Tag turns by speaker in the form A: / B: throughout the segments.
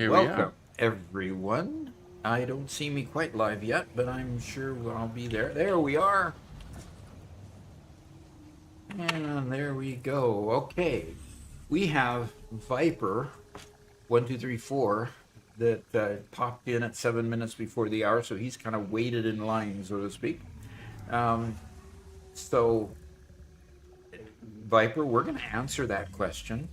A: Here we are.
B: Welcome, everyone. I don't see me quite live yet, but I'm sure I'll be there. There we are. And there we go. Okay. We have Viper 1234 that popped in at 7 minutes before the hour, so he's kind of waited in line, so to speak. Um, so, Viper, we're going to answer that question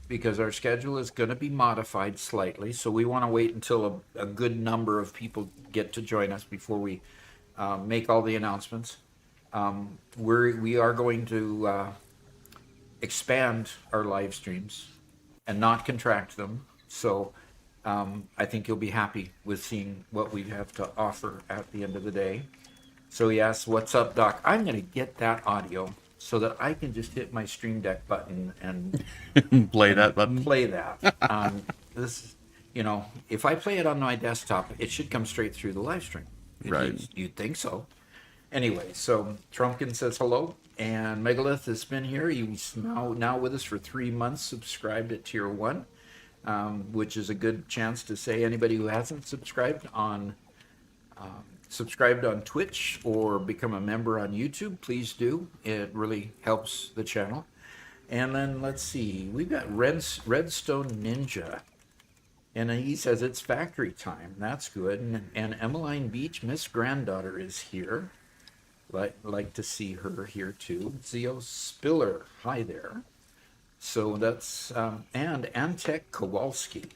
B: because our schedule is going to be modified slightly. So we want to wait until a good number of people get to join us before we make all the announcements. We are going to expand our live streams and not contract them. So I think you'll be happy with seeing what we have to offer at the end of the day. So he asks, "What's up, Doc?" I'm going to get that audio so that I can just hit my Stream Deck button and
A: Play that button.
B: play that. This, if I play it on my desktop, it should come straight through the live stream.
A: Right.
B: You'd think so. Anyway, so Trumpkin says hello, and Megalith has been here. He's now with us for 3 months, subscribed at Tier 1, which is a good chance to say anybody who hasn't subscribed on Twitch or become a member on YouTube, please do. It really helps the channel. And then let's see, we've got Redstone Ninja, and he says it's factory time. That's good. And Emmeline Beach, Miss Granddaughter, is here. Like to see her here too. Zio Spiller, hi there. So that's and Antek Kowalski.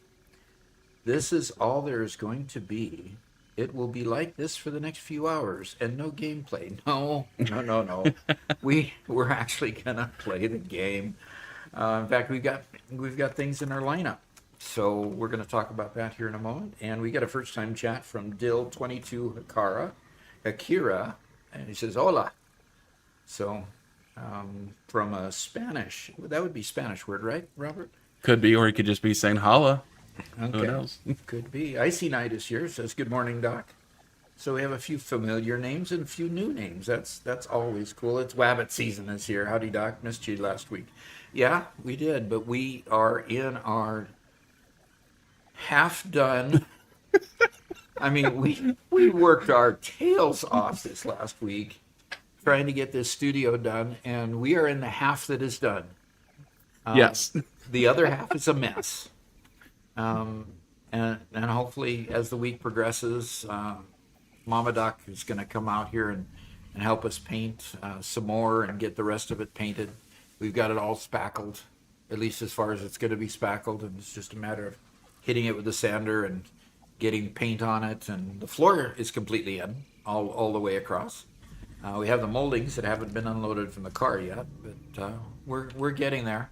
B: This is all there is going to be. It will be like this for the next few hours and no gameplay. No. We're actually gonna play the game. In fact, we've got things in our lineup, so we're gonna talk about that here in a moment. And we got a first time chat from Dill22 Akira, and he says hola. So from a Spanish, that would be Spanish word, right, Robert?
A: Could be, or he could just be saying holla.
B: Okay.
A: Who knows?
B: Could be. Icy Night is here, says good morning, Doc. So we have a few familiar names and a few new names. That's always cool. It's Wabbit season is here. Howdy, Doc. Missed you last week. Yeah, we did, but we are in our half done. I mean, we worked our tails off this last week trying to get this studio done, and we are in the half that is done.
A: Yes.
B: The other half is a mess. And hopefully as the week progresses, Mama Doc is going to come out here and help us paint some more and get the rest of it painted. We've got it all spackled, at least as far as it's going to be spackled, and it's just a matter of hitting it with the sander and getting paint on it. And the floor is completely in, all the way across. We have the moldings that haven't been unloaded from the car yet, but we're getting there.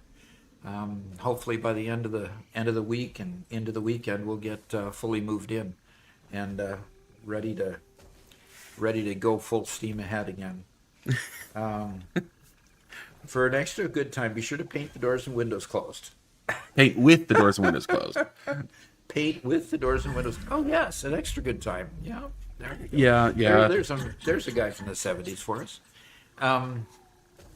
B: Hopefully by the end of the week and into the weekend, we'll get fully moved in and ready to go full steam ahead again. For an extra good time, be sure to paint the doors and windows closed.
A: Paint with the doors and windows closed.
B: Paint with the doors and windows. Oh yes, an extra good time. Yeah, there you go.
A: Yeah.
B: There's a guy from the 70s for us.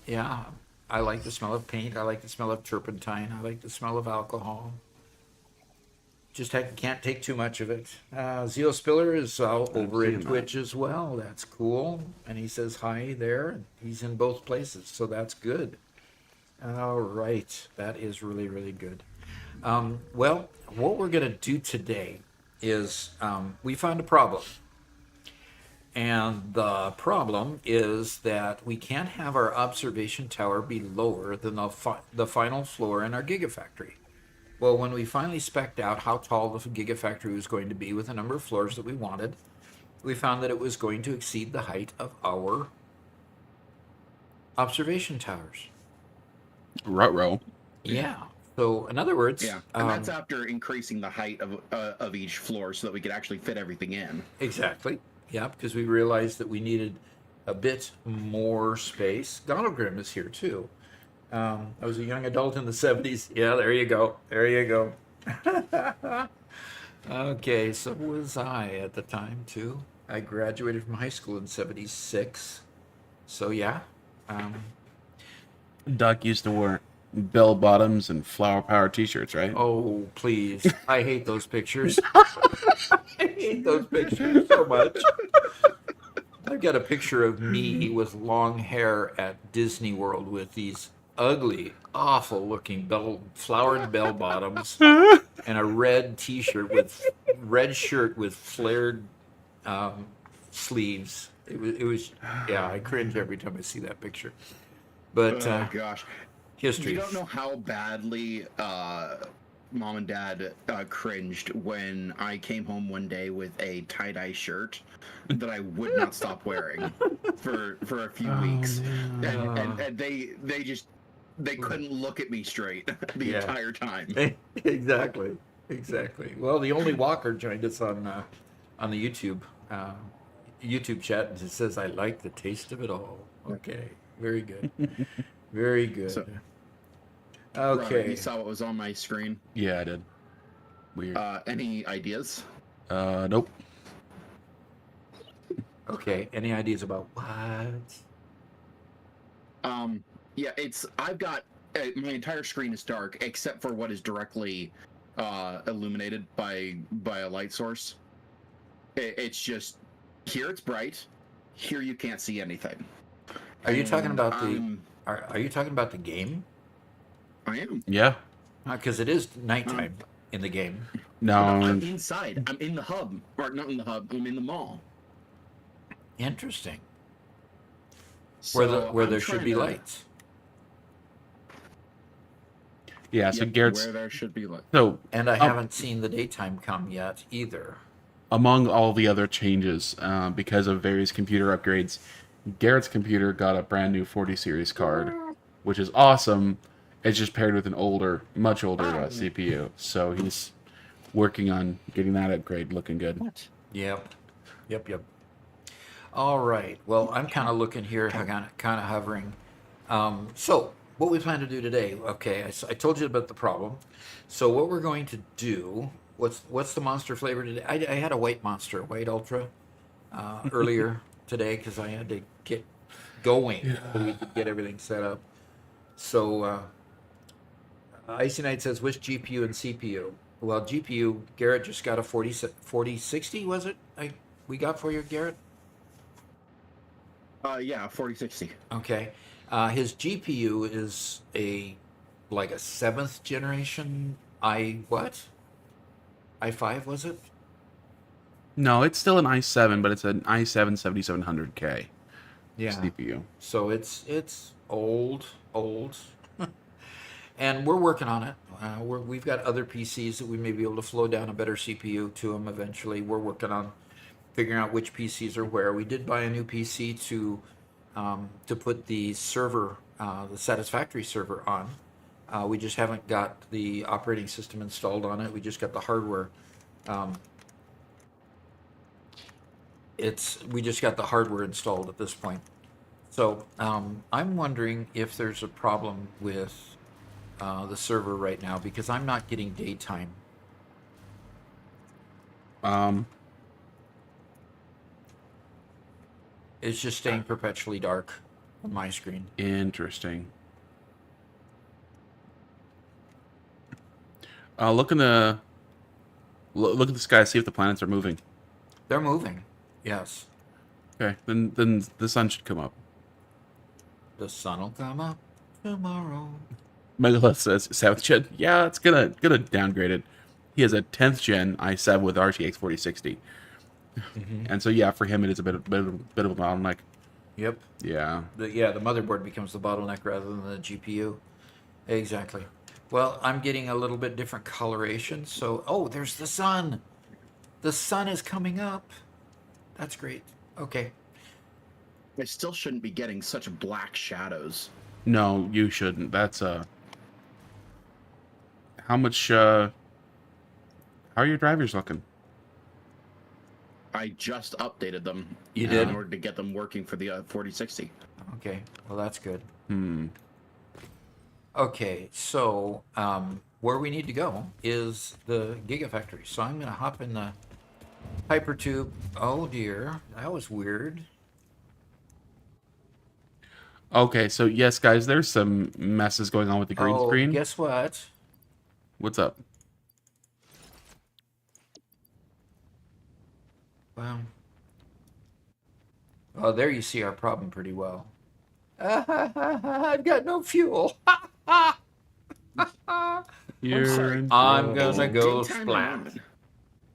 B: Yeah. I like the smell of paint. I like the smell of turpentine. I like the smell of alcohol. Just can't take too much of it. Zio Spiller is over in Twitch as well. That's cool. And he says hi there. He's in both places, so that's good. All right. That is really, really good. Well, what we're going to do today is we found a problem. And the problem is that we can't have our observation tower be lower than the final floor in our Gigafactory. Well, when we finally spec'd out how tall the Gigafactory was going to be with the number of floors that we wanted, we found that it was going to exceed the height of our observation towers.
A: Ruh-roh.
B: Yeah. So, in other words...
C: Yeah, and that's after increasing the height of each floor so that we could actually fit everything in.
B: Exactly. Yeah, because we realized that we needed a bit more space. Donald Grimm is here too. I was a young adult in the 70s. Yeah, there you go. There you go. Okay, so was I at the time too. I graduated from high school in 76. So yeah.
A: Doc used to bell bottoms and flower power T-shirts, right?
B: Oh, please. I hate those pictures. I hate those pictures so much. I've got a picture of me with long hair at Disney World with these ugly, awful looking flowered bell bottoms and a red t-shirt with red shirt with flared um, sleeves. It was, yeah, I cringe every time I see that picture. But
C: Oh gosh.
B: history.
C: You don't know how badly mom and dad cringed when I came home one day with a tie-dye shirt that I would not stop wearing for a few weeks. And they couldn't look at me straight the
B: Yeah.
C: entire time.
B: Exactly. Well, the only Walker joined us on the YouTube chat, and it says, "I like the taste of it all." Okay, very good, very good.
C: So,
B: Okay.
C: Robert, you saw what was on my screen.
A: Yeah, I did. Weird.
C: Any ideas?
A: Nope.
B: Okay. Any ideas about what?
C: Yeah, I've got my entire screen is dark except for what is directly illuminated by a light source. It's just here it's bright, here you can't see anything.
B: Are you talking
C: And
B: about Are you talking about the game?
C: I am.
A: Yeah.
B: Because it is nighttime in the game.
A: No.
C: I'm inside. I'm in the hub, or not in the hub. I'm in the mall.
B: Interesting.
C: So
B: Where
C: I'm
B: there should
C: trying
B: be
C: to-
B: lights.
A: Yeah. So
C: Yep,
A: Garrett's.
C: where there should be light.
A: So
B: And I haven't seen the daytime come yet either.
A: among all the other changes, because of various computer upgrades, Garrett's computer got a brand new 40 series card, which is awesome. It's just paired with an much older CPU. So he's working on getting that upgrade looking good.
C: What?
B: Yep. All right. Well, I'm kind of looking here, kind of hovering. So, what we plan to do today? Okay, I told you about the problem. So, what we're going to do? What's the monster flavor today? I had a white monster, white ultra, earlier today because I had to get going so we could get everything set up. So, Icy Knight says, which GPU and CPU? Well, GPU, Garrett just got a 4060, was it? We got for you, Garrett?
C: Yeah, 4060.
B: Okay. His GPU is like a 7th generation i5, was it?
A: No, it's still an i7, but it's an i7 7700K CPU.
B: So it's old. And we're working on it. We've got other PCs that we may be able to flow down a better CPU to them eventually. We're working on figuring out which PCs are where. We did buy a new PC to put the server, the Satisfactory server on. We just haven't got the operating system installed on it. We just got the hardware. We just got the hardware installed at this point. So I'm wondering if there's a problem with the server right now because I'm not getting daytime. It's just staying perpetually dark on my screen.
A: Interesting. Look at the sky. See if the planets are moving.
B: They're moving. Yes.
A: Okay, then the sun should come up.
B: The sun will come up tomorrow.
A: Megalith says 7th gen. Yeah, it's gonna downgrade it. He has a 10th gen i7 with RTX 4060, and so yeah, for him it is a bit of a bottleneck.
B: Yep.
A: Yeah.
B: The motherboard becomes the bottleneck rather than the GPU. Exactly. Well, I'm getting a little bit different coloration. So, there's the sun. The sun is coming up. That's great. Okay.
C: I still shouldn't be getting such black shadows.
A: No, you shouldn't. That's how much? How are your drivers looking?
C: I just updated them.
B: You did?
C: In order to get them working for the 4060.
B: Okay. Well, that's good.
A: Hmm.
B: Okay. So, where we need to go is the Gigafactory. So I'm going to hop in the Hypertube. Oh dear, that was weird.
A: Okay, so yes, guys, there's some messes going on with the green
B: Oh,
A: screen.
B: guess what?
A: What's up?
B: Well, oh, there you see our problem pretty well. I've got no fuel.
C: I'm
A: You're
C: sorry.
A: in
B: I'm
C: Is
B: gonna
C: it
A: trouble.
B: go
C: daytime or
B: splat.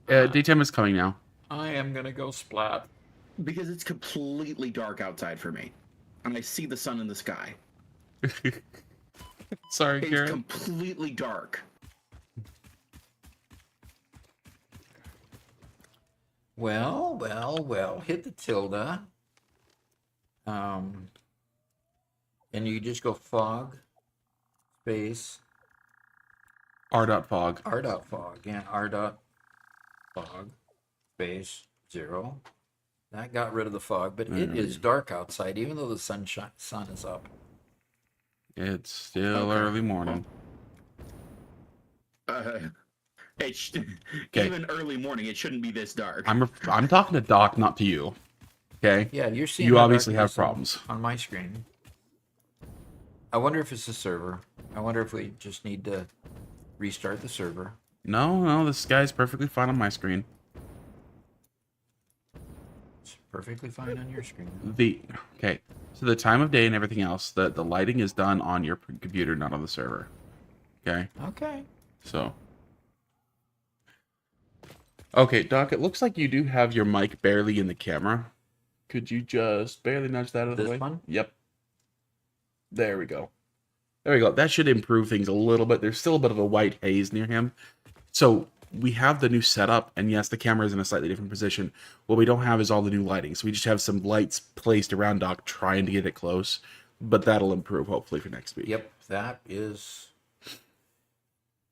C: not?
A: Daytime is coming now.
B: I am gonna go splat.
C: Because it's completely dark outside for me, and I see the sun in the sky.
A: Sorry,
C: It's
A: Garrett.
C: completely dark.
B: Well. Hit the tilde. And you just go fog, space,
A: R.fog.
B: r dot fog. Yeah, r dot fog, space, 0. That got rid of the fog, but it is dark outside, even though the sun is up.
A: It's still
C: Okay.
A: early morning.
C: It's
A: Okay.
C: even early morning. It shouldn't be this dark.
A: I'm talking to Doc, not to you. Okay.
B: Yeah, you're seeing
A: You
B: how
A: obviously
B: dark it
A: have
B: is
A: problems.
B: on my screen. I wonder if it's the server. I wonder if we just need to restart the server.
A: No, the sky's perfectly fine on my screen.
B: It's perfectly fine on your screen.
A: Okay. So the time of day and everything else, the lighting is done on your computer, not on the server. Okay.
B: Okay.
A: So. Okay, Doc, it looks like you do have your mic barely in the camera. Could you just barely nudge that out of the
B: This
A: way?
B: one?
A: Yep. There we go. There we go. That should improve things a little bit. There's still a bit of a white haze near him. So we have the new setup, and yes, the camera is in a slightly different position. What we don't have is all the new lighting. So we just have some lights placed around Doc trying to get it close. But that'll improve hopefully for next week.
B: Yep, that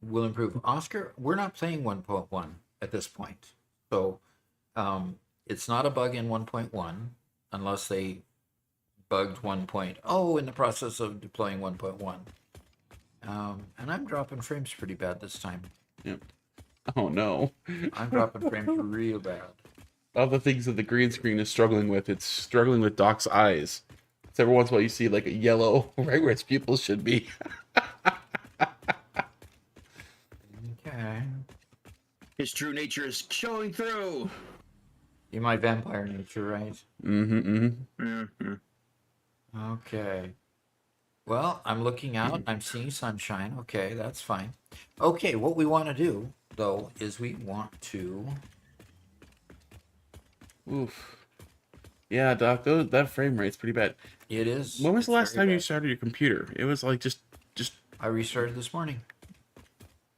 B: will improve. Oscar, we're not playing 1.1 at this point. So it's not a bug in 1.1 unless they bugged 1.0 in the process of deploying 1.1. And I'm dropping frames pretty bad this time.
A: Yep. Oh no.
B: I'm dropping frames real bad.
A: All the things that the green screen is struggling with, it's struggling with Doc's eyes. So every once in a while you see like a yellow right where its pupils should be.
B: Okay.
C: His true nature is showing through.
B: You my vampire nature, right?
C: Mm-hmm.
B: Okay. Well, I'm looking out. I'm seeing sunshine. Okay, that's fine. Okay, what we want to do, though, is we want to...
A: Oof. Yeah, Doc, that frame rate's pretty bad.
B: It is.
A: When was the
B: it's
A: last
B: very
A: time you
B: bad.
A: started your computer? It was like just
B: I restarted this morning,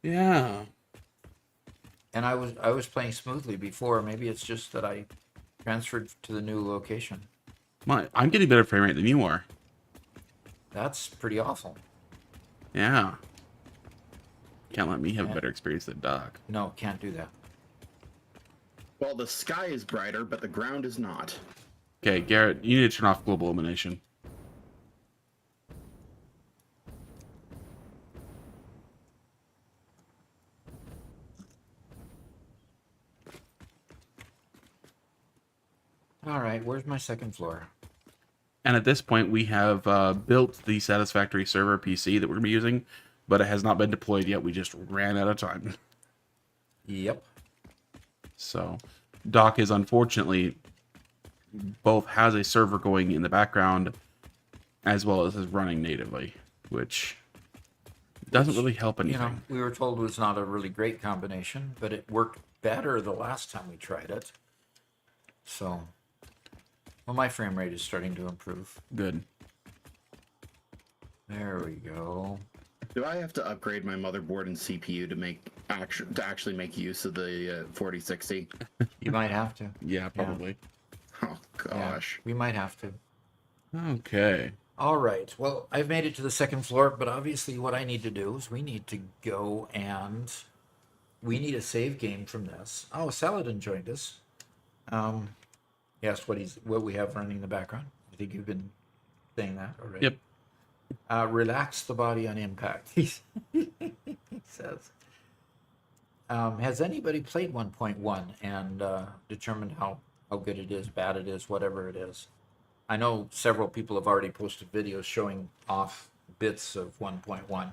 A: yeah.
B: and I was playing smoothly before. Maybe it's just that I transferred to the new location.
A: I'm getting better frame rate than you are.
B: That's pretty awful.
A: Yeah. Can't let me have a better experience than Doc.
B: No, can't do that.
C: Well, the sky is brighter, but the ground is not.
A: Okay, Garrett, you need to turn off global illumination.
B: All right, where's my second floor?
A: And at this point, we have built the Satisfactory server PC that we're going to be using, but it has not been deployed yet. We just ran out of time.
B: Yep.
A: So, Doc is unfortunately both has a server going in the background as well as is running natively, which doesn't really help anything.
B: You know, we were told it was not a really great combination, but it worked better the last time we tried it. So, well, my frame rate is starting to improve.
A: Good.
B: There we go.
C: Do I have to upgrade my motherboard and CPU to actually make use of the 4060?
B: You might have to.
A: Yeah, probably.
C: Oh gosh.
B: Yeah, we might have to.
A: Okay.
B: All right. Well, I've made it to the second floor, but obviously what I need to do is we need to go and we need a save game from this. Oh, Saladin joined us. Yes, what we have running in the background. I think you've been saying that already.
A: Yep.
B: Relax the body on impact. He says. Has anybody played 1.1 and determined how good it is, bad it is, whatever it is? I know several people have already posted videos showing off bits of 1.1.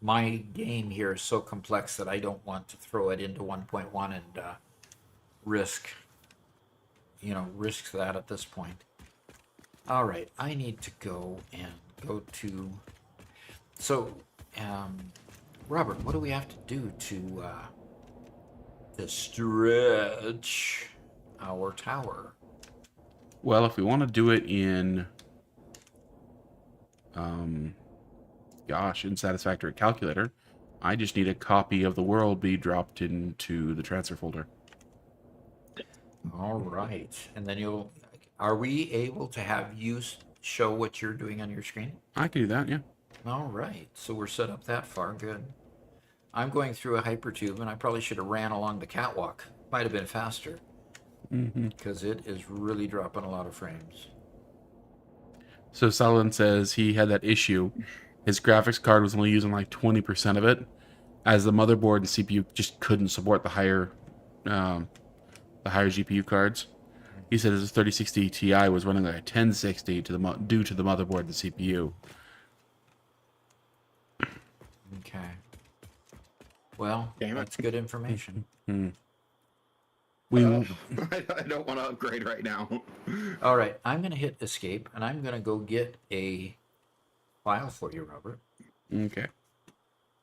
B: My game here is so complex that I don't want to throw it into 1.1 and risk, risk that at this point. All right, I need to go to. So, Robert, what do we have to do to stretch our tower?
A: Well, if we want to do it in, in Satisfactory Calculator, I just need a copy of the world be dropped into the transfer folder.
B: All right, and then are we able to have you show what you're doing on your screen?
A: I can do that, yeah.
B: All right, so we're set up that far. Good. I'm going through a hypertube, and I probably should have ran along the catwalk. Might have been faster, because it is really dropping a lot of frames.
A: So Solomon says he had that issue. His graphics card was only using like 20% of it, as the motherboard and CPU just couldn't support the higher GPU cards. He said his 3060 Ti was running like a 1060 due to the motherboard and the CPU.
B: Okay. Well,
C: Damn it.
B: that's good information.
A: We
C: I don't want to upgrade right now.
B: All right, I'm going to hit escape, and I'm going to go get a file for you, Robert.
A: Okay.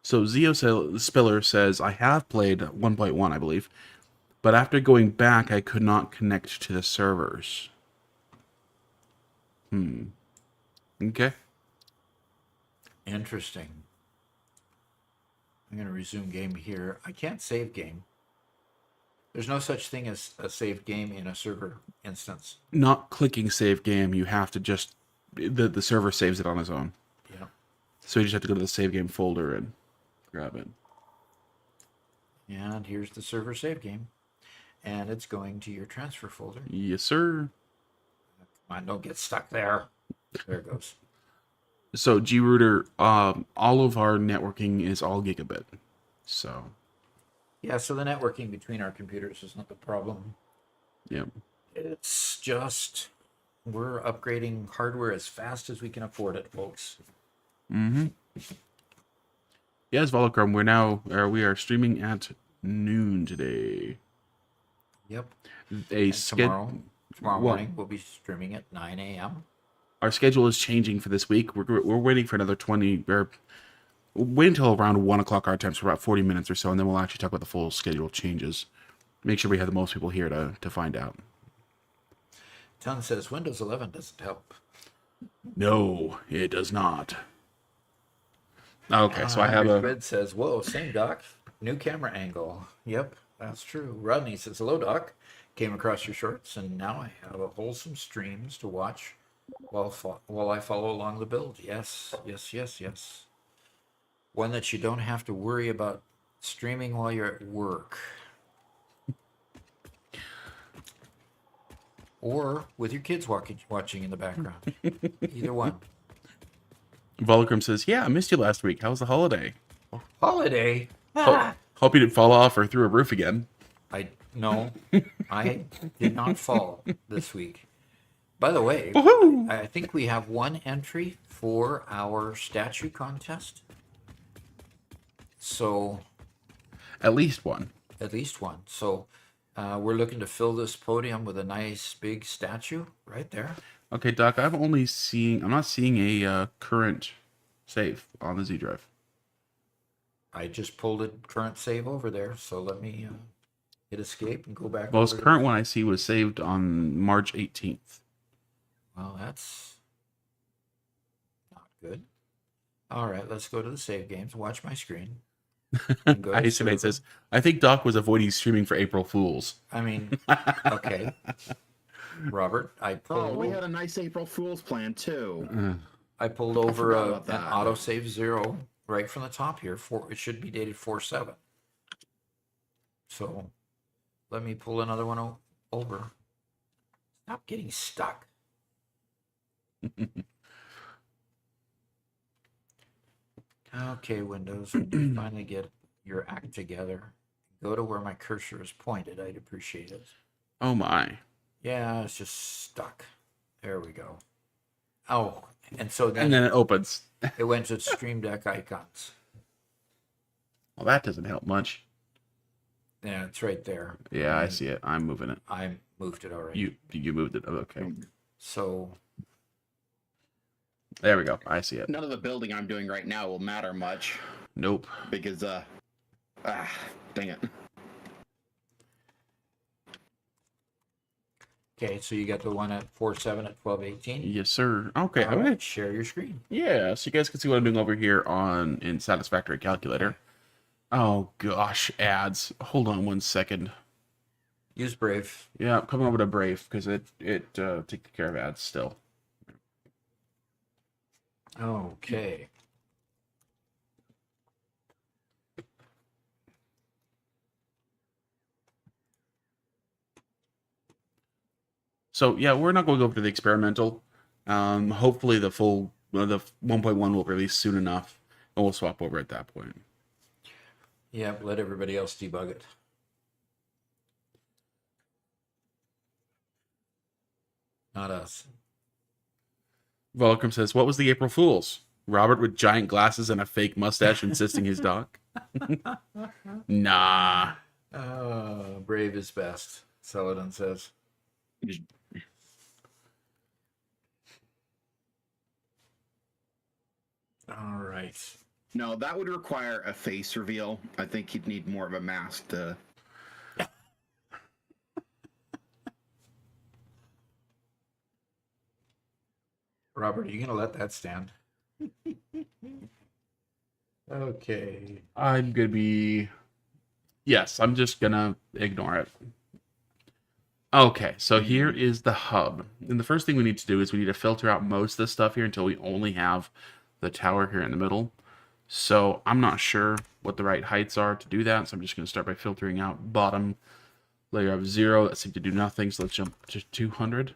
A: So Zeo Spiller says, I have played 1.1, I believe, but after going back, I could not connect to the servers. Okay.
B: Interesting. I'm going to resume game here. I can't save game. There's no such thing as a saved game in a server instance.
A: Not clicking save game, you have to just... The server saves it on its own.
B: Yeah.
A: So you just have to go to the save game folder and grab it.
B: And here's the server save game. And it's going to your transfer folder.
A: Yes, sir.
B: Come on, don't get stuck there. There it goes.
A: So, G-Router, all of our networking is all gigabit. So,
B: Yeah, so the networking between our computers is not the problem.
A: yep.
B: It's just we're upgrading hardware as fast as we can afford it, folks.
A: Yes, Volochrome, we are streaming at noon today.
B: Yep.
A: Tomorrow
B: Morning we'll be streaming at 9 a.m.
A: Our schedule is changing for this week. We're waiting for another 20, or wait until around 1 o'clock our time, so about 40 minutes or so, and then we'll actually talk about the full schedule changes. Make sure we have the most people here to find out.
B: Ton says Windows 11 doesn't help.
A: No, it does not. Okay, so I have
B: Red says, whoa, same doc. New camera angle. Yep, that's true. Rodney says, hello, doc. Came across your shorts, and now I have a wholesome streams to watch while I follow along the build. Yes. One that you don't have to worry about streaming while you're at work. Or with your kids watching in the background. Either one.
A: Volochrome says, yeah, I missed you last week. How was the holiday?
B: Holiday?
A: Hope you didn't fall off or through a roof again.
B: No, I did not fall this week. By the way,
A: Woohoo!
B: I think we have one entry for our statue contest. So,
A: At least one.
B: at least one. So, we're looking to fill this podium with a nice big statue right there.
A: Okay, Doc, I'm not seeing a current save on the Z drive.
B: I just pulled a current save over there. So let me hit escape and go back.
A: Well, this
B: over
A: current one I see was saved on March 18th.
B: Well, that's not good. All right, let's go to the save games. Watch my screen.
A: Isolate says, I think Doc was avoiding streaming for April Fools.
B: I mean, okay. Robert, I
C: Oh, we
B: pulled
C: had a nice April Fool's plan too.
B: over
C: forgot about
B: an
C: that.
B: autosave 0 right from the top here. It should be dated 4/7. So let me pull another one over. Stop getting stuck. Okay, Windows, when you finally get your act together, go to where my cursor is pointed. I'd appreciate it.
A: Oh my.
B: Yeah, it's just stuck. There we go. Oh, and so
A: And then it opens.
B: it went to Stream Deck icons.
A: Well, that doesn't help much.
B: Yeah, it's right there.
A: Yeah, I
B: And
A: see it. I'm moving it.
B: I moved it already.
A: You moved it. Okay.
B: So
A: There we go. I see it.
C: None of the building I'm doing right now will matter much
A: Nope.
C: because dang it.
B: okay, so you got the one at 4.7 at 12.18.
A: Yes, sir. Okay.
B: All
A: Okay.
B: right, share your screen.
A: Yeah, so you guys can see what I'm doing over here in Satisfactory Calculator. Oh gosh, ads. Hold on one second.
B: Use Brave.
A: Yeah, I'm coming over to Brave because it takes care of ads still.
B: Okay.
A: So yeah, we're not going over to the experimental. Hopefully the 1.1 will release soon enough, and we'll swap over at that point.
B: Yeah, let everybody else debug it. Not us.
A: Volcrum says, "What was the April Fools? Robert with giant glasses and a fake mustache insisting he's Doc." Nah.
B: Brave is best, Saladin says. All right.
C: No, that would require a face reveal. I think you'd need more of a mask to.
B: Robert, are you going to let that stand? Okay.
A: I'm gonna be. Yes, I'm just gonna ignore it. Okay, so here is the hub. And the first thing we need to do is we need to filter out most of this stuff here until we only have the tower here in the middle. So I'm not sure what the right heights are to do that. So I'm just going to start by filtering out bottom layer of 0. That seemed to do nothing. So let's jump to 200.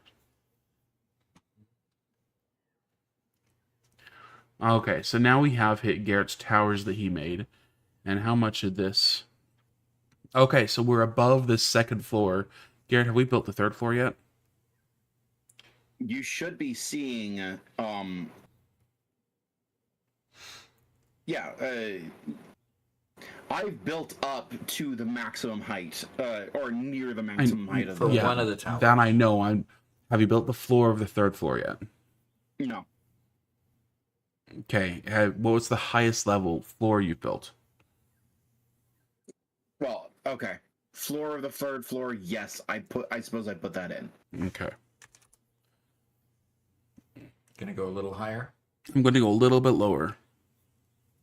A: Okay, so now we have hit Garrett's towers that he made. And how much of this? Okay, so we're above the second floor. Garrett, have we built the third floor yet?
C: You should be seeing I've built up to the maximum height, or near the maximum height of
B: For
C: the.
B: one of the towers.
A: That I know. Have you built the floor of the third floor yet?
C: No,
A: Okay. What was the highest level floor you built?
C: well, okay. Floor of the third floor. Yes, I suppose I put that in.
A: Okay.
B: Going to go a little higher?
A: I'm going to go a little bit lower.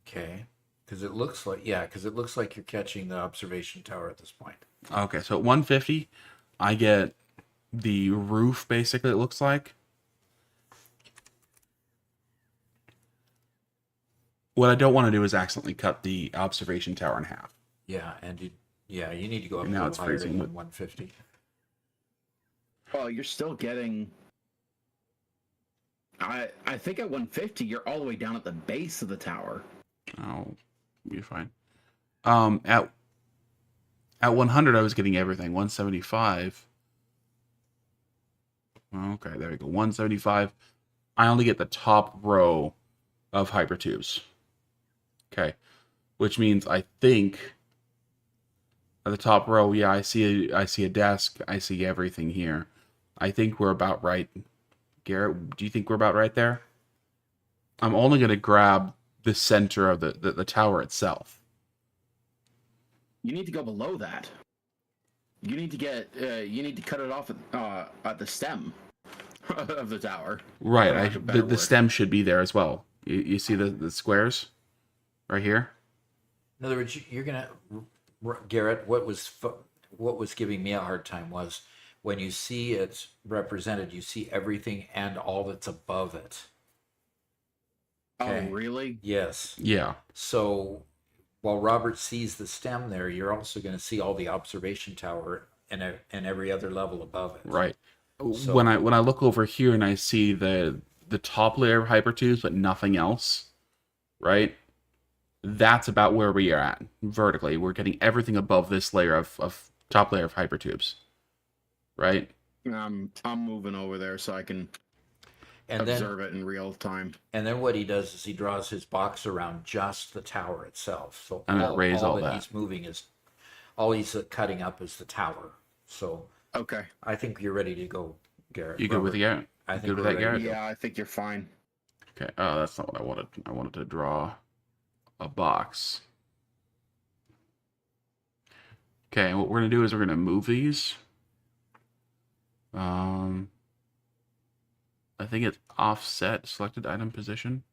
B: Okay. Because it looks like, you're catching the observation tower at this point.
A: Okay, so at 150, I get the roof, basically, it looks like. What I don't want to do is accidentally cut the observation tower in half.
B: Yeah, and you need to go up
A: Now
B: a
A: it's
B: little higher
A: freezing.
B: than 150.
C: Well, you're still getting. I think at 150, you're all the way down at the base of the tower.
A: Oh, you're fine. At 100, I was getting everything. 175. Okay, there we go. 175. I only get the top row of hypertubes. Okay, which means I think at the top row, yeah, I see a desk. I see everything here. I think we're about right. Garrett, do you think we're about right there? I'm only going to grab the center of the tower itself.
C: You need to go below that. You need to get. You need to cut it off at the stem of the tower.
A: Right.
C: For better
A: The
C: word.
A: stem should be there as well. You see the squares right here?
B: In other words, you're going to, Garrett, what was giving me a hard time was when you see it represented, you see everything and all that's above it. Okay.
C: Oh, really?
B: Yes.
A: Yeah.
B: So while Robert sees the stem there, you're also going to see all the observation tower and every other level above it.
A: Right.
B: So-
A: when I look over here and I see the top layer of hypertubes but nothing else, right? That's about where we are at vertically. We're getting everything above this layer of top layer of hypertubes, right?
C: I'm moving over there so I can
B: And
C: observe it in real time.
B: then what he does is he draws his box around just the tower itself. So
A: I'm gonna raise all
B: that
A: that.
B: he's moving is all he's cutting up is the tower. So
C: Okay.
B: I think you're ready to go, Garrett.
A: You good with
B: Robert,
A: Garrett?
B: I
A: You
B: think
A: good with
B: we're
A: that,
B: ready to
A: Garrett?
B: go.
C: Yeah, I think you're fine.
A: Okay. Oh, that's not what I wanted. I wanted to draw a box. Okay, and what we're gonna do is we're gonna move these. I think it's offset selected item position.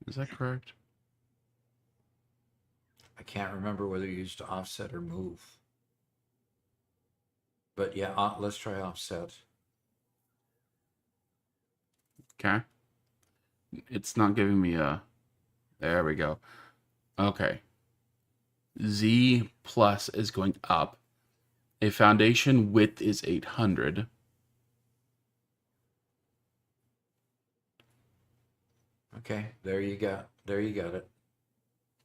A: Is that correct?
B: I can't remember whether you used to offset or move. But yeah, let's try offset.
A: Okay. It's not giving me a. There we go. Okay. Z plus is going up. A foundation width is 800.
B: Okay, there you got it.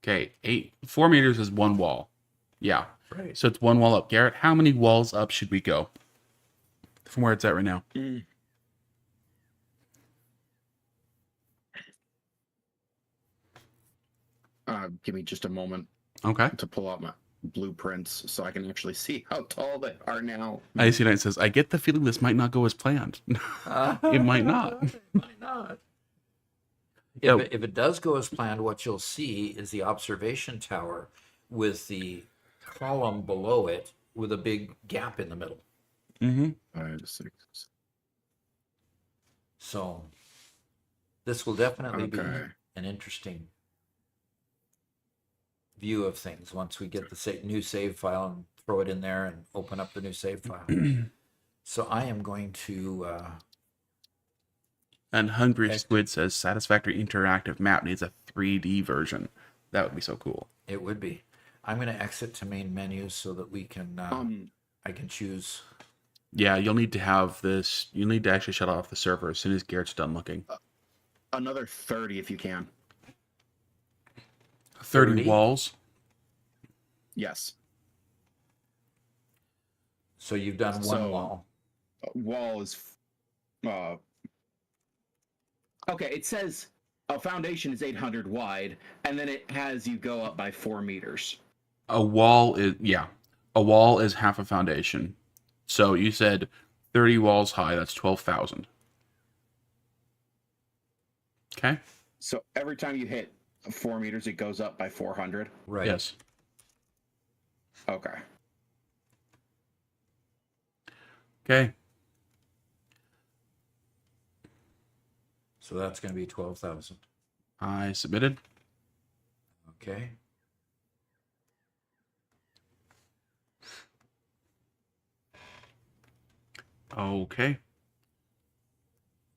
A: Okay, 4 meters is one wall. Yeah.
B: Right.
A: So it's one wall up. Garrett, how many walls up should we go from where it's at right now?
C: Give me just a moment
A: Okay.
C: to pull out my blueprints so I can actually see how tall they are now.
A: Icy Knight says, I get the feeling this might not go as planned. It might not.
B: It might not.
A: Yep.
B: If it does go as planned, what you'll see is the observation tower with the column below it with a big gap in the middle.
A: Mm-hmm.
C: 5, 6.
B: So this will definitely be
C: Okay.
B: an interesting view of things once we get the new save file and throw it in there and open up the new save file. So I am going to
A: And Hungry Squid says, Satisfactory interactive map needs a 3D version. That would be so cool.
B: it would be. I'm going to exit to main menu so that we can I can choose.
A: Yeah, you'll need to have this. You'll need to actually shut off the server as soon as Garrett's done looking.
C: Another 30 if you can.
A: 30 walls.
C: Yes.
B: So you've done one
C: So-
B: wall.
C: Wall is. Okay, it says a foundation is 800 wide, and then it has you go up by 4 meters.
A: A wall is, yeah. A wall is half a foundation. So you said 30 walls high, that's 12,000. Okay?
C: So every time you hit 4 meters, it goes up by 400.
B: Right.
A: Yes.
C: Okay.
A: Okay.
B: So that's going to be 12,000.
A: I submitted.
B: Okay.
A: Okay.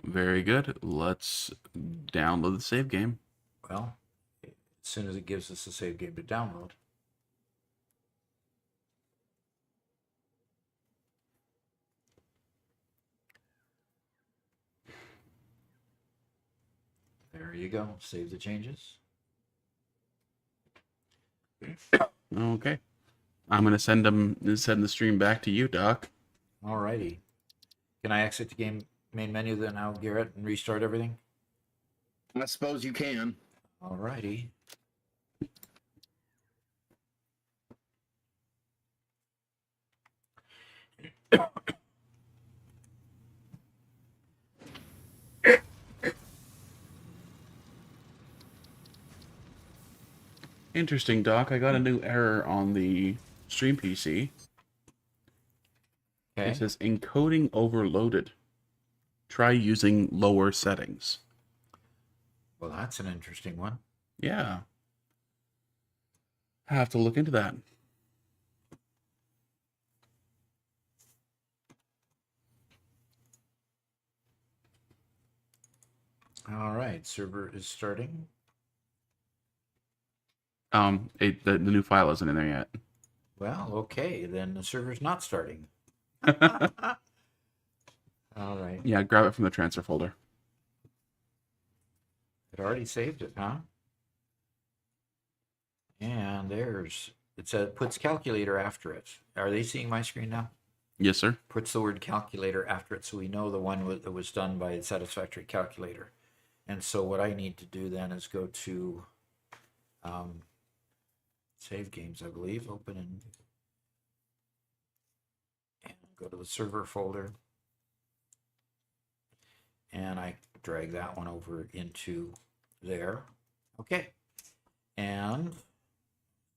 A: Very good. Let's download the save game.
B: Well, as soon as it gives us a save game to download. There you go. Save the changes.
A: Okay. I'm gonna send the stream back to you, Doc.
B: Alrighty. Can I exit the game main menu then now, Garrett, and restart everything?
C: I suppose you can.
B: Alrighty.
A: Interesting, Doc. I got a new error on the stream PC.
B: Okay.
A: It says encoding overloaded. Try using lower settings.
B: Well, that's an interesting one.
A: Yeah. I have to look into that.
B: All right. Server is starting.
A: The new file isn't in there yet.
B: Well, okay. Then the server's not starting. All right.
A: Yeah, grab it from the transfer folder.
B: It already saved it, huh? errors. It says puts calculator after it. Are they seeing my screen now?
A: Yes, sir.
B: Puts the word calculator after it, so we know the one that was done by Satisfactory Calculator. And so what I need to do then is go to save games, I believe, open and go to the server folder. And I drag that one over into there. Okay. And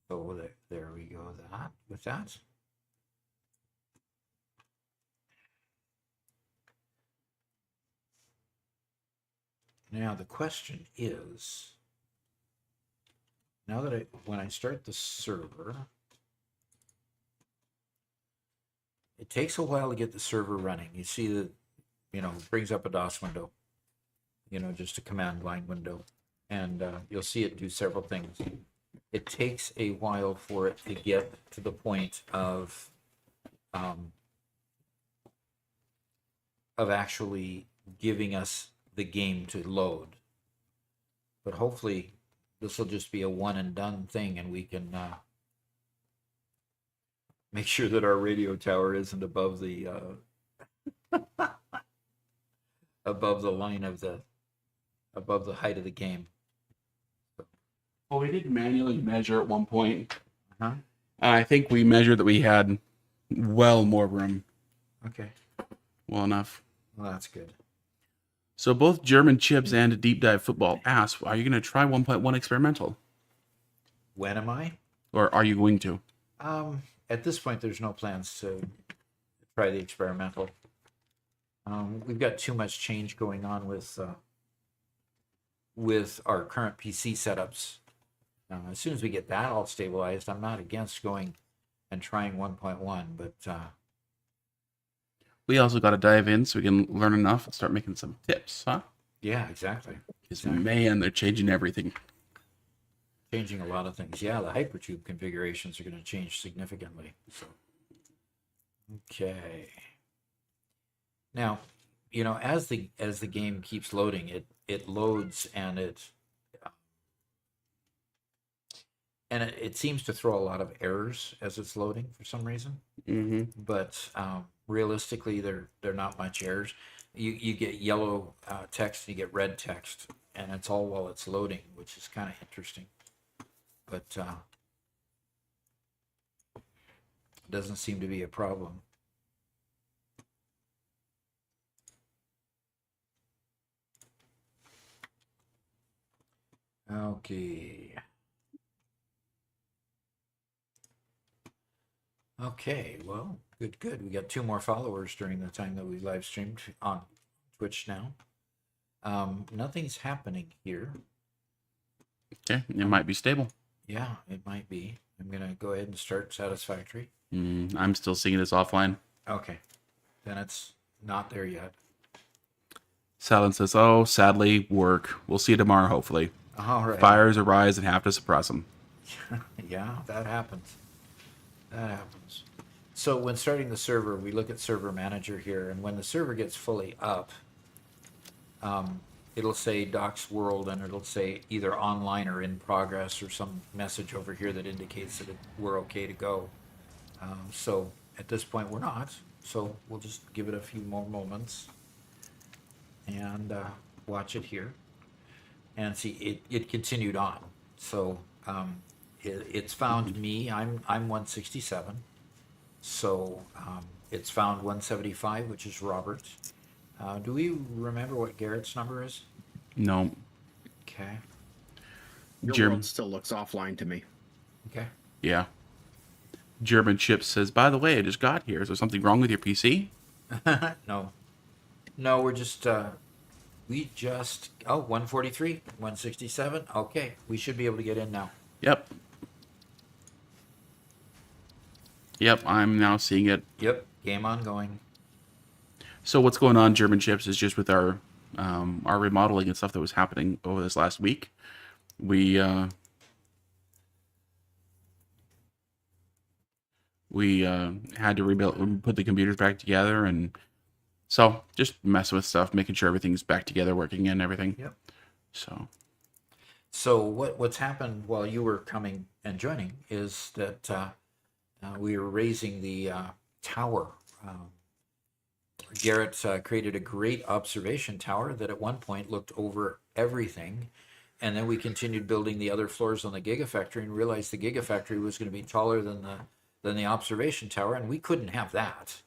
B: so there we go with that. Now the question is, now that when I start the server, it takes a while to get the server running. You see that, it brings up a DOS window, just a command line window, and you'll see it do several things. It takes a while for it to get to the point of actually giving us the game to load. But hopefully this will just be a one and done thing, and we can make sure that our radio tower isn't above the above the line of above the height of the game.
A: Well, we did manually measure at one point.
B: Uh-huh.
A: I think we measured that we had well more room.
B: Okay.
A: Well enough.
B: Well, that's good.
A: So both German Chips and Deep Dive Football asked, are you going to try 1.1 experimental?
B: When am I?
A: Or are you going to?
B: At this point, there's no plans to try the experimental. We've got too much change going on with our current PC setups. As soon as we get that all stabilized, I'm not against going and trying 1.1, but
A: We also got to dive in so we can learn enough and start making some tips, huh?
B: yeah, exactly.
A: Because, man, they're changing everything.
B: Changing a lot of things. Yeah, the hypertube configurations are going to change significantly. So, okay. Now, as the game keeps loading, it loads and it seems to throw a lot of errors as it's loading for some reason.
A: Mm-hmm.
B: But realistically, they're not much errors. You get yellow text, and you get red text, and it's all while it's loading, which is kind of interesting. But doesn't seem to be a problem. Okay. Okay, well, good. We got 2 more followers during the time that we live streamed on Twitch now. Nothing's happening here.
A: Okay, it might be stable.
B: Yeah, it might be. I'm going to go ahead and start Satisfactory.
A: I'm still seeing this offline.
B: Okay, then it's not there yet.
A: Salin says, oh, sadly, work. We'll see you tomorrow, hopefully.
B: All right.
A: Fires arise and have to suppress them.
B: Yeah, that happens. That happens. So when starting the server, we look at Server Manager here, and when the server gets fully up, it'll say Docs World, and it'll say either online or in progress, or some message over here that indicates that we're okay to go. So at this point, we're not. So we'll just give it a few more moments and watch it here. And see, it continued on. So it's found me. I'm 167. So it's found 175, which is Robert. Do we remember what Garrett's number is?
A: No.
B: Okay.
C: Your world still looks offline to me.
B: Okay.
A: Yeah. German Chips says, by the way, I just got here. Is there something wrong with your PC?
B: No. No, we're just 143, 167. Okay, we should be able to get in now.
A: Yep. Yep, I'm now seeing it.
B: Yep, game ongoing.
A: So what's going on, German Chips, is just with our remodeling and stuff that was happening over this last week. We had to rebuild, put the computers back together, and so just messing with stuff, making sure everything's back together, working and everything.
B: Yep.
A: So
B: So what's happened while you were coming and joining is that we were raising the tower. Garrett created a great observation tower that at one point looked over everything. And then we continued building the other floors on the Gigafactory and realized the Gigafactory was going to be taller than the observation tower, and we couldn't have that.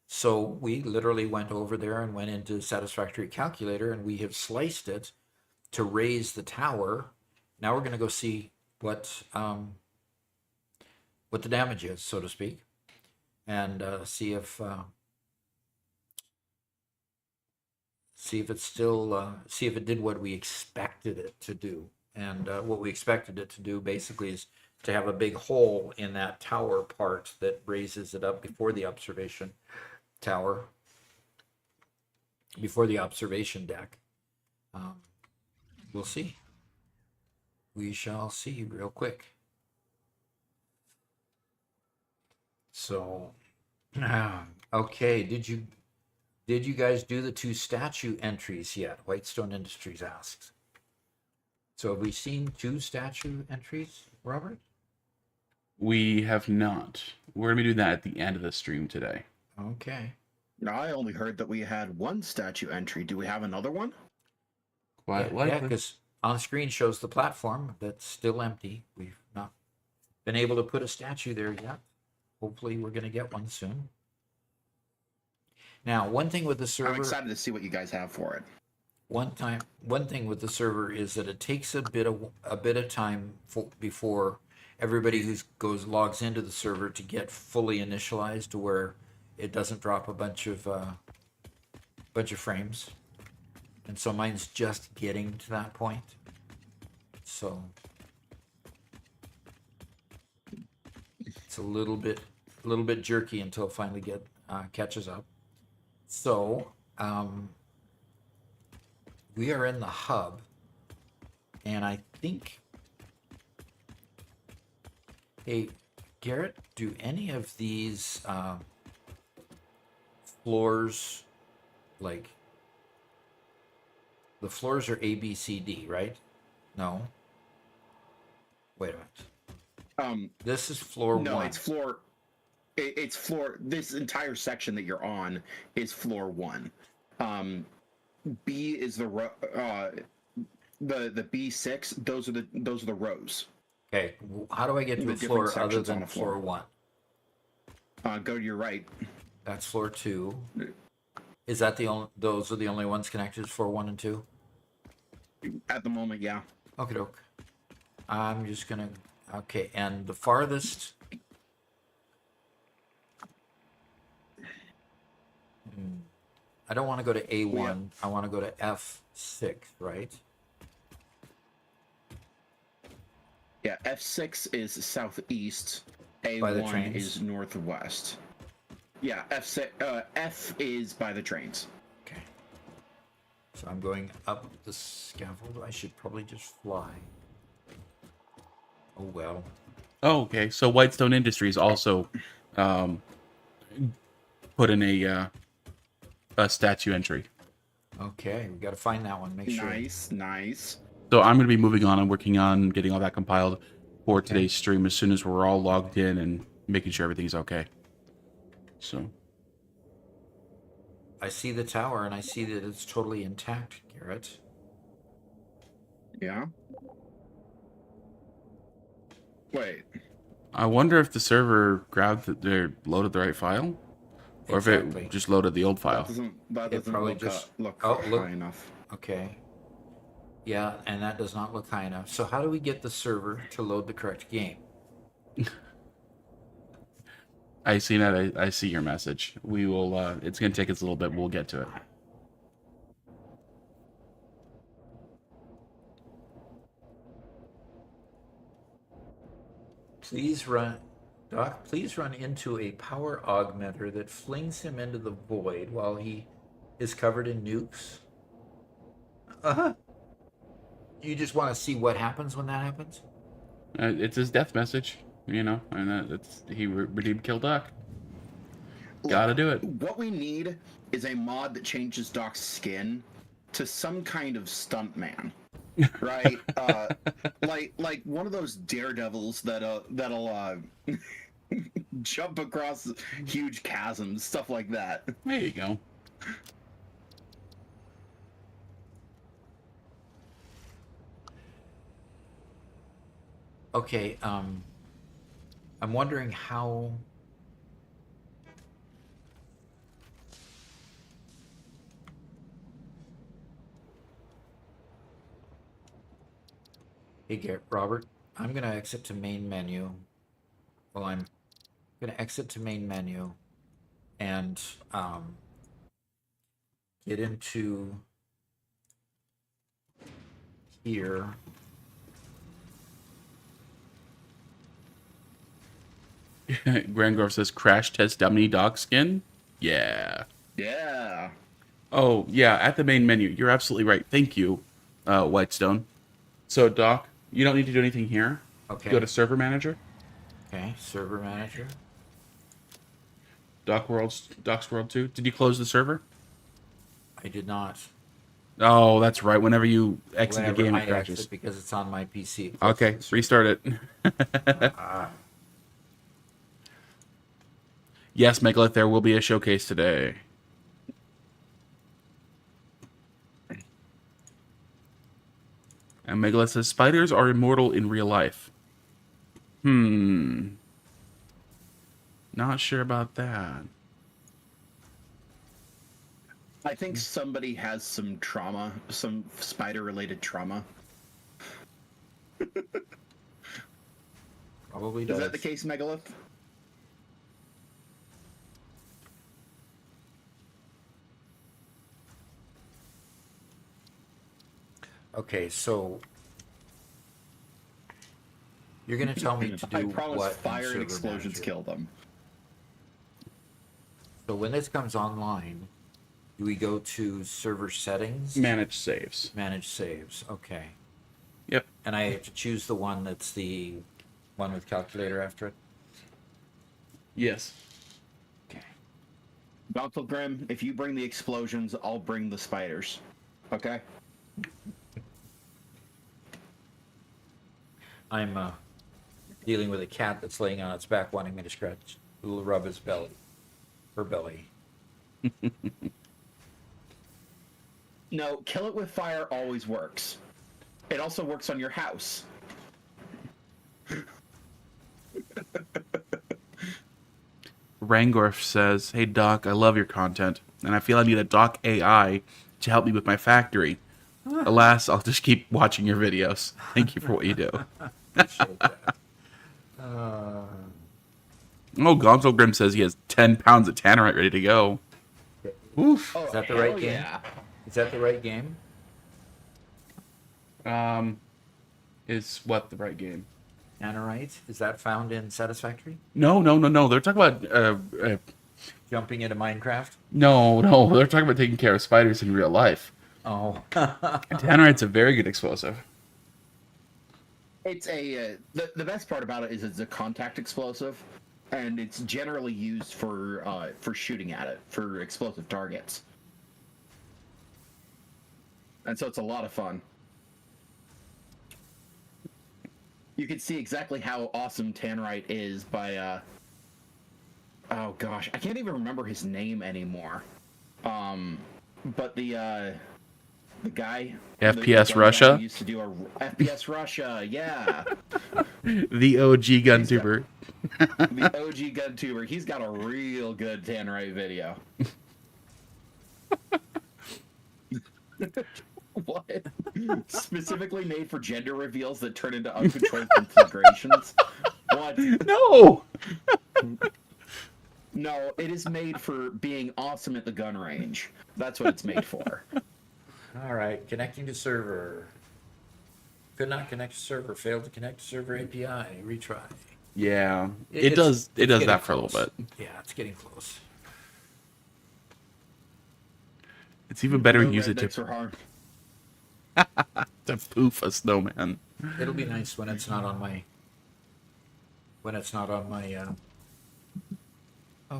B: So we literally went over there and went into Satisfactory calculator, and we have sliced it to raise the tower. Now we're going to go see what the damage is, so to speak, and see if it's still see if it did what we expected it to do. And what we expected it to do basically is to have a big hole in that tower part that raises it up before the observation tower, before the observation deck. We'll see. We shall see real quick. So, okay, did you guys do the 2 statue entries yet? Whitestone Industries asks. So have we seen 2 statue entries, Robert?
A: We have not. We're gonna be doing that at the end of the stream today.
B: Okay.
C: Now, I only heard that we had 1 statue entry. Do we have another one?
A: Quite
B: Yeah,
A: likely.
B: because on screen shows the platform that's still empty. We've not been able to put a statue there yet. Hopefully we're going to get one soon. Now, one thing with the server...
C: I'm excited to see what you guys have for it.
B: One thing with the server is that it takes a bit of time before everybody who logs into the server to get fully initialized to where it doesn't drop a bunch of frames. And so mine's just getting to that point. So it's a little bit jerky until it finally catches up. So we are in the hub, and I think, hey, Garrett, do any of these floors, like, the floors are A, B, C, D, right? No. Wait a minute. This is floor 1.
C: No, it's floor. It's floor. This entire section that you're on is floor 1. B is the B6. Those are the rows.
B: Okay. How do I get to a floor other than floor 1?
C: Go to your right.
B: That's floor 2. Is that those are the only ones connected? Floor 1 and 2?
C: At the moment, yeah.
B: Okay, doke. I'm just gonna. Okay, and the farthest. I don't want to go to A1. Yeah. I want to go to F6, right?
C: Yeah, F6 is southeast. A1 is northwest. Yeah, F is by the trains.
B: Okay. So I'm going up the scaffold. I should probably just fly. Oh, well.
A: Oh, okay. So Whitestone Industries also put in a statue entry.
B: Okay, we got to find that one. Make sure.
C: Nice.
A: So I'm going to be moving on and working on getting all that compiled for today's stream as soon as we're all logged in and making sure everything's okay. So
B: I see the tower and I see that it's totally intact, Garrett.
C: Yeah. Wait.
A: I wonder if the server loaded the right file, or if it just loaded the old file.
C: That doesn't look high enough.
B: Okay. Yeah, and that does not look high enough. So how do we get the server to load the correct game?
A: I see that. I see your message. We will. It's going to take us a little bit. We'll get to it.
B: Doc, please run into a power augmenter that flings him into the void while he is covered in nukes. You just want to see what happens when that happens?
A: It's his death message, and he redeemed Kill Doc. Gotta do it.
C: What we need is a mod that changes Doc's skin to some kind of stuntman. right? Like one of those daredevils that'll jump across huge chasms, stuff like that.
A: There you go.
B: Okay, I'm wondering how. Hey, Robert, I'm gonna exit to main menu. Well, I'm gonna exit to main menu and get into here.
A: Grangorf says crash test dummy dog skin. Yeah.
C: Yeah.
A: Oh yeah, at the main menu. You're absolutely right. Thank you, Whitestone. So Doc, you don't need to do anything here.
B: Okay.
A: Go to server manager.
B: Okay, server manager.
A: Doc's World 2. Did you close the server?
B: I did not.
A: Oh, that's right. Whenever you exit
B: Whenever
A: the game,
B: I
A: it crashes.
B: exit because it's on my PC.
A: Okay, restart it. Yes, Megalith, there will be a showcase today. And Megalith says spiders are immortal in real life. Not sure about that.
C: I think somebody has some trauma, some spider-related trauma.
B: Probably
C: Is
B: does.
C: that the case, Megalith?
B: Okay, so you're gonna tell me to do
C: I promise
B: what in
C: fire and
B: server
C: explosions
B: manager?
C: kill them.
B: So when this comes online, do we go to server settings?
A: Manage saves.
B: Manage saves. Okay.
A: Yep.
B: And I have to choose the one that's the one with calculator after it.
A: Yes.
B: Okay.
C: Bountiful Grim, if you bring the explosions, I'll bring the spiders. Okay?
B: I'm dealing with a cat that's laying on its back, wanting me to scratch, rub his belly, her belly.
C: No, kill it with fire always works. It also works on your house.
A: Rangorf says, "Hey Doc, I love your content, and I feel I need a Doc AI to help me with my factory. Alas, I'll just keep watching your videos. Thank you for what you do."
B: Appreciate that.
A: Oh, Gonzo Grim says he has 10 pounds of tannerite ready to go. Oof.
C: Oh,
B: Is that the
C: hell
B: right game?
C: yeah.
B: Is that the right game?
A: Is what the right game?
B: Nanorite? Is that found in Satisfactory?
A: No. They're talking about
B: Jumping into Minecraft?
A: no. They're talking about taking care of spiders in real life.
B: Oh.
A: And tannerite's a very good explosive.
C: It's a the best part about it is it's a contact explosive, and it's generally used for shooting at it for explosive targets, and so it's a lot of fun. You can see exactly how awesome Tannerite is by oh gosh, I can't even remember his name anymore. But the guy
A: FPS
C: the
A: Russia?
C: guy used to do a FPS Russia, yeah.
A: The OG gun tuber.
C: The OG gun tuber. He's got a real good Tannerite video. What? Specifically made for gender reveals that turn into uncontrolled conflagrations? What?
A: No.
C: No, it is made for being awesome at the gun range. That's what it's made for.
B: All right, connecting to server. Could not connect to server. Failed to connect to server API. Retry.
A: Yeah, it
B: It's-
A: does. It
B: it's
A: does
B: getting
A: that for a little
B: close.
A: bit.
B: Yeah, it's getting close.
A: It's even better when
C: No
A: you use it
C: rednecks
A: to
C: are harmed.
A: poof a snowman.
B: It'll be nice when it's not on my. When it's not on my.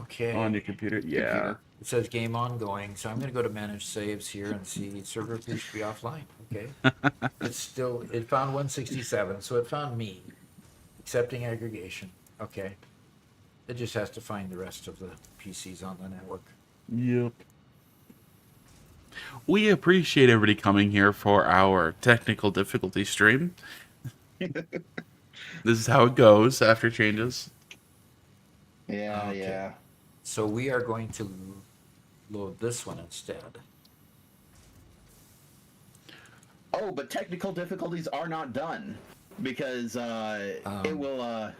B: Okay.
A: on your computer. Yeah.
C: Computer.
B: It says game ongoing, so I'm going to go to manage saves here and see server appears to be offline. Okay. It found 167, so it found me. Accepting aggregation. Okay. It just has to find the rest of the PCs on the network.
A: Yep. We appreciate everybody coming here for our technical difficulty stream. This is how it goes after changes.
C: Yeah,
B: Okay.
C: yeah.
B: So we are going to load this one instead.
C: Oh, but technical difficulties are not done because it will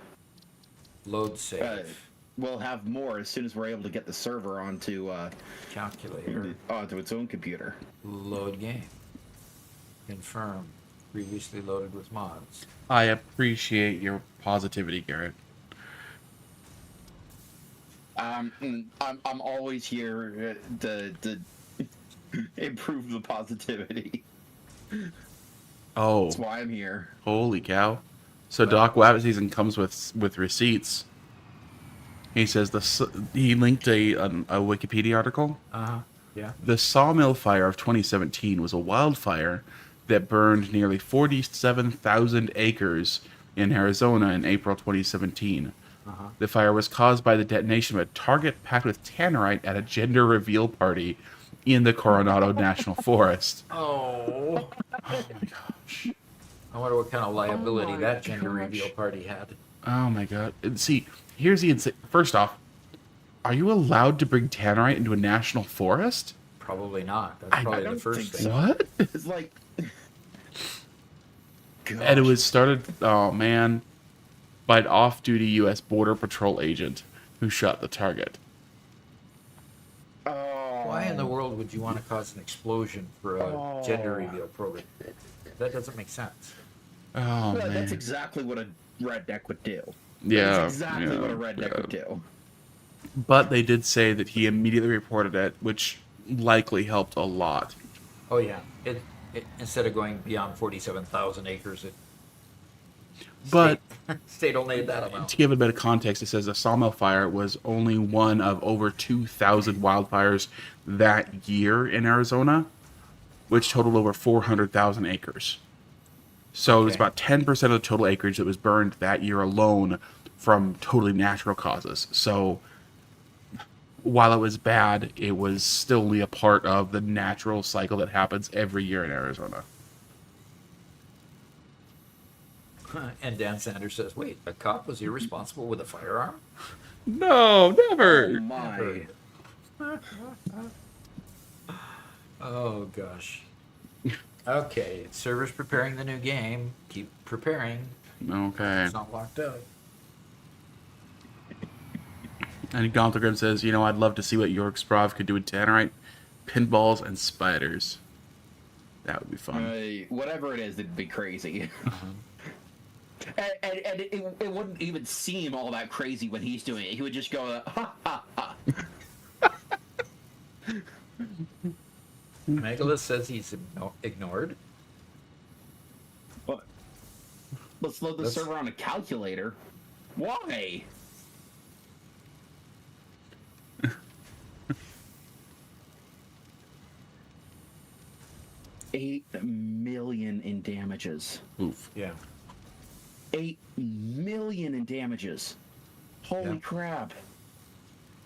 B: Load save.
C: we'll have more as soon as we're able to get the server onto
B: Calculator.
C: onto its own computer.
B: Load game. Confirm. Previously loaded with mods.
A: I appreciate your positivity, Garrett.
C: I'm always here to improve the positivity.
A: Oh,
C: That's why I'm here.
A: holy cow! So Doc Wabbit season comes with receipts. He says he linked a Wikipedia article.
B: Yeah.
A: The Sawmill Fire of 2017 was a wildfire that burned nearly 47,000 acres in Arizona in April 2017. The fire was caused by the detonation of a target packed with tannerite at a gender reveal party in the Coronado National Forest.
B: Oh.
A: Oh my gosh.
B: I wonder what kind of liability
C: my
B: that gender
C: gosh.
B: reveal party had.
A: Oh my god. And see, here's the insane. First off, are you allowed to bring tannerite into a national forest?
B: Probably not. That's
A: I
B: probably the
C: don't
B: first
C: think
B: thing.
C: so.
A: What?
C: It's like,
A: And it was started, oh man, by an off-duty U.S. Border Patrol agent who shot the target.
B: Why in the world would you want to cause an explosion for a gender reveal program? That doesn't make sense.
A: Oh
C: Well,
A: man.
C: that's exactly what a redneck would do.
A: Yeah,
C: That's exactly
A: yeah,
C: what a redneck
A: yeah.
C: would do.
A: But they did say that he immediately reported it, which likely helped a lot.
B: Oh yeah. It instead of going beyond 47,000 acres, it
A: But
B: state only that amount.
A: to give it a bit of context, it says the Sawmill Fire was only one of over 2,000 wildfires that year in Arizona, which totaled over 400,000 acres. So it was
B: Okay.
A: about 10% of the total acreage that was burned that year alone from totally natural causes. So while it was bad, it was still only a part of the natural cycle that happens every year in Arizona.
B: And Dan Sanders says, "Wait, a cop was irresponsible with a firearm?"
A: No,
C: Oh
A: never.
C: my.
B: Oh gosh. Okay, server's preparing the new game. Keep preparing.
A: Okay.
B: It's not locked out.
A: And Gonthogrim says, I'd love to see what York Sprov could do with Tannerite, pinballs, and spiders. That would be fun.
C: Whatever it is, it'd be crazy. And it wouldn't even seem all that crazy when he's doing it. He would just go, ha ha ha.
B: Megalith says he's ignored.
C: What? Let's load the server on a calculator. Why? $8 million in damages.
A: Oof.
B: Yeah.
C: 8 million in damages. Holy
B: Yeah.
C: crap.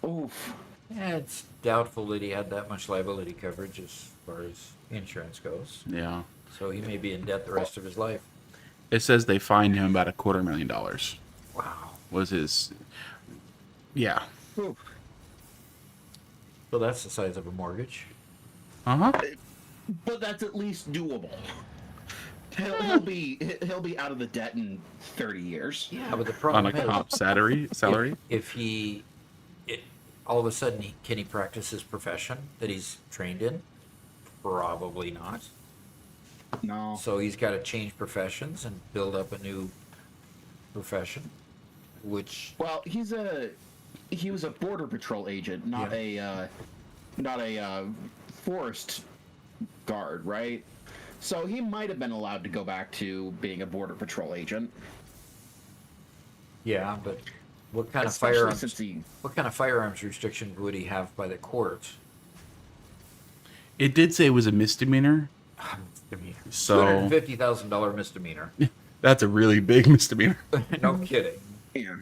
C: Oof.
B: Yeah, it's doubtful that he had that much liability coverage as far as insurance goes.
A: Yeah.
B: So he may be in debt the rest of his life.
A: It says they fined him about $250,000.
B: Wow.
A: Was his... Yeah.
C: Oof.
B: So that's the size of a mortgage.
A: Uh-huh.
C: But that's at least doable. He'll be out of the debt in 30 years.
B: Yeah, but the
A: On
B: problem
A: a
B: is,
A: cop salary?
B: if all of a sudden can he practice his profession that he's trained in? Probably not.
C: No.
B: So he's got to change professions and build up a new profession, which
C: Well, he was a border patrol agent, not a forest guard, right? So he might have been allowed to go back to being a border patrol agent.
B: yeah, but What kind of
C: Especially
B: firearms?
C: since he.
B: What kind of firearms restriction would he have by the court?
A: It did say it was a misdemeanor,
B: Misdemeanor.
A: so
B: $250,000 misdemeanor.
A: that's a really big misdemeanor.
B: No kidding.
C: Yeah.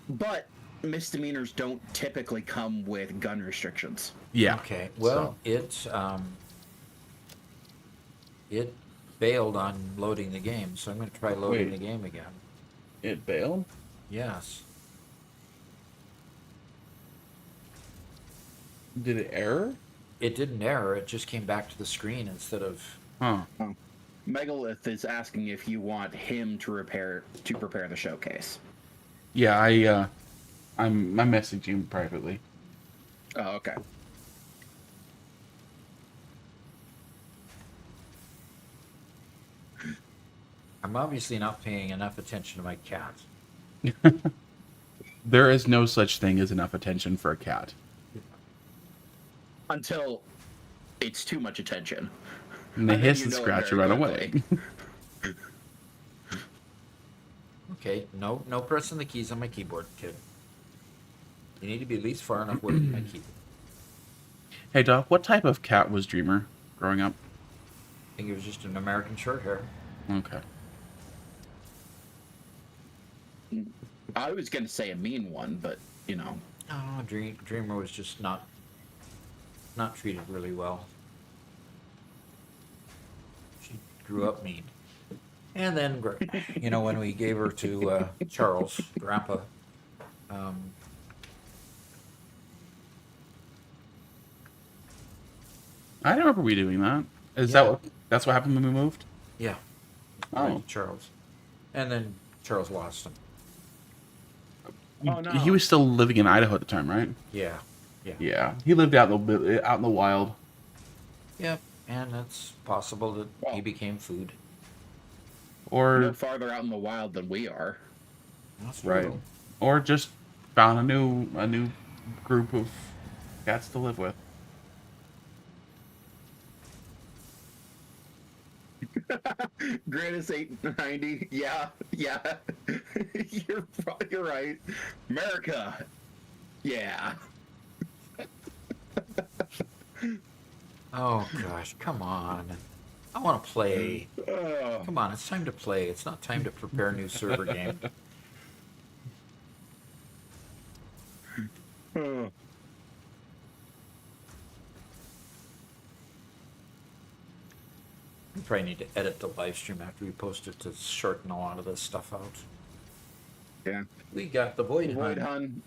C: But misdemeanors don't typically come with gun restrictions.
A: Yeah.
B: Okay. Well, it failed on loading the game, so I'm going to try loading
A: Wait.
B: the game again.
A: It bailed?
B: Yes.
A: Did it error?
B: It didn't error. It just came back to the screen instead of.
A: Huh.
C: Megalith is asking if you want him to prepare the showcase.
A: Yeah, I'm messaging him privately.
C: Oh, okay.
B: I'm obviously not paying enough attention to my cat.
A: There is no such thing as enough attention for a cat.
C: Until it's too much attention.
A: And they
C: And then
A: hiss
C: you
A: and
C: know it
A: scratch
C: very
A: right away.
C: quickly.
B: Okay, no pressing the keys on my keyboard, kid. You need to be at least far enough away from my keyboard.
A: Hey, Doc, what type of cat was Dreamer growing up?
B: I think it was just an American short hair.
A: Okay.
C: I was going to say a mean one, but, you know.
B: Oh, Dreamer was just not treated really well. She grew up mean. And then, when we gave her to Charles, Grandpa,
A: I don't remember we doing that. Is
B: Yeah.
A: that's what happened when we moved?
B: yeah,
A: Oh.
B: Charles. And then Charles lost him.
C: Oh, no.
A: He was still living in Idaho at the time, right?
B: Yeah,
A: Yeah. He lived out in the wild.
B: yep. And it's possible that he
C: Wow.
B: became food.
C: No
A: Or
C: farther out in the wild than we are.
B: That's
A: right.
B: true.
A: Or just found a new group of cats to live with.
C: Greatest 890. Yeah. You're right. America. Yeah.
B: Oh gosh, come on. I want to play.
C: Oh.
B: Come on, it's time to play. It's not time to prepare a new server game.
C: Oh.
B: We probably need to edit the live stream after we post it to shorten a lot of this stuff out.
C: Yeah.
B: We got the Void
C: Void
B: Hun.
C: Hun.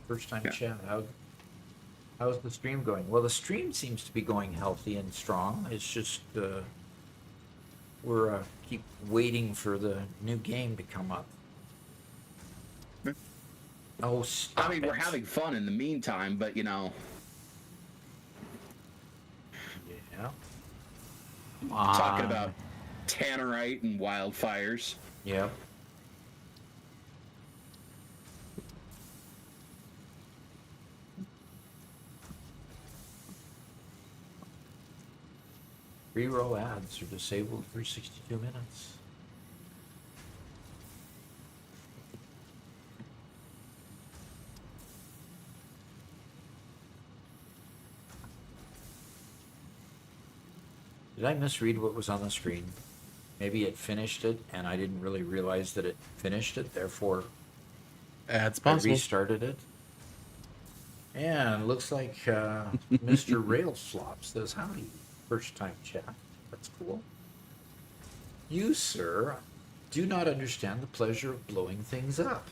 B: First time
C: Yeah.
B: chat. How's the stream going? Well, the stream seems to be going healthy and strong. It's just we're keep waiting for the new game to come up. Oh, stop
C: I mean, we're
B: it.
C: having fun in the meantime, but you know,
B: Yeah. Come on.
C: talking about tannerite and wildfires.
B: Yep. Pre-roll ads are disabled for 62 minutes. Did I misread what was on the screen? Maybe it finished it and I didn't really realize that it finished it, therefore
A: That's
B: I
A: possible.
B: restarted it. And looks like Mr. Railslop says howdy. First time chat. That's cool. You, sir, do not understand the pleasure of blowing things up.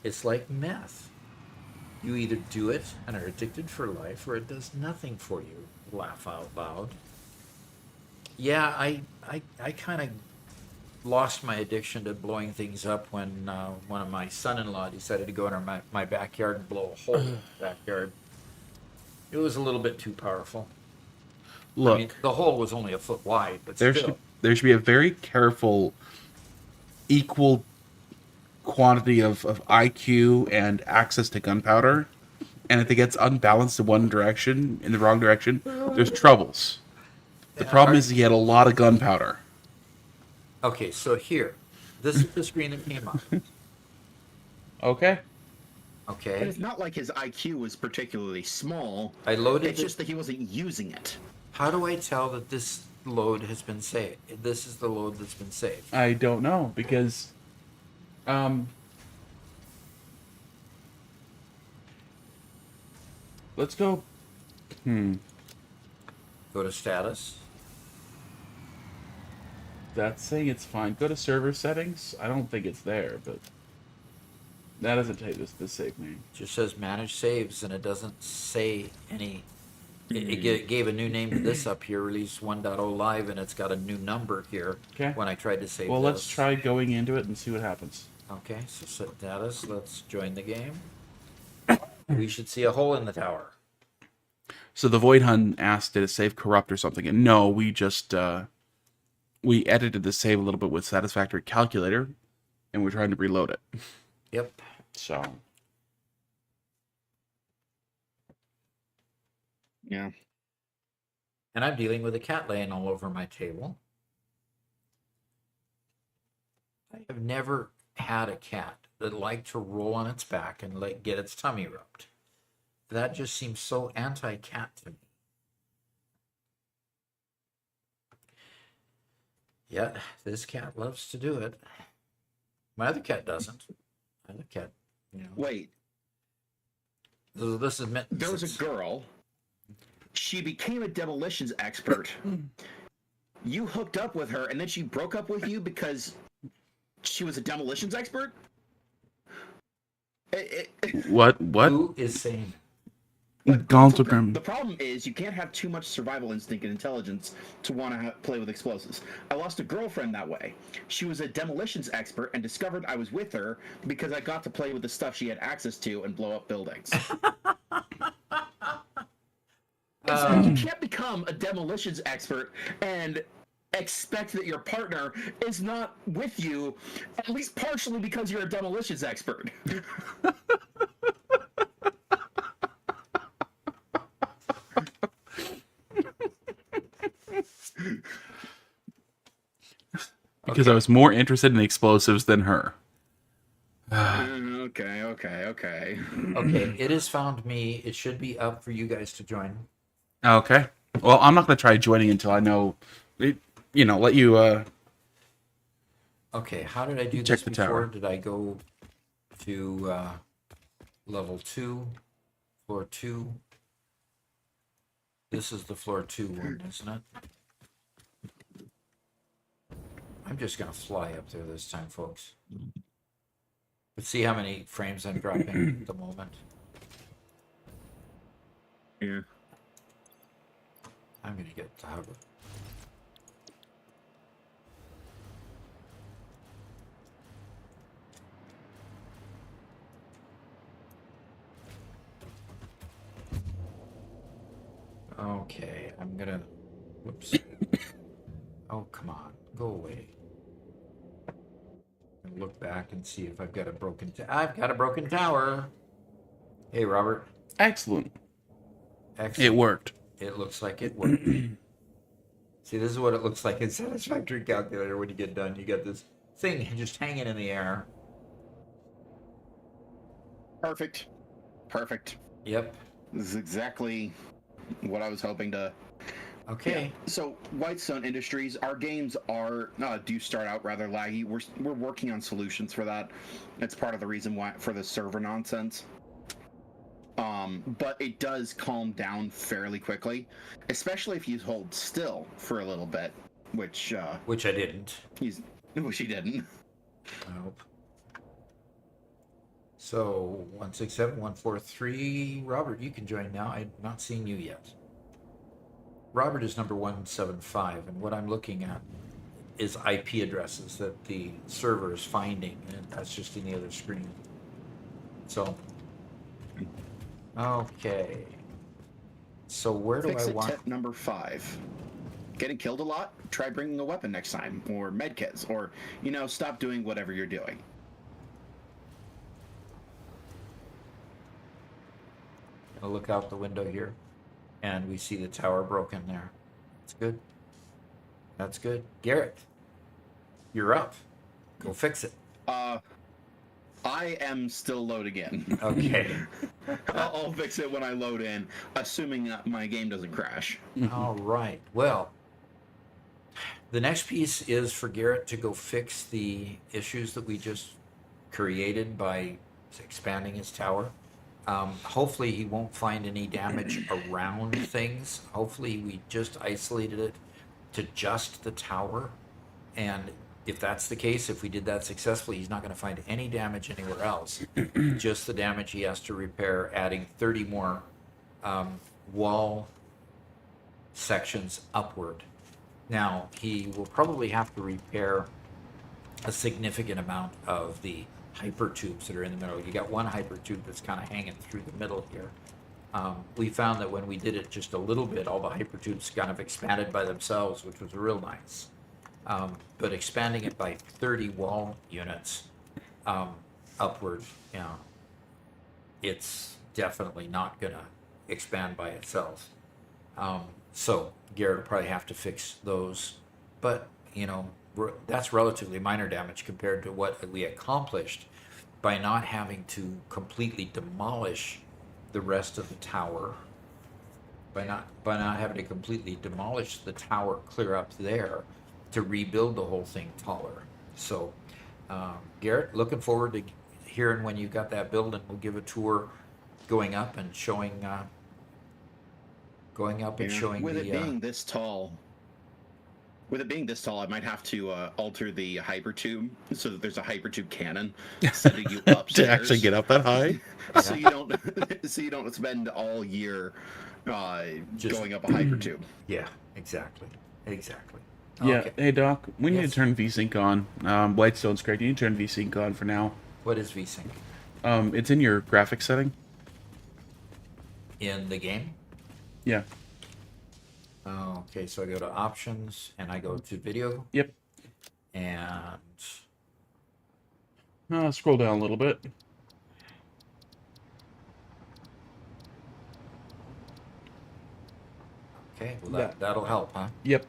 B: It's like meth. You either do it and are addicted for life, or it does nothing for you. Laugh out loud. Yeah, I kind of lost my addiction to blowing things up when one of my son-in-law decided to go in my backyard and blow a hole in the backyard. It was a little bit too powerful.
A: Look,
B: I mean, the hole was only a foot wide, but
A: there
B: still.
A: should be a very careful, equal quantity of IQ and access to gunpowder. And if it gets unbalanced in one direction, in the wrong direction, there's troubles. The problem is he had a lot of gunpowder.
B: Okay, so here, this is the screen that came up.
A: Okay.
C: And
B: Okay.
C: it's not like his IQ was particularly small.
B: I loaded
C: It's
B: it.
C: just that he wasn't using it.
B: How do I tell that this load has been saved? This is the load that's been saved.
A: I don't know because um let's go.
B: Go to status.
A: That's saying it's fine. Go to server settings. I don't think it's there, but that doesn't tell you the save name.
B: It just says manage saves, and it doesn't say any. It gave a new name to this up here, release 1.0 live, and it's got a new number here.
A: Okay.
B: When I tried to save
A: Well,
B: this.
A: let's try going into it and see what happens.
B: Okay, so set status. Let's join the game. We should see a hole in the tower.
A: So the Void Hunt asked, did it save corrupt or something? And no, we just we edited the save a little bit with Satisfactory Calculator, and we're trying to reload it.
B: Yep.
A: So
C: Yeah.
B: And I'm dealing with a cat laying all over my table. I have never had a cat that liked to roll on its back and get its tummy rubbed. That just seems so anti-cat to me. Yet this cat loves to do it. My other cat doesn't. My other cat,
C: Wait,
B: This is meant.
C: there was a girl. She became a demolitions expert. You hooked up with her, and then she broke up with you because she was a demolitions expert?
A: what?
B: Who is saying?
C: The problem is you can't have too much survival instinct and intelligence to want to play with explosives. I lost a girlfriend that way. She was a demolitions expert and discovered I was with her because I got to play with the stuff she had access to and blow up buildings. You can't become a demolitions expert and expect that your partner is not with you, at least partially because you're a demolitions expert.
A: Because I was more interested in explosives than her.
C: Okay.
B: Okay, it has found me. It should be up for you guys to join.
A: Okay. Well, I'm not going to try joining until I know, let you
B: Okay, how did I do
A: check
B: this
A: the
B: before?
A: tower.
B: Did I go to level 2, floor 2? This is the floor 2 one, isn't it? I'm just going to fly up there this time, folks. Let's see how many frames I'm dropping at the moment.
C: Yeah.
B: I'm going to get the hover. Okay, I'm gonna. Whoops. Oh, come on. Go away. And look back and see if I've got a broken. I've got a broken tower. Hey, Robert.
A: Excellent.
B: Excellent.
A: It worked.
B: It looks like it worked. See, this is what it looks like in Satisfactory Calculator when you get done. You got this thing just hanging in the air.
C: Perfect.
B: Yep.
C: This is exactly what I was hoping to.
B: Okay.
C: Yeah. So, Whitestone Industries, our games do start out rather laggy. We're working on solutions for that. It's part of the reason why for the server nonsense. But it does calm down fairly quickly, especially if you hold still for a little bit, which
B: I didn't.
C: Which he didn't.
B: Nope. So 167-143, Robert, you can join now. I've not seen you yet. Robert is number 175, and what I'm looking at is IP addresses that the server is finding, and that's just in the other screen. So, okay. So where do
C: Fix
B: I
C: it
B: want?
C: tip number 5. Getting killed a lot? Try bringing a weapon next time, or medkits, or stop doing whatever you're doing.
B: Gonna look out the window here, and we see the tower broken there. That's good. That's good. Garrett, you're up. Go fix it.
C: I I am still loading in.
B: Okay.
C: I'll fix it when I load in, assuming that my game doesn't crash.
B: All right. Well, the next piece is for Garrett to go fix the issues that we just created by expanding his tower. Hopefully, he won't find any damage around things. Hopefully, we just isolated it to just the tower. And if that's the case, if we did that successfully, he's not going to find any damage anywhere else. Just the damage he has to repair, adding 30 more wall sections upward. Now, he will probably have to repair a significant amount of the hyper tubes that are in the middle. You got one hyper tube that's kind of hanging through the middle here. We found that when we did it just a little bit, all the hyper tubes kind of expanded by themselves, which was real nice. But expanding it by 30 wall units upward, you know, it's definitely not going to expand by itself. So Garrett will probably have to fix those. But, you know, that's relatively minor damage compared to what we accomplished by not having to completely demolish the rest of the tower. By not having to completely demolish the tower clear up there to rebuild the whole thing taller. So, Garrett, looking forward to hearing when you got that built, and we'll give a tour going up and showing
C: With it being this tall, I might have to alter the hypertube so that there's a hypertube cannon sending you upstairs
A: To actually get up that high?
C: so you don't spend all year going up a hypertube.
B: Yeah, exactly.
A: Yeah.
B: Okay.
A: Hey, Doc, we need
B: Yes.
A: to turn VSync on. Whitestone's correct. You need to turn VSync on for now.
B: What is VSync
A: It's in your graphics setting.
B: in the game?
A: Yeah.
B: Okay, so I go to options and I go to video
A: Yep.
B: and
A: Scroll down a little bit.
B: okay, well that'll help, huh?
A: Yep.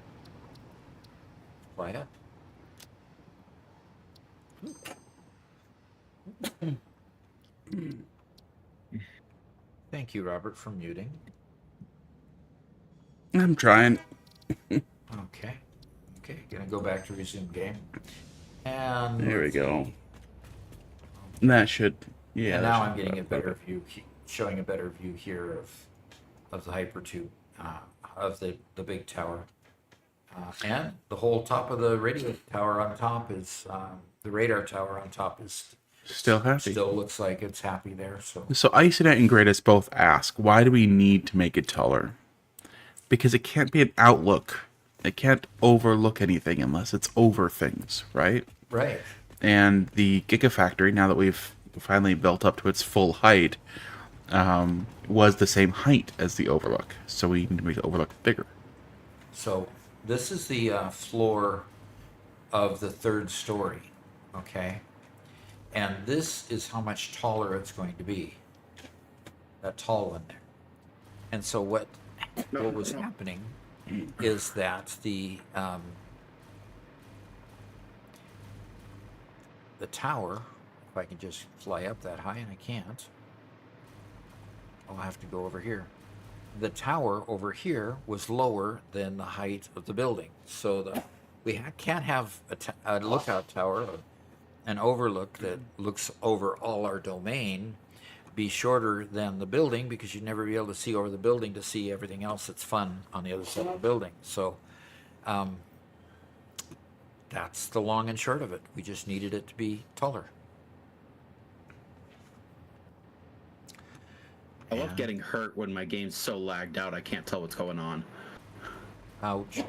B: Play it. Thank you, Robert, for muting.
A: I'm trying.
B: Okay, gonna go back to resume game. And
A: There we go. That should. Yeah.
B: and
A: that
B: now
A: should
B: I'm
A: be
B: getting a
A: better.
B: better view, showing a better view here of the hypertube, of the big tower. And the whole top of the radio tower on top is, the radar tower on top is
A: Still happy.
B: still looks like it's happy there. So
A: So Isonet and Gradus both ask, why do we need to make it taller? Because it can't be an outlook. It can't overlook anything unless it's over things, right?
B: right,
A: And the Gigafactory, now that we've finally built up to its full height, was the same height as the Overlook. So we need to make the Overlook bigger.
B: so this is the floor of the third story, okay, and this is how much taller it's going to be. That tall one there. And so what was happening is that the tower, if I can just fly up that high, and I can't, I'll have to go over here. The tower over here was lower than the height of the building, so can't have a lookout tower, an overlook that looks over all our domain, be shorter than the building, because you'd never be able to see over the building to see everything else that's fun on the other side of the building. So that's the long and short of it. We just needed it to be taller.
C: I love getting hurt when my game's so lagged out I can't tell what's going on.
B: Ouch.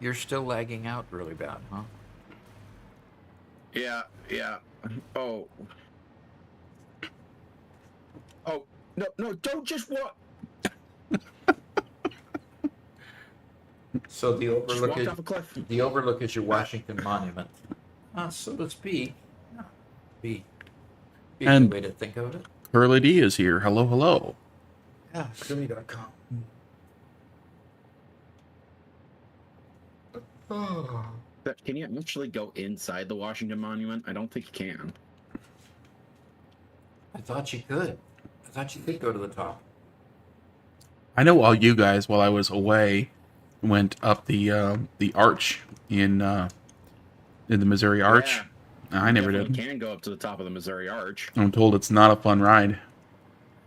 B: You're still lagging out really bad, huh?
C: Yeah. Oh, no, don't just what?
B: So the
C: Just
B: overlook
C: walked
B: is
C: off a cliff.
B: the overlook is your Washington Monument, so to speak. Be a
A: And-
B: good way to think of it.
A: Curly D is here. Hello, hello.
B: Yeah, silly.com.
C: Can you actually go inside the Washington Monument? I don't think you can.
B: I thought you could. I thought you could go to the top.
A: I know all you guys, while I was away, went up the arch in the Missouri Arch.
C: Yeah,
A: I
C: you
A: never
C: definitely
A: did.
C: can go up to the top of the Missouri Arch.
A: I'm told it's not a fun ride.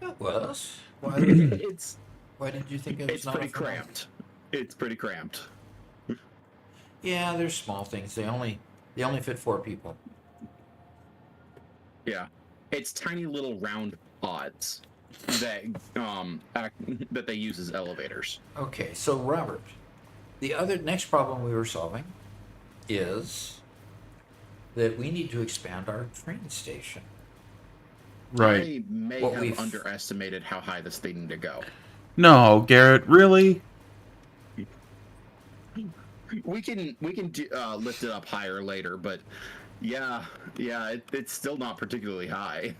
B: It was.
C: It's
B: Why did you think it was
C: it's
B: not
C: pretty
B: a fun ride?
C: cramped. It's pretty cramped.
B: Yeah, there's small things. They only fit 4 people.
C: Yeah, it's tiny little round pods that that they use as elevators.
B: Okay, so Robert, the other next problem we were solving is that we need to expand our train station.
A: Right.
C: I may
B: What
C: have
B: we've-
C: underestimated how high this thing needed to go.
A: No, Garrett, really?
C: We can lift it up higher later, but yeah, it's still not particularly high.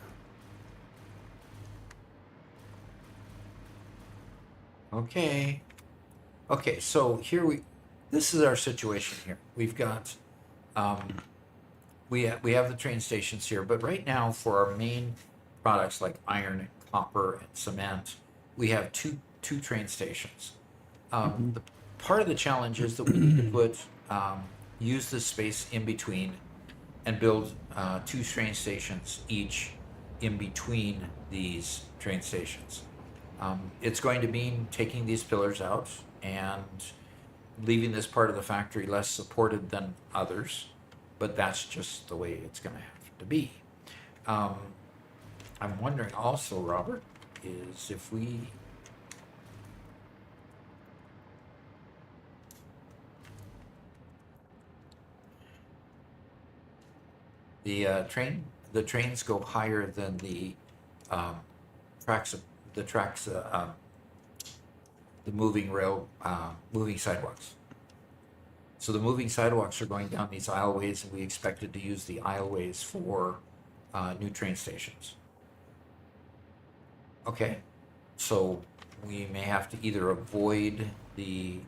B: Okay. Okay, so this is our situation here. We've got, we have the train stations here, but right now for our main products like iron and copper and cement, we have two train stations. The part of the challenge is that we need to use this space in between and build 2 train stations each in between these train stations. It's going to mean taking these pillars out and leaving this part of the factory less supported than others, but that's just the way it's going to have to be. I'm wondering also, Robert, is if we the trains go higher than the tracks the moving sidewalks. So the moving sidewalks are going down these aisleways, and we expected to use the aisleways for new train stations. Okay, so we may have to either avoid the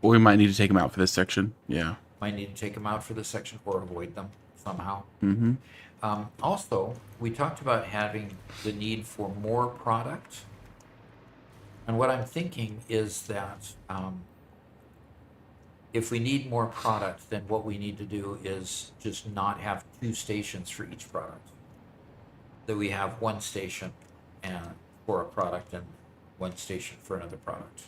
A: We might need to take them out for this section. Yeah.
B: might need to take them out for this section or avoid them somehow.
A: Mm-hmm.
B: Also, we talked about having the need for more product. And what I'm thinking is that if we need more product, then what we need to do is just not have 2 stations for each product. That we have 1 station for a product and 1 station for another product.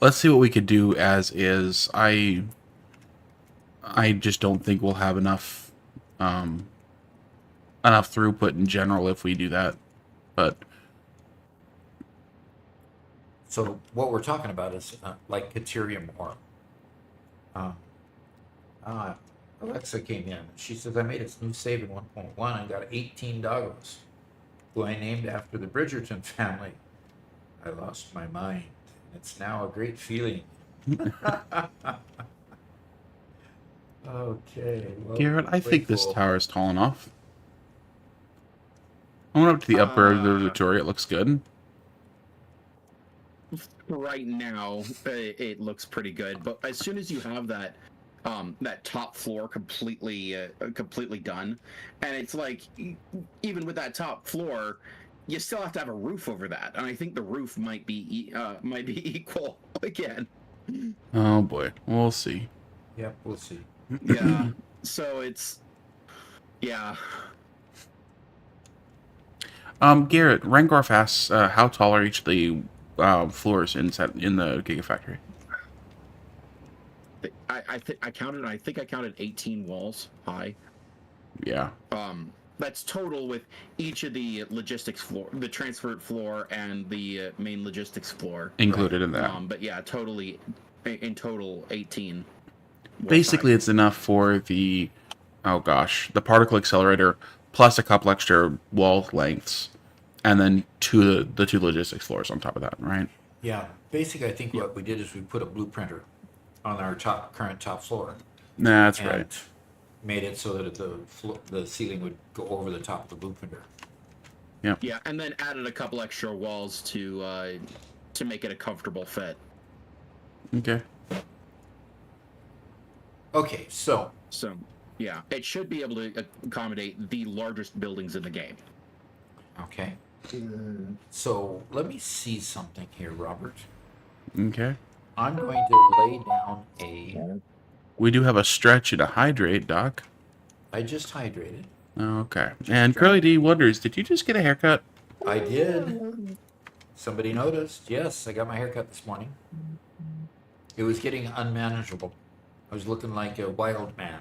A: Let's see what we could do as is. I just don't think we'll have enough throughput in general if we do that. But
B: So what we're talking about is like Katerium ore. Alexa came in. She says, I made its new save in 1.1 and got 18 doggos, who I named after the Bridgerton family. I lost my mind. It's now a great feeling. Okay. Well,
A: Garrett, I think this
B: grateful.
A: tower is tall enough. I went up to the upper observatory. It looks good.
C: Right now, it looks pretty good, but as soon as you have that that top floor completely done, and it's like even with that top floor, you still have to have a roof over that, and I think the roof might be equal again.
A: Oh boy, we'll see.
B: Yep, we'll see.
C: Yeah. So it's
A: Garrett, Rangorf asks, how tall are each of the floors inside in the Gigafactory?
C: I think I counted 18 walls high.
A: Yeah.
C: That's total with each of the logistics floor, the transfer floor, and the main logistics floor
A: Included in that.
C: But yeah, in total 18. walls
A: Basically,
C: high.
A: it's enough for the the particle accelerator plus a couple extra wall lengths, and then the 2 logistics floors on top of that, right?
B: Yeah, basically, I think what we did is we put a blueprinter on our current top floor.
A: Nah, that's
B: and
A: right.
B: made it so that the ceiling would go over the top of the blueprinter.
C: Yeah, and then added a couple extra walls to make it a comfortable fit.
A: Okay.
B: Okay, so
C: So Yeah, it should be able to accommodate the largest buildings in the game.
B: Okay. So let me see something here, Robert.
A: Okay.
B: I'm going to lay down a.
A: We do have a stretch and a hydrate, Doc.
B: I just hydrated.
A: Okay. And Curly D wonders, did you just get a haircut?
B: I did. Somebody noticed. Yes, I got my haircut this morning. It was getting unmanageable. I was looking like a wild man.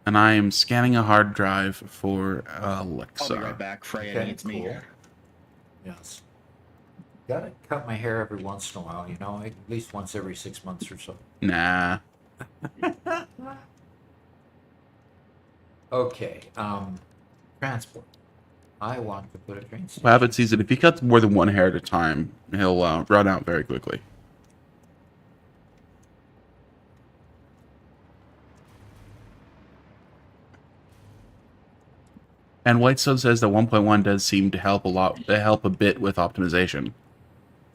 A: And I am scanning a hard drive for Alexa.
C: I'll be right back. Freya
B: Okay,
C: needs me.
B: cool. Yes. Gotta cut my hair every once in a while, you know, at least once every 6 months or so.
A: Nah.
B: Okay, transport. I want to put a train station.
A: What happens is that if he cuts more than one hair at a time, he'll run out very quickly. And Whitestone says that 1.1 does seem to help a lot, to help a bit with optimization.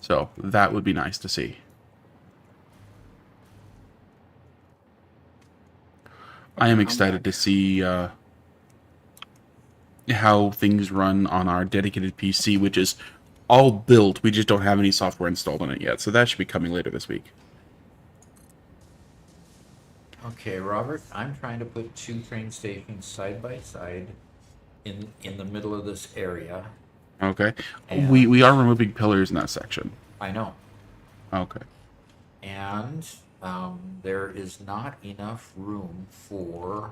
A: So that would be nice to see. I am excited to see how things run on our dedicated PC, which is all built. We just don't have any software installed on it yet. So that should be coming later this week.
B: Okay, Robert, I'm trying to put 2 train stations side by side in the middle of this area.
A: Okay.
B: And-
A: We are removing pillars in that section.
B: I know.
A: Okay.
B: And there is not enough room for,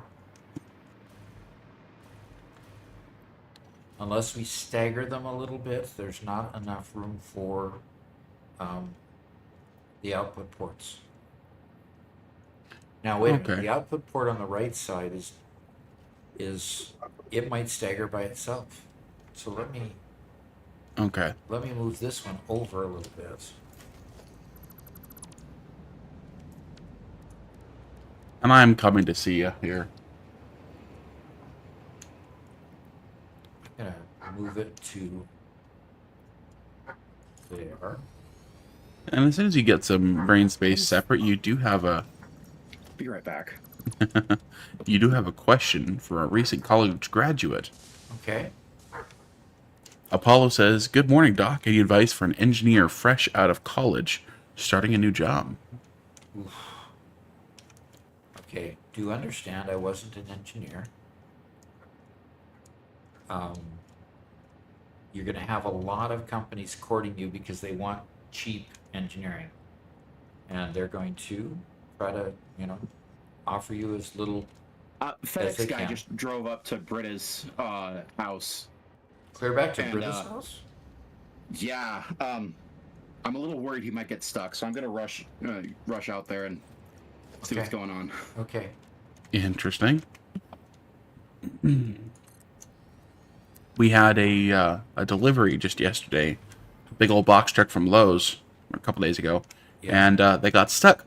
B: unless we stagger them a little bit, there's not enough room for the output ports. Now wait a minute,
A: Okay.
B: the output port on the right side is it might stagger by itself. So let me
A: Okay.
B: move this one over a little bit.
A: And I'm coming to see you here.
B: I'm gonna move it to there.
A: And as soon as you get some brain space separate, you do have a
C: Be right back.
A: question for a recent college graduate.
B: Okay.
A: Apollo says, "Good morning, Doc. Any advice for an engineer fresh out of college, starting a new job?"
B: Oof. Okay. Do you understand? I wasn't an engineer. You're going to have a lot of companies courting you because they want cheap engineering, and they're going to try to, offer you as little.
C: FedEx
B: they
C: guy
B: can.
C: just drove up to Britta's house.
B: Clear back to
C: And,
B: Britta's house.
C: Yeah, I'm a little worried he might get stuck, so I'm gonna rush out there and see what's
B: Okay.
C: going on.
B: Okay.
A: Interesting. We had a delivery just yesterday, a big old box truck from Lowe's a couple days ago,
B: Yeah.
A: and they got stuck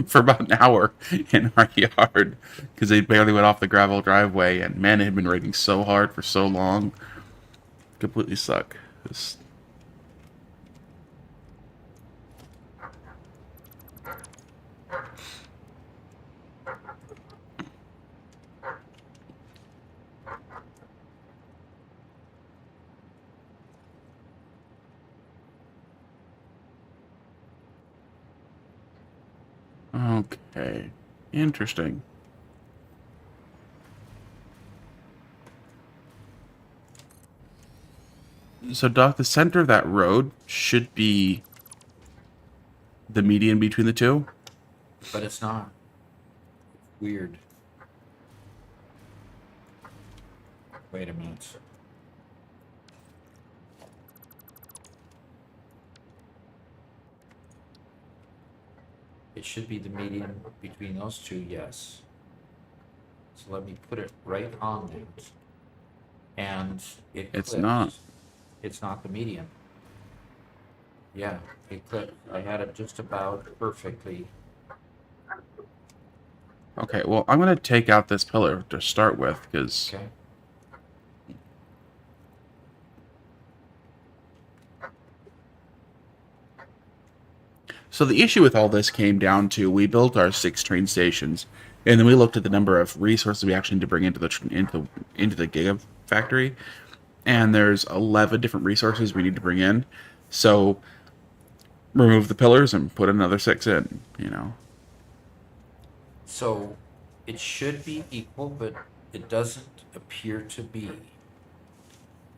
A: for about an hour in our yard because they barely went off the gravel driveway, and man, it had been raining so hard for so long, completely stuck. It's- Okay, interesting. So, Doc, the center of that road should be the median between the two.
B: But it's not. Weird. Wait a minute. It should be the median between those two, yes. So let me put it right on that. And it
A: It's
B: clipped.
A: not.
B: It's not the median. Yeah, it clipped. I had it just about perfectly.
A: Okay, well, I'm going to take out this pillar to start with, because
B: Okay.
A: so the issue with all this came down to we built our 6 train stations And then we looked at the number of resources we actually need to bring into the Gigafactory, and there's 11 different resources we need to bring in. So remove the pillars and put another 6 in.
B: So it should be equal, but it doesn't appear to be.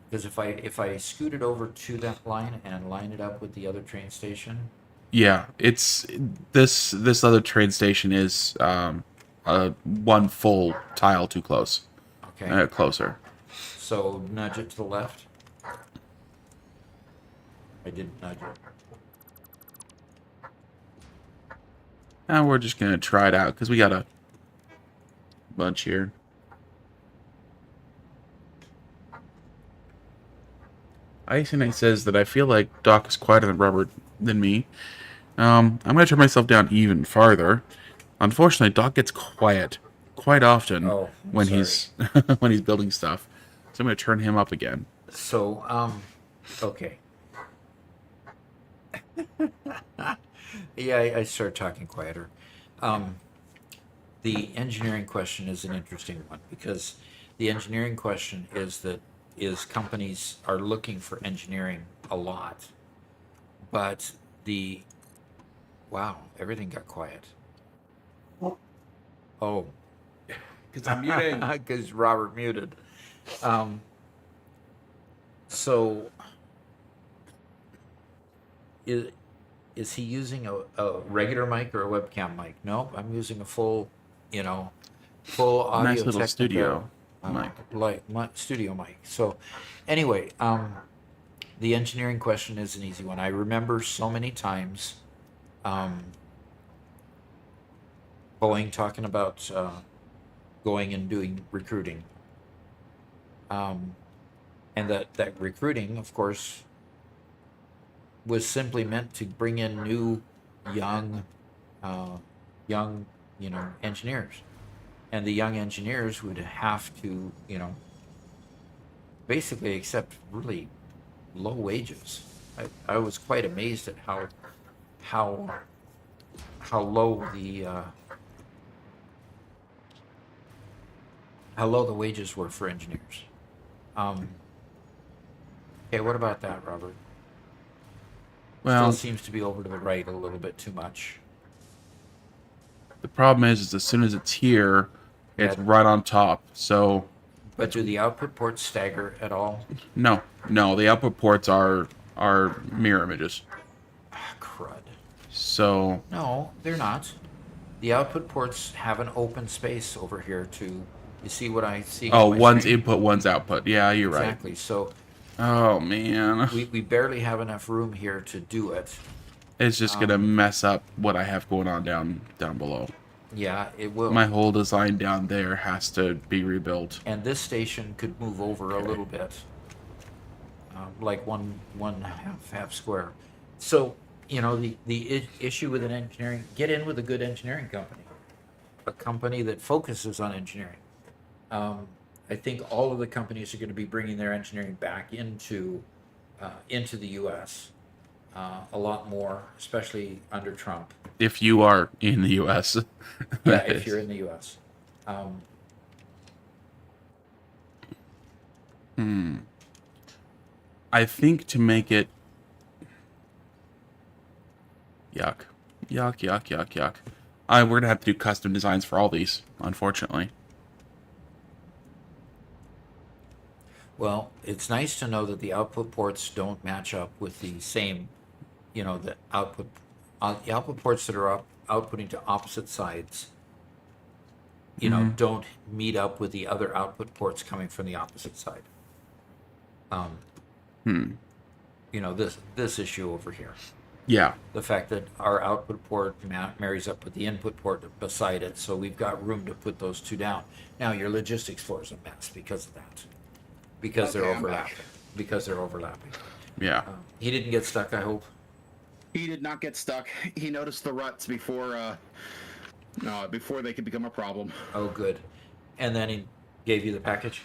B: Because if I scoot it over to that line and line it up with the other train station,
A: Yeah, it's this other train station is one full tile too close.
B: okay.
A: Closer.
B: So nudge it to the left. I didn't nudge it.
A: And we're just gonna try it out because we got a bunch here. Ice and Ice says that I feel like Doc is quieter than me. I'm gonna turn myself down even farther. Unfortunately, Doc gets quiet quite often
B: Oh,
A: when
B: sorry.
A: he's when he's building stuff. So I'm gonna turn him up again.
B: So, okay. Yeah, I started talking quieter. Um, the engineering question is an interesting one because the engineering question is companies are looking for engineering a lot, but wow, everything got quiet. Oh,
A: Because I'm muting.
B: because Robert muted. Um, so is is he using a regular mic or a webcam mic? No, I'm using a full audio
A: Nice little
B: technica,
A: studio mic.
B: studio mic. So anyway, the engineering question is an easy one. I remember so many times, Boeing talking about going and doing recruiting, and that recruiting, of course, was simply meant to bring in new, young, uh, young, engineers, and the young engineers would have to, basically accept really low wages. I was quite amazed at how how low the uh, how low the wages were for engineers. Um, okay, what about that, Robert? Still
A: Well,
B: seems to be over to the right a little bit too much.
A: the problem is as soon as it's here, it's
B: Yeah.
A: right on top. So
B: But do the output ports stagger at all?
A: no, the output ports are mirror images.
B: Ah, crud.
A: So
B: No, they're not. The output ports have an open space over here to. You see what I see on my
A: one's
B: screen?
A: input, one's output. Yeah, you're right.
B: Exactly. So
A: Oh man,
B: we barely have enough room here to do it.
A: it's just gonna mess up what I have going on down below.
B: Yeah, it will.
A: My whole design down there has to be rebuilt.
B: And this station could move over a
A: Okay.
B: little bit, like one half square. So the issue with an engineering, get in with a good engineering company, a company that focuses on engineering. I think all of the companies are going to be bringing their engineering back into the U.S. A lot more, especially under Trump.
A: If you are in the U.S.,
B: Yeah,
A: that
B: if
A: is.
B: you're in the U.S. Um,
A: I think to make it yuck, yuck. We're gonna have to do custom designs for all these, unfortunately.
B: Well, it's nice to know that the output ports don't match up with the same, the output ports that are outputting to opposite sides, don't meet up with the other output ports coming from the opposite side. This issue over here.
A: Yeah,
B: The fact that our output port marries up with the input port beside it, so we've got room to put those two down. Now, your logistics floor is a mess because of that. Because they're
C: Okay, I'm
B: overlapping.
C: back.
B: Because they're overlapping.
A: yeah.
B: He didn't get stuck, I hope.
C: He did not get stuck. He noticed the ruts before they could become a problem.
B: Oh, good. And then he gave you the package?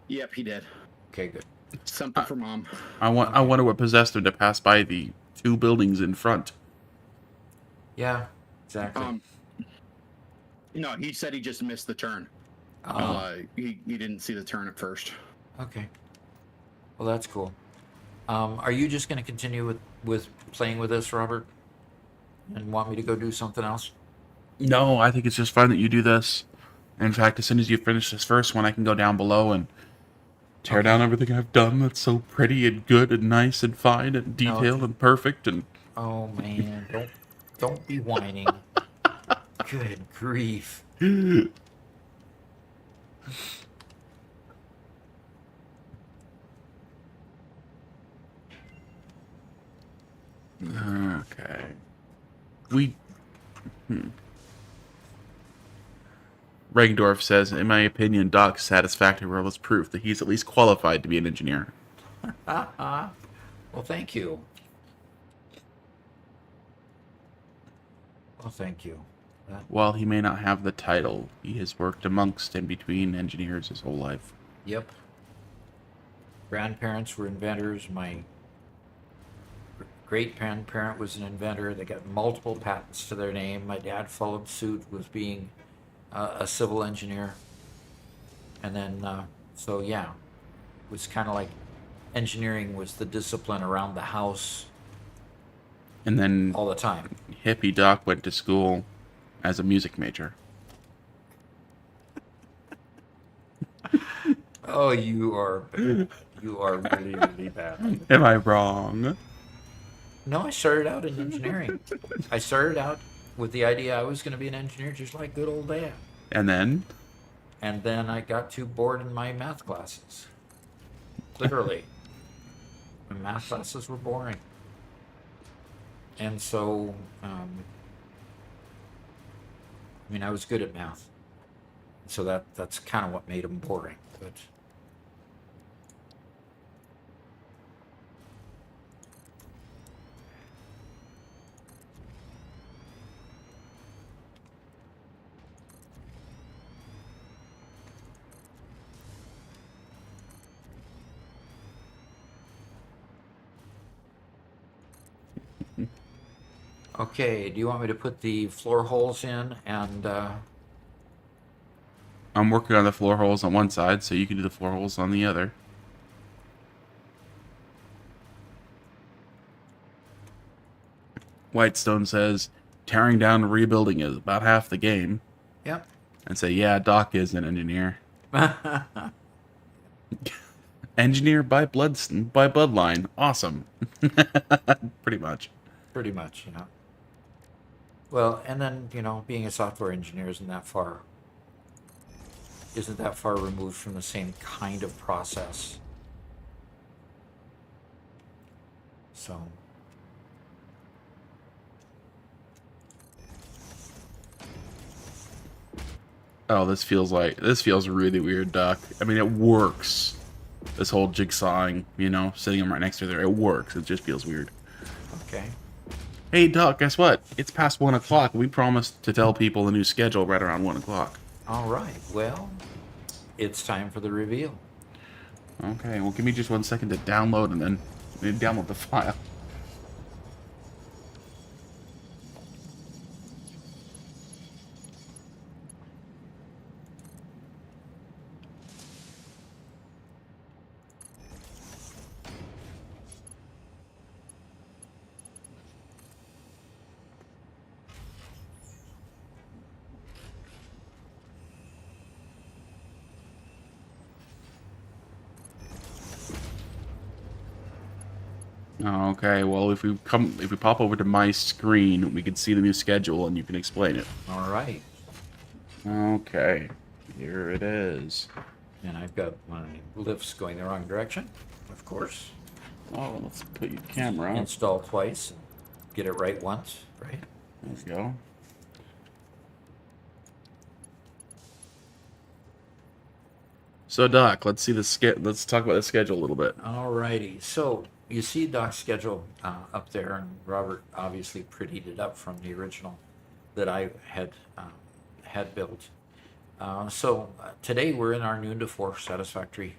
C: Yep, he did.
B: Okay, good.
C: Something for Mom.
A: I wonder what possessed him to pass by the 2 buildings in front.
B: Yeah, exactly.
C: Um, No, he said he just missed the turn. He didn't see the turn at first.
B: Okay. Well, that's cool. Are you just going to continue with playing with this, Robert? And want me to go do something else?
A: No, I think it's just fun that you do this. In fact, as soon as you finish this first one, I can go down below and tear down everything I've done that's so pretty and good and nice and fine and detailed and perfect and...
B: Oh man, don't be whining. Good grief.
A: Okay. We... Regendorf says, in my opinion, Doc's Satisfactory role is proof that he's at least qualified to be an engineer.
B: Well, thank you. Well, thank you.
A: While he may not have the title, he has worked amongst and between engineers his whole life.
B: Yep. Grandparents were inventors. My great-grandparent was an inventor. They got multiple patents to their name. My dad followed suit with being a civil engineer. And then, so yeah, it was kind of like engineering was the discipline around the house
A: And then
B: all the time.
A: hippie Doc went to school as a music major.
B: Oh, you are really, really bad.
A: Am I wrong?
B: No, I started out in engineering. I started out with the idea I was going to be an engineer just like good old dad.
A: And then?
B: And then I got too bored in my math classes. Literally. My math classes were boring. And so, I mean, I was good at math. So that's kind of what made them boring. But okay, do you want me to put the floor holes in and
A: I'm working on the floor holes on one side, so you can do the floor holes on the other. Whitestone says, tearing down and rebuilding is about half the game.
B: Yep.
A: And say, yeah, Doc is an engineer. Engineer by bloodline. Awesome. Pretty much.
B: Pretty much, you know. Well, and then, you know, being a software engineer isn't that far removed from the same kind of process. So
A: Oh, this feels really weird, Doc. I mean, it works. This whole jigsawing, you know, sitting him right next to there, it works. It just feels weird.
B: okay.
A: Hey, Doc, guess what? It's past 1 o'clock. We promised to tell people the new schedule right around 1 o'clock.
B: All right. Well, it's time for the reveal.
A: Okay, well, give me just 1 second to download and then download the file. Okay, well, if we pop over to my screen, we can see the new schedule and you can explain it.
B: All right.
A: Okay, here it is.
B: And I've got my lifts going the wrong direction, of course.
A: Oh, let's put your camera up.
B: Install twice, get it right once, right?
A: There we go. So, Doc, let's talk about the schedule a little bit.
B: All righty. So you see Doc's schedule up there, and Robert obviously prettied it up from the original that I had built. So today we're in our noon to 4 Satisfactory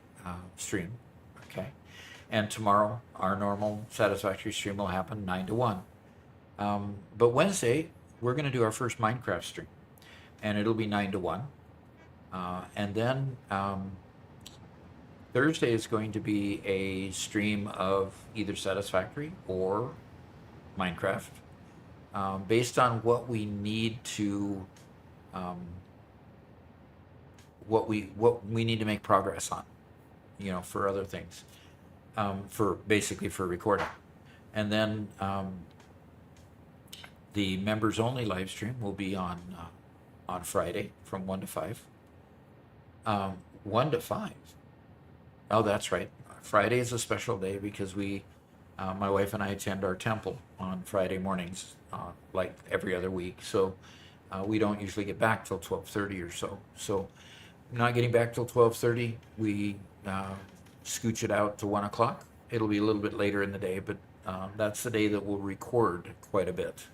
B: stream, okay? And tomorrow our normal Satisfactory stream will happen 9 to 1. But Wednesday we're going to do our first Minecraft stream. and it'll be 9 to 1. And then Thursday is going to be a stream of either Satisfactory or Minecraft, based on what we need to, what we need to make progress on, for other things, for basically for recording. And then the members only live stream will be on Friday from 1 to 5. 1 to 5. Oh, that's right. Friday is a special day because my wife and I attend our temple on Friday mornings, like every other week. So we don't usually get back till 12:30 or so. So not getting back till 12:30, we scooch it out to 1 o'clock. It'll be a little bit later in the day, but that's the day that we'll record quite a bit.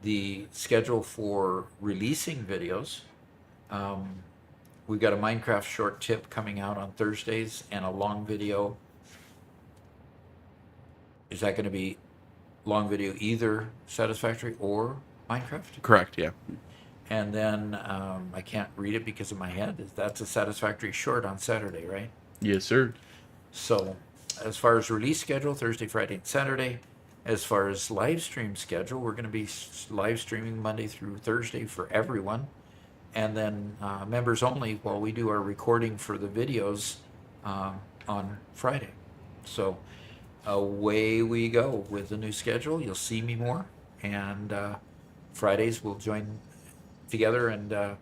B: The schedule for releasing videos, we've got a Minecraft short tip coming out on Thursdays and a long video. Is that going to be long video either Satisfactory or Minecraft?
A: Correct, yeah.
B: And then I can't read it because of my head. That's a Satisfactory short on Saturday, right?
A: Yes, sir.
B: So as far as release schedule, Thursday, Friday, and Saturday. As far as live stream schedule, we're going to be live streaming Monday through Thursday for everyone. And then members only while we do our recording for the videos on Friday. So away we go with the new schedule. You'll see me more. And Fridays we'll join together and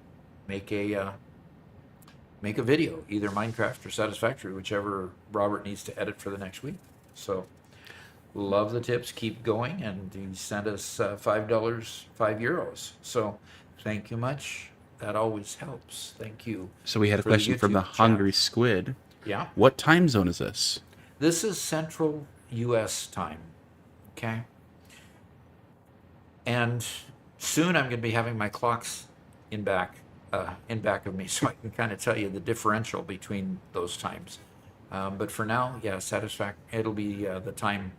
B: make a video, either Minecraft or Satisfactory, whichever Robert needs to edit for the next week. So love the tips, keep going, and you sent us $5, €5. So thank you much. That always helps. Thank you.
A: So we had a
B: for the
A: question from the
B: YouTube chat.
A: Hungry Squid.
B: Yeah.
A: What time zone is this?
B: This is Central U.S. time. Okay. And soon I'm going to be having my clocks in back of me, so I can kind of tell you the differential between those times. But for now, yeah, it'll be the time.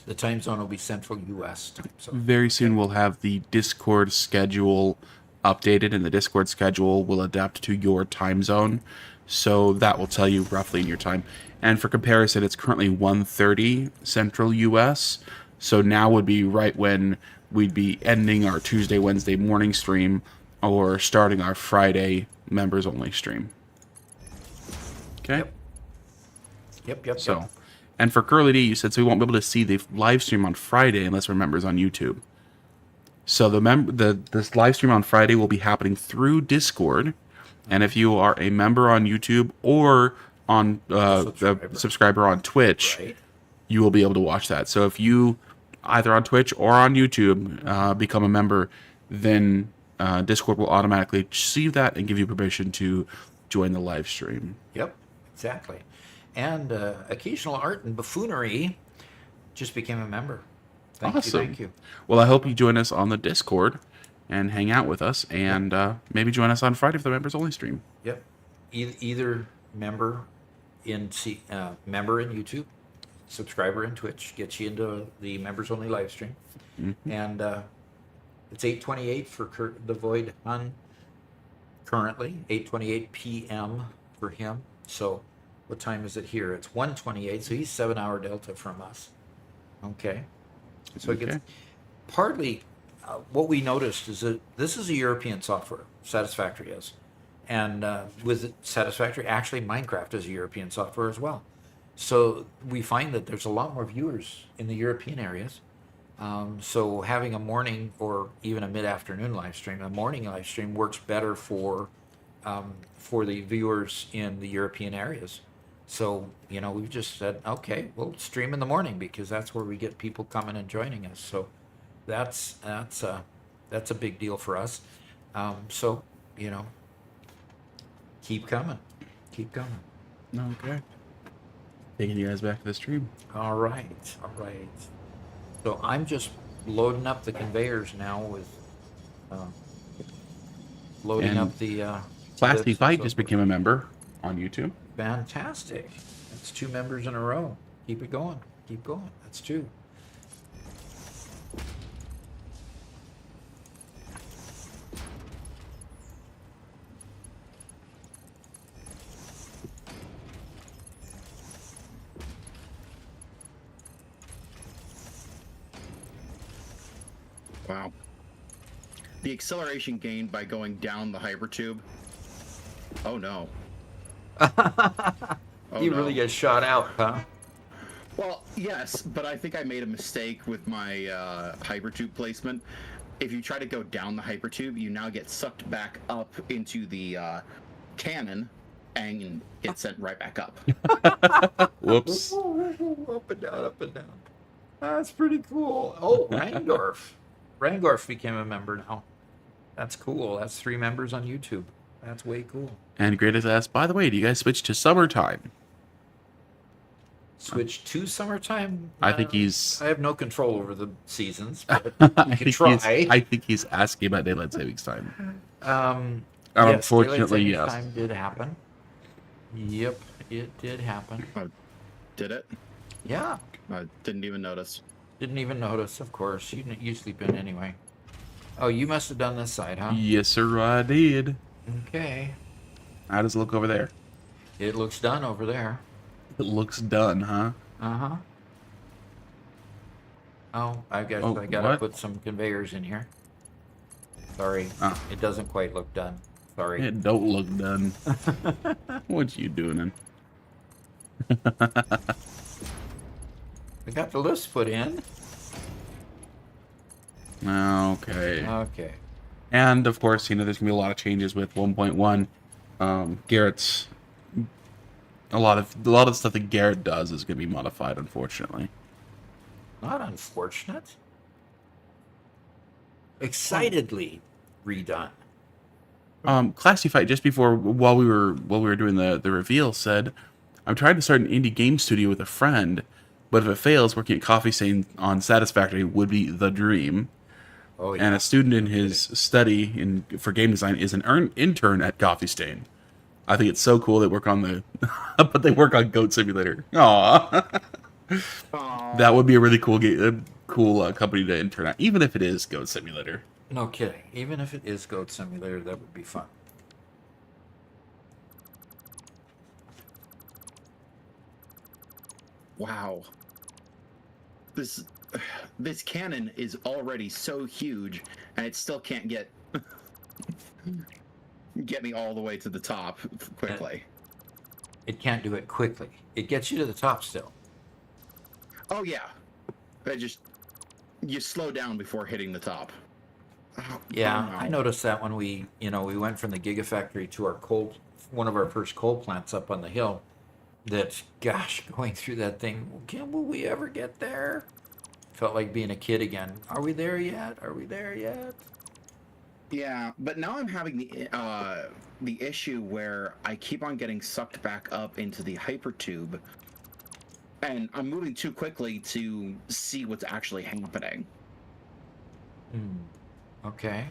B: The time zone will be Central U.S. time. So
A: Very soon we'll have the Discord schedule updated, and the Discord schedule will adapt to your time zone. So that will tell you roughly in your time. And for comparison, it's currently 1:30 Central U.S. So now would be right when we'd be ending our Tuesday, Wednesday morning stream or starting our Friday members only stream. Okay?
B: Yep.
A: So, and for Curly D, you said, so we won't be able to see the live stream on Friday unless we're members on YouTube. So this live stream on Friday will be happening through Discord, and if you are a member on YouTube or on the subscriber on Twitch,
B: right.
A: You will be able to watch that. So if you either on Twitch or on YouTube become a member, then Discord will automatically see that and give you permission to join the live stream.
B: Yep, exactly. And Occasional Art and Buffoonery just became a member. Thank you.
A: Well, I hope you join us on the Discord and hang out with us, and maybe join us on Friday for the members only stream.
B: Yep. Either member in YouTube, subscriber in Twitch gets you into the members only live stream.
A: Mm-hmm.
B: And it's 8:28 for the Void Hun currently, 8:28 p.m. for him. So what time is it here? It's 1:28, so he's 7-hour delta from us. Okay. So it gets partly what we noticed is that this is a European software, Satisfactory is. And with Satisfactory, actually Minecraft is a European software as well. So we find that there's a lot more viewers in the European areas. So having a morning or even a mid-afternoon live stream, a morning live stream works better for the viewers in the European areas. So, we've just said, okay, we'll stream in the morning because that's where we get people coming and joining us. So that's a big deal for us. So, keep coming.
A: Okay. Taking you guys back to the stream.
B: All right. So I'm just loading up the conveyors now with loading up the
A: Classy Fight just became a member on YouTube.
B: Fantastic. That's 2 members in a row. Keep it going. That's 2.
C: Wow. The acceleration gained by going down the hypertube. Oh no. Oh
B: You
C: no.
B: really get shot out, huh?
C: Well, yes, but I think I made a mistake with my hypertube placement. If you try to go down the hypertube, you now get sucked back up into the cannon and get sent right back up.
A: Whoops.
B: Up and down, up and down. That's pretty cool. Oh, Rangdorf. Rangdorf became a member now. That's cool. That's 3 members on YouTube. That's way cool.
A: And Greatest asked, by the way, do you guys switch to summertime?
B: Switch to summertime?
A: I think he's.
B: I have no control over the seasons, but
A: I
B: you can
A: think
B: try.
A: I think he's asking about daylight savings time.
B: Yes,
A: Unfortunately,
B: daylight savings
A: yes.
B: time did happen. Yep, it did happen.
C: Did it?
B: Yeah.
C: I didn't even notice.
B: Didn't even notice, of course. You sleep in anyway. Oh, you must have done this side, huh?
A: Yes, sir, I did.
B: Okay.
A: How does it look over there?
B: It looks done over there.
A: It looks done, huh?
B: Uh-huh. Oh, I guess
A: Oh,
B: I gotta
A: what?
B: put some conveyors in here. Sorry.
A: Ah.
B: It doesn't quite look done. Sorry.
A: It don't look done. What you doing?
B: We got the lifts put in.
A: Okay.
B: Okay.
A: And of course, there's gonna be a lot of changes with 1.1. Garrett's a lot of stuff that Garrett does is gonna be modified, unfortunately.
B: Not unfortunate. Excitedly redone.
A: Classy Fight just before while we were doing the reveal said, I'm trying to start an indie game studio with a friend, but if it fails, working at Coffee Stain on Satisfactory would be the dream.
B: Oh yeah.
A: And a student in his study for game design is an intern at Coffee Stain. I think it's so cool they work on the, but they work on Goat Simulator. Aww. That would be a really cool company to intern at, even if it is Goat Simulator.
B: No kidding. Even if it is Goat Simulator, that would be fun.
C: Wow. This cannon is already so huge, and it still can't get me all the way to the top quickly.
B: It can't do it quickly. It gets you to the top still.
C: Oh yeah, you slow down before hitting the top. Oh,
B: Yeah,
C: oh, no.
B: I noticed that when we went from the Gigafactory to one of our first coal plants up on the hill. That, gosh, going through that thing, will we ever get there? Felt like being a kid again. Are we there yet? Are we there yet?
C: Yeah, but now I'm having the issue where I keep on getting sucked back up into the hypertube, and I'm moving too quickly to see what's actually happening.
B: Okay.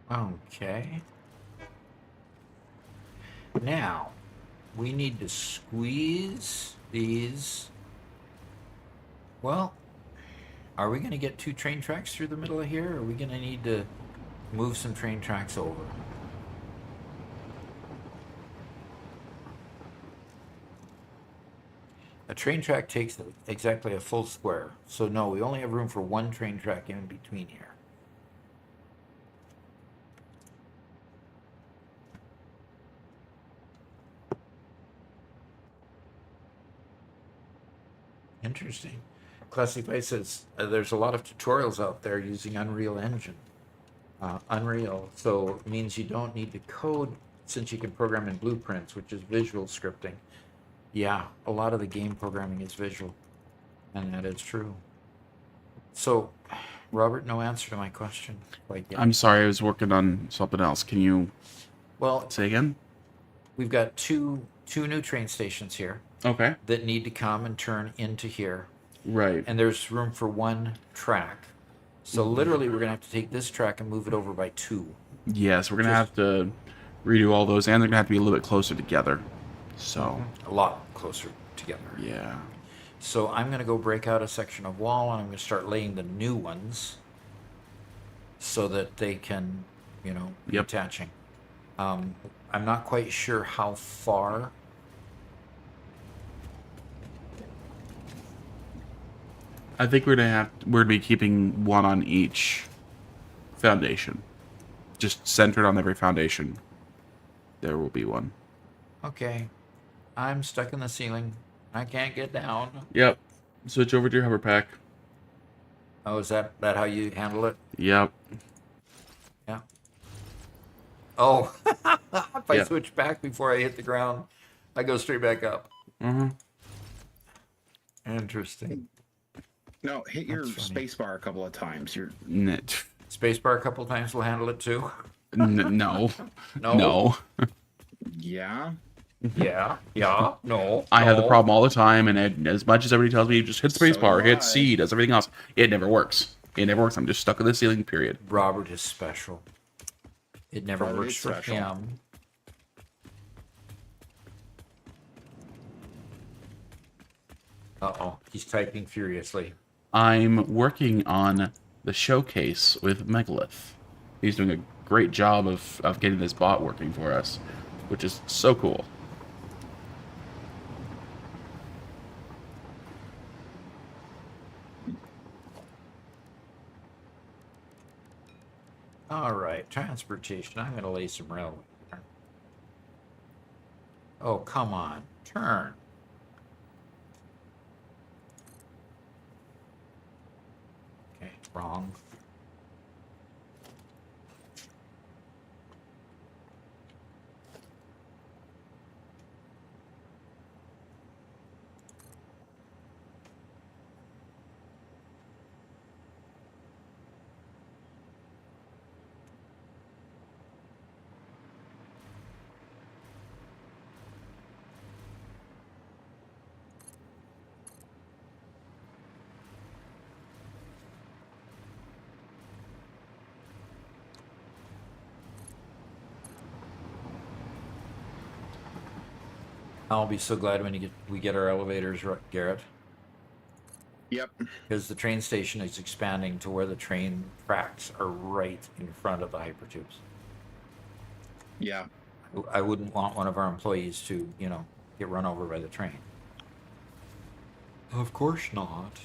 B: Okay. Now, we need to squeeze these. Well, are we going to get 2 train tracks through the middle of here? Or are we going to need to move some train tracks over? A train track takes exactly a full square. So no, we only have room for 1 train track in between here. Interesting. Classify says there's a lot of tutorials out there using Unreal Engine. Unreal, so it means you don't need to code since you can program in blueprints, which is visual scripting. Yeah, a lot of the game programming is visual, and that is true. So, Robert, no answer to my question quite yet.
A: I'm sorry, I was working on something else. Can you
B: Well,
A: Say again?
B: we've got two new train stations here
A: Okay.
B: that need to come and turn into here,
A: Right.
B: and there's room for one track. So literally, we're gonna have to take this track and move it over by two.
A: Yes, we're going to
B: Just-
A: have to redo all those, and they're going to have to be a little bit closer together. So,
B: A lot closer together.
A: yeah.
B: So I'm gonna go break out a section of wall, and I'm gonna start laying the new ones so that they can, be
A: Yep.
B: attaching. I'm not quite sure how far.
A: I think we're gonna be keeping one on each foundation. Just centered on every foundation. There will be one.
B: Okay, I'm stuck in the ceiling. I can't get down.
A: Yep. Switch over to your hover pack.
B: Oh, is that how you handle it?
A: Yep.
B: Yeah. Oh, if I
A: Yep.
B: switch back before I hit the ground, I go straight back up.
A: Mm-hmm.
B: Interesting.
C: No, hit your
B: That's funny.
C: space bar a couple of times. You're
B: Spacebar a couple of times will handle it too.
A: No.
B: No.
A: No.
C: yeah.
B: Yeah. Yeah. No.
A: I have the
B: no.
A: problem all the time, and as much as everybody tells me, just hit
C: So
A: spacebar,
C: do
A: hit
C: I.
A: C, does everything else. It never works. It never works. I'm just stuck in the ceiling, period.
B: Robert is special. It never
C: Robert
B: works
C: is
B: for
C: special.
B: him. Uh-oh. He's typing furiously.
A: I'm working on the showcase with Megalith. He's doing a great job of getting this bot working for us, which is so cool.
B: All right. Transportation. I'm going to lay some railway. Oh, come on. Turn. Okay. Wrong. I'll be so glad when we get our elevators, Garrett,
C: Yep.
B: because the train station is expanding to where the train tracks are right in front of the hypertubes.
C: Yeah.
B: I wouldn't want one of our employees to, get run over by the train. Of course not.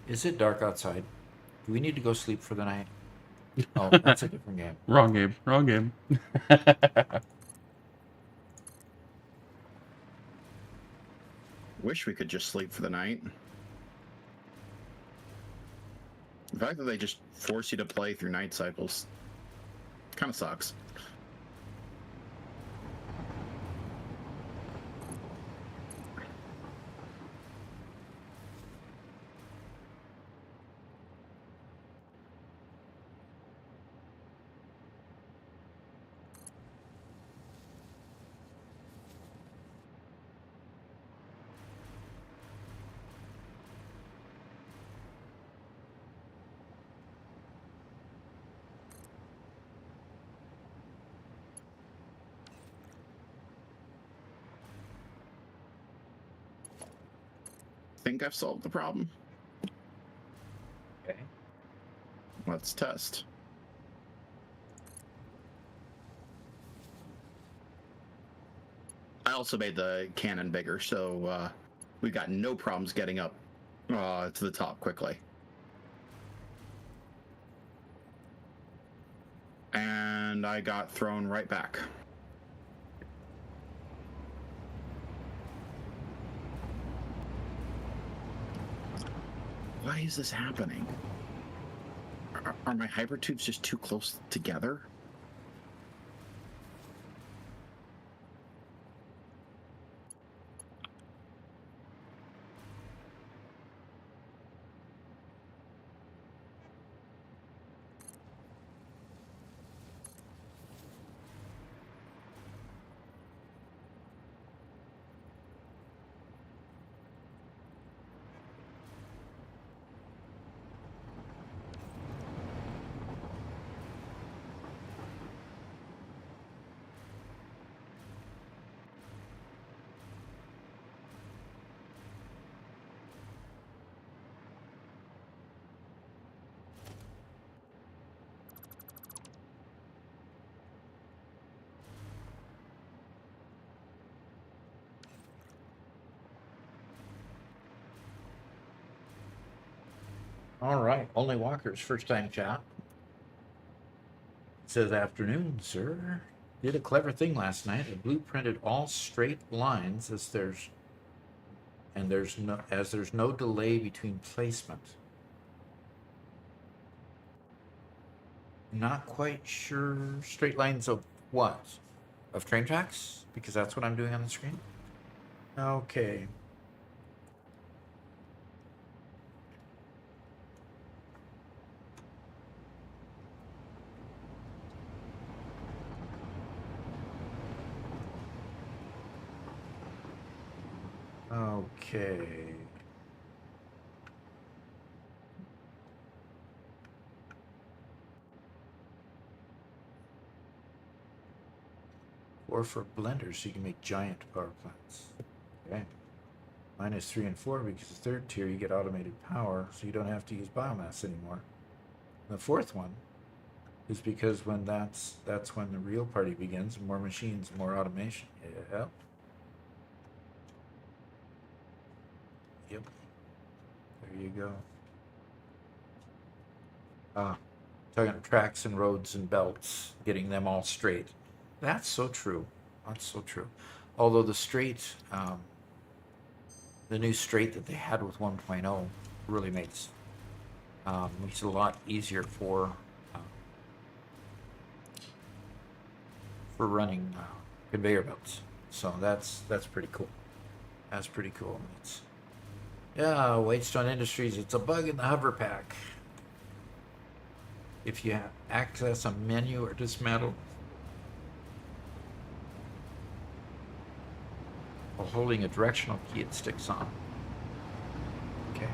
B: Is it dark outside? Do we need to go sleep for the night? Oh, that's a different game.
A: Wrong game. Wrong game.
C: Wish we could just sleep for the night. The fact that they just force you to play through night cycles kind of sucks. Think I've solved the problem.
B: Okay.
C: Let's test. I also made the cannon bigger, so we got no problems getting up to the top quickly. And I got thrown right back. Why is this happening? Are my hypertubes just too close together?
B: All right. Only Walker's first time chat. Says afternoon, sir. Did a clever thing last night. I blueprinted all straight lines there's no delay between placement. Not quite sure. Straight lines of what? Of train tracks? Because that's what I'm doing on the screen. Okay. Okay. Or for blenders, so you can make giant power plants. Okay. Minus 3 and 4 because the third tier you get automated power, so you don't have to use biomass anymore. The fourth one is because when that's when the real party begins. More machines, more automation. Yep. Yep. There you go. Talking about tracks and roads and belts, getting them all straight. That's so true. That's so true. Although the straight, the new straight that they had with 1.0 really makes it a lot easier for running conveyor belts. So that's pretty cool. That's pretty cool. Yeah, Whitestone Industries. It's a bug in the hover pack. If you access a menu or dismantle while holding a directional key, it sticks on. Okay.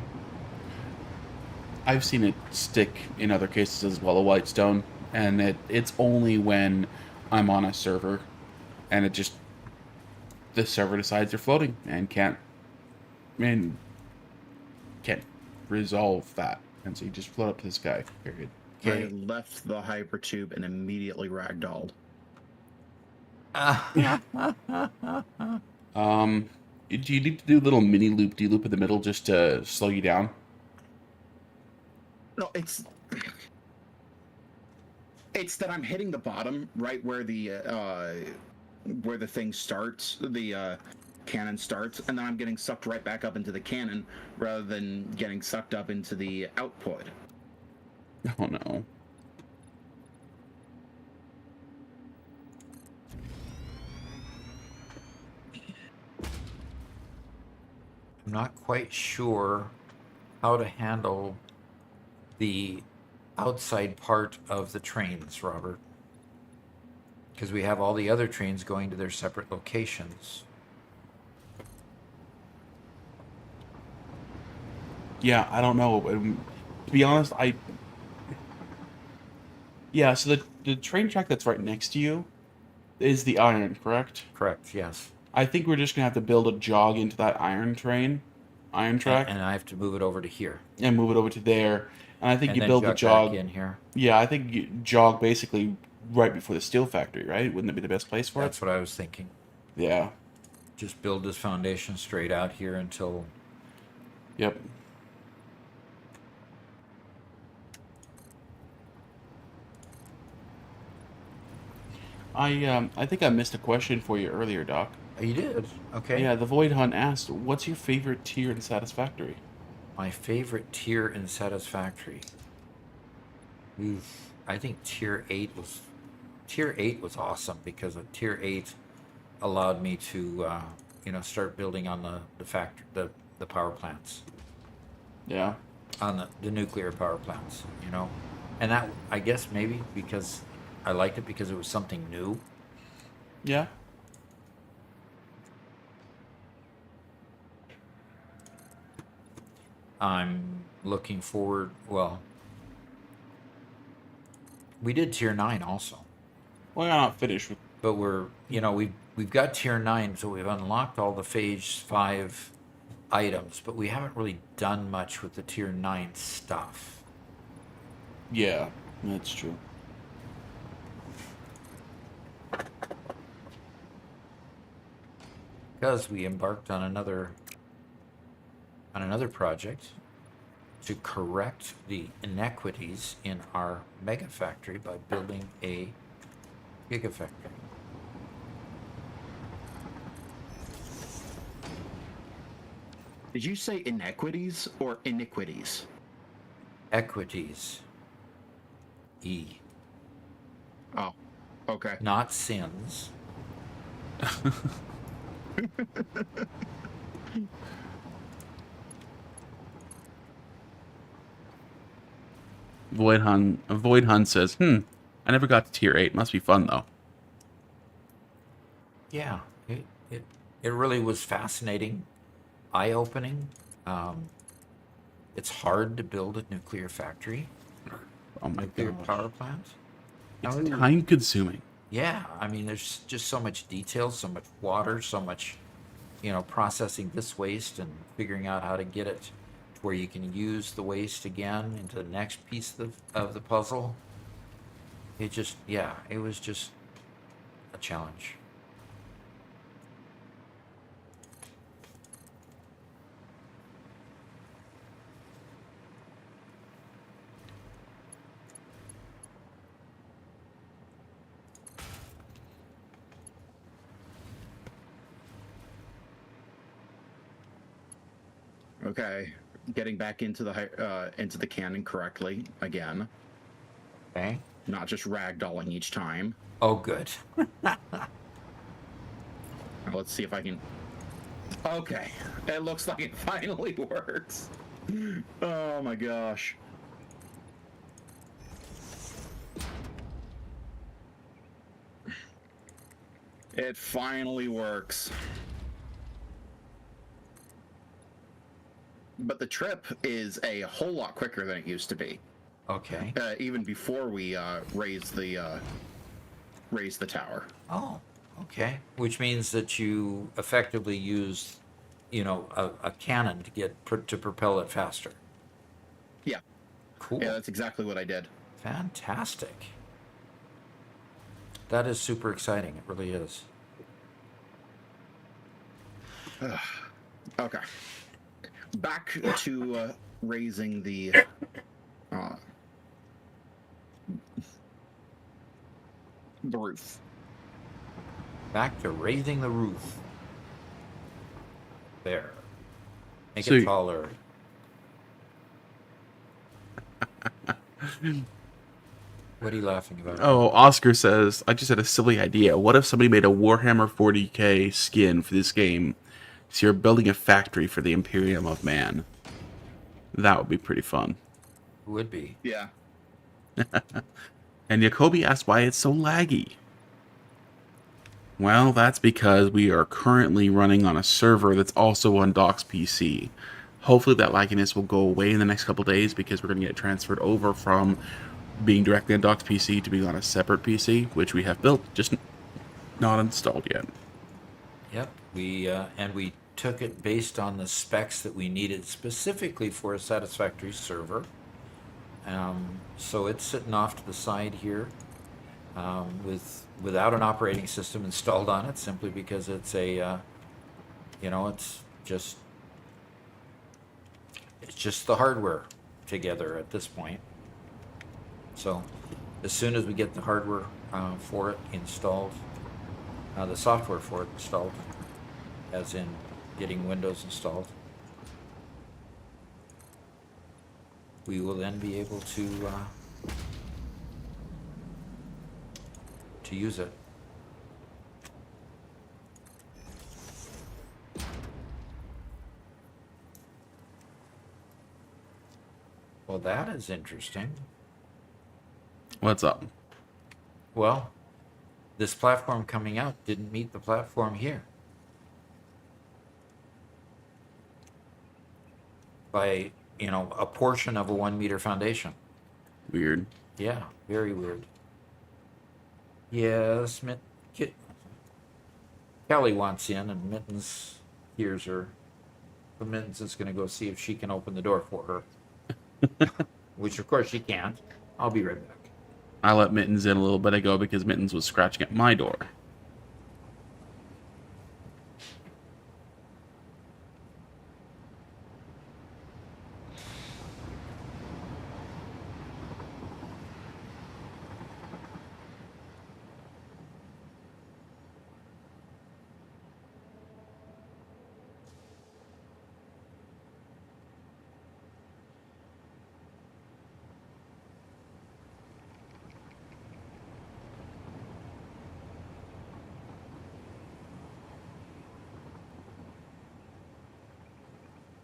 A: I've seen it stick in other cases as well, a Whitestone, and it's only when I'm on a server and the server decides they're floating and can't resolve that. And so you just float up to the sky, period.
C: I left the hypertube and immediately ragdolled.
A: Do you need to do a little mini loop de-loop in the middle just to slow you down?
C: No, it's that I'm hitting the bottom right where the thing starts, the cannon starts, and then I'm getting sucked right back up into the cannon rather than getting sucked up into the output.
A: Oh no.
B: I'm not quite sure how to handle the outside part of the trains, Robert. Because we have all the other trains going to their separate locations.
A: Yeah, I don't know. To be honest, Yeah, so the train track that's right next to you is the iron, correct?
B: Correct, yes.
A: I think we're just gonna have to build a jog into that iron track,
B: And I have to move it over to here.
A: and move it over to there. And I think
B: And
A: you
B: then
A: build the
B: jog
A: jog.
B: back in here.
A: Yeah, I think you jog basically right before the steel factory, right? Wouldn't it be the best place for
B: That's what I was thinking.
A: it? Yeah.
B: Just build this foundation straight out here until...
A: Yep. I think I missed a question for you earlier, Doc.
B: Oh, you did? Okay.
A: Yeah, the Void Hunt asked, "What's your favorite tier in Satisfactory?"
B: My favorite tier in Satisfactory. I think Tier 8 was awesome because Tier 8 allowed me to start building on the power plants,
A: Yeah.
B: on the nuclear power plants, and that, I guess, maybe because I liked it because it was something new.
A: Yeah.
B: I'm looking forward. Well, we did Tier 9 also,
A: Well, I'm not finished with.
B: but we've got Tier 9, so we've unlocked all the Phase 5 items, but we haven't really done much with the Tier 9 stuff.
A: Yeah, that's true.
B: Because we embarked on another project. to correct the inequities in our mega factory by building a gigafactory.
C: Did you say inequities or iniquities?
B: Equities. E.
C: Oh, okay.
B: Not sins.
A: Void Hun says, I never got to tier 8. Must be fun, though.
B: Yeah, it really was fascinating, eye-opening. It's hard to build a nuclear factory,
A: Oh my
B: nuclear
A: gosh.
B: power plant.
A: It's
B: I mean,
A: time-consuming.
B: yeah, I mean, there's just so much detail, so much water, so much, processing this waste and figuring out how to get it to where you can use the waste again into the next piece of the puzzle. It was just a challenge.
C: Okay, getting back into the cannon correctly again,
B: Okay.
C: not just ragdolling each time.
B: Oh, good.
C: Now, let's see if I can. Okay, it looks like it finally works. Oh my gosh. It finally works. But the trip is a whole lot quicker than it used to be.
B: Okay.
C: Even before we raised the tower.
B: Oh, okay. Which means that you effectively used, a cannon to propel it faster.
C: Yeah.
B: Cool.
C: Yeah, that's exactly what I did.
B: Fantastic. That is super exciting. It really is.
C: Okay. Back to raising the roof.
B: Back to raising the roof. There. Make
A: So
B: it taller. What are you laughing about?
A: Oh, Oscar says, I just had a silly idea. What if somebody made a Warhammer 40k skin for this game? So you're building a factory for the Imperium of Man. That would be pretty fun.
B: Would be.
C: Yeah.
A: And Jacoby asked why it's so laggy. Well, that's because we are currently running on a server that's also on Doc's PC. Hopefully that lagginess will go away in the next couple days because we're going to get transferred over from being directly on Doc's PC to being on a separate PC, which we have built, just not installed yet.
B: Yep. We took it based on the specs that we needed specifically for a Satisfactory server. So it's sitting off to the side here without an operating system installed on it, simply because it's it's just the hardware together at this point. So as soon as we get the hardware for it installed, the software for it installed, as in getting Windows installed, we will then be able to use it. Well, that is interesting.
A: What's up?
B: Well, this platform coming out didn't meet the platform here. By, a portion of a 1 meter foundation.
A: Weird.
B: Yeah, very weird. Yes, Kelly wants in, and Mittens hears her. But Mittens is going to go see if she can open the door for her. Which, of course, she can't. I'll be right back.
A: I let Mittens in a little bit ago because Mittens was scratching at my door.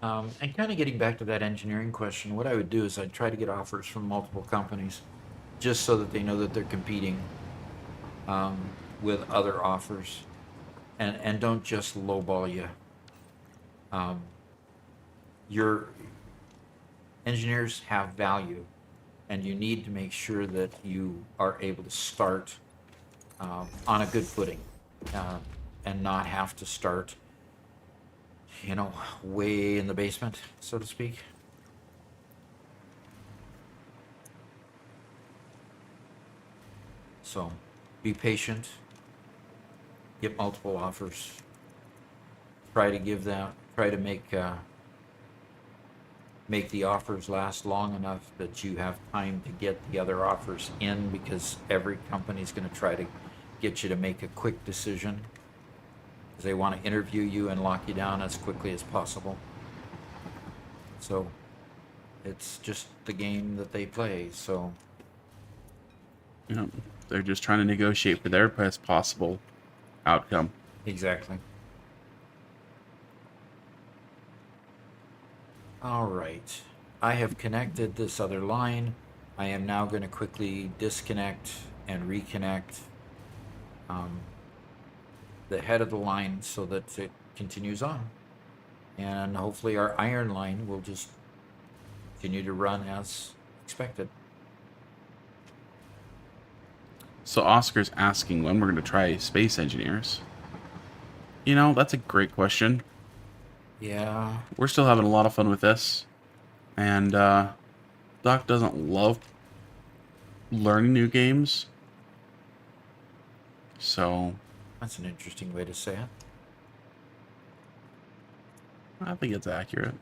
B: And kind of getting back to that engineering question, what I would do is I'd try to get offers from multiple companies, just so that they know that they're competing with other offers, and don't just lowball you. Um, your engineers have value, and you need to make sure that you are able to start on a good footing, uh, and not have to start, way in the basement, so to speak. So be patient, get multiple offers, try to make the offers last long enough that you have time to get the other offers in, because every company's going to try to get you to make a quick decision, because they want to interview you and lock you down as quickly as possible. So it's just the game that they play. So
A: You know, they're just trying to negotiate for their best possible outcome.
B: exactly. All right. I have connected this other line. I am now going to quickly disconnect and reconnect the head of the line so that it continues on. And hopefully our iron line will just continue to run as expected.
A: So Oscar's asking when we're going to try Space Engineers. That's a great question.
B: Yeah.
A: We're still having a lot of fun with this. And Doc doesn't love learning new games. So
B: That's an interesting way to say it.
A: I think it's accurate.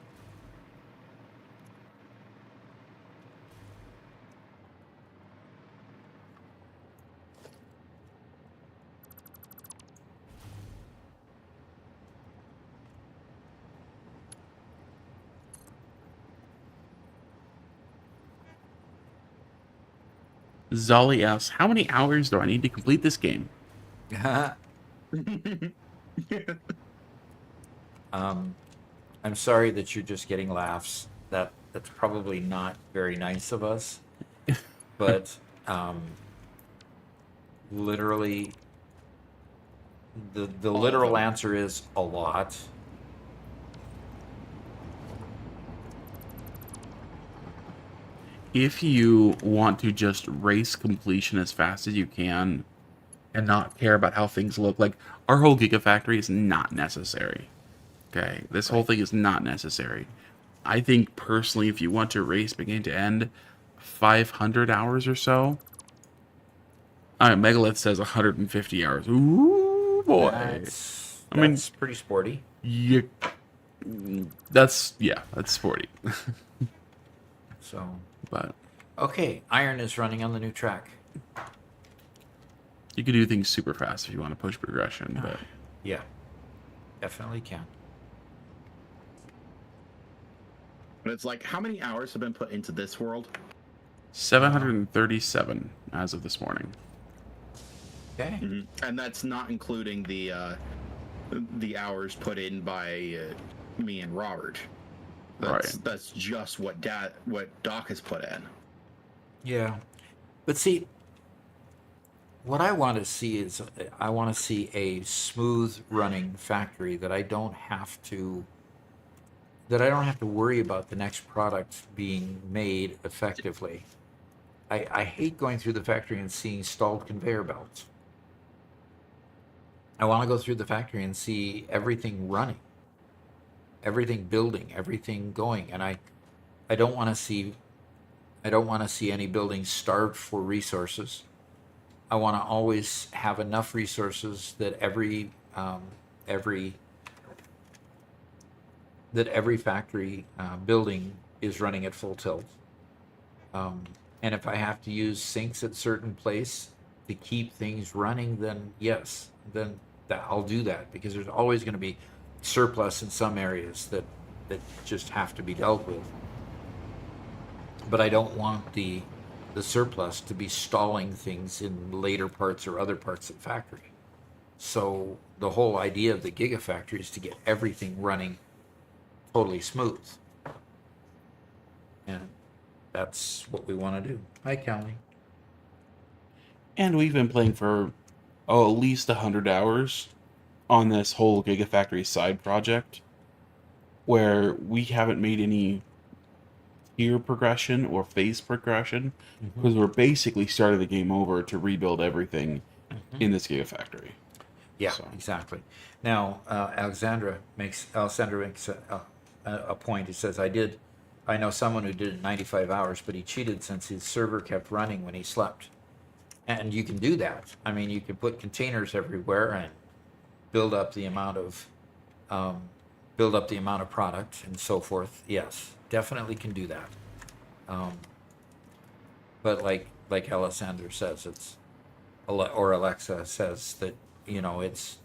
A: Zolly asks, how many hours do I need to complete this game?
B: I'm sorry that you're just getting laughs. That's probably not very nice of us, but literally, the
C: All of
B: literal
C: them.
B: answer is a lot.
A: If you want to just race completion as fast as you can and not care about how things look, like our whole Gigafactory is not necessary. Okay, this whole
B: Right.
A: thing is not necessary. I think personally, if you want to race beginning to end, 500 hours or so. All right, Megalith says 150 hours. Ooh, boy.
B: That's
A: I mean,
B: that's pretty sporty.
A: you, that's sporty.
B: So,
A: But
B: okay, iron is running on the new track.
A: you can do things super fast if you want to push progression. But
B: Yeah, definitely can.
C: But it's like, how many hours have been put into this world?
A: 737 as of this morning.
B: Okay.
C: And that's not including the hours put in by me and Robert. That's just what Doc has put in.
B: Yeah, but see, what I want to see is I want to see a smooth running factory that I don't have to worry about the next product being made effectively. I hate going through the factory and seeing stalled conveyor belts. I want to go through the factory and see everything running, everything building, everything going, and I don't want to see any buildings starved for resources. I want to always have enough resources that every factory building is running at full tilt. And if I have to use sinks at certain place to keep things running, then yes, then I'll do that, because there's always going to be surplus in some areas that just have to be dealt with. But I don't want the surplus to be stalling things in later parts or other parts of the factory. So the whole idea of the Gigafactory is to get everything running totally smooth. And that's what we want to do. Hi, Callie.
A: And we've been playing for at least 100 hours on this whole Gigafactory side project, where we haven't made any tier progression or phase progression, because we're basically starting the game over to rebuild everything in this Gigafactory.
B: Yeah,
A: So.
B: exactly. Now, Alexandra makes a point. He says, I know someone who did it in 95 hours, but he cheated since his server kept running when he slept. And you can do that. I mean, you can put containers everywhere and build up the amount of product and so forth. Yes, definitely can do that. But like Alessandra says, or Alexa says that it's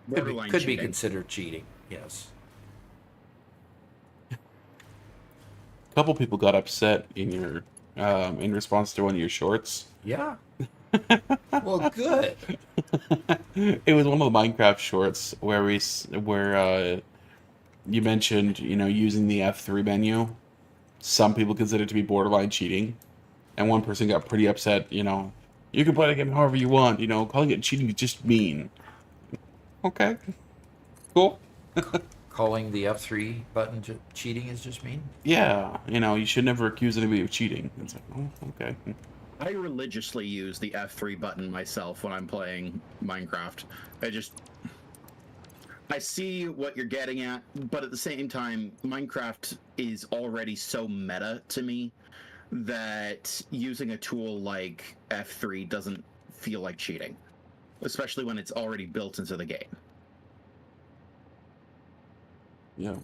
C: Borderline
B: could be
C: cheating.
B: considered cheating. Yes.
A: A couple people got upset in response to one of your shorts.
B: Yeah. Well, good.
A: It was one of the Minecraft shorts where you mentioned using the F3 menu. Some people consider it to be borderline cheating, and one person got pretty upset. You can play the game however you want. Calling it cheating is just mean. Okay, cool.
B: Calling the F3 button cheating is just mean.
A: Yeah, you should never accuse anybody of cheating. It's like, oh, okay.
C: I religiously use the F3 button myself when I'm playing Minecraft. I see what you're getting at, but at the same time, Minecraft is already so meta to me that using a tool like F3 doesn't feel like cheating, especially when it's already built into the game.
A: Yeah.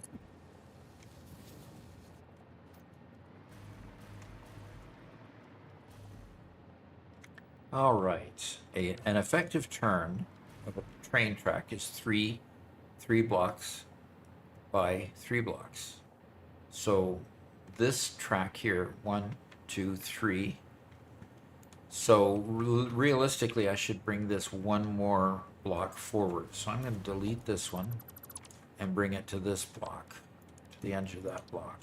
B: All right. An effective turn of a train track is three blocks by 3 blocks. So this track here, 1, 2, 3. So realistically, I should bring this one more block forward. So I'm going to delete this one and bring it to this block, to the edge of that block.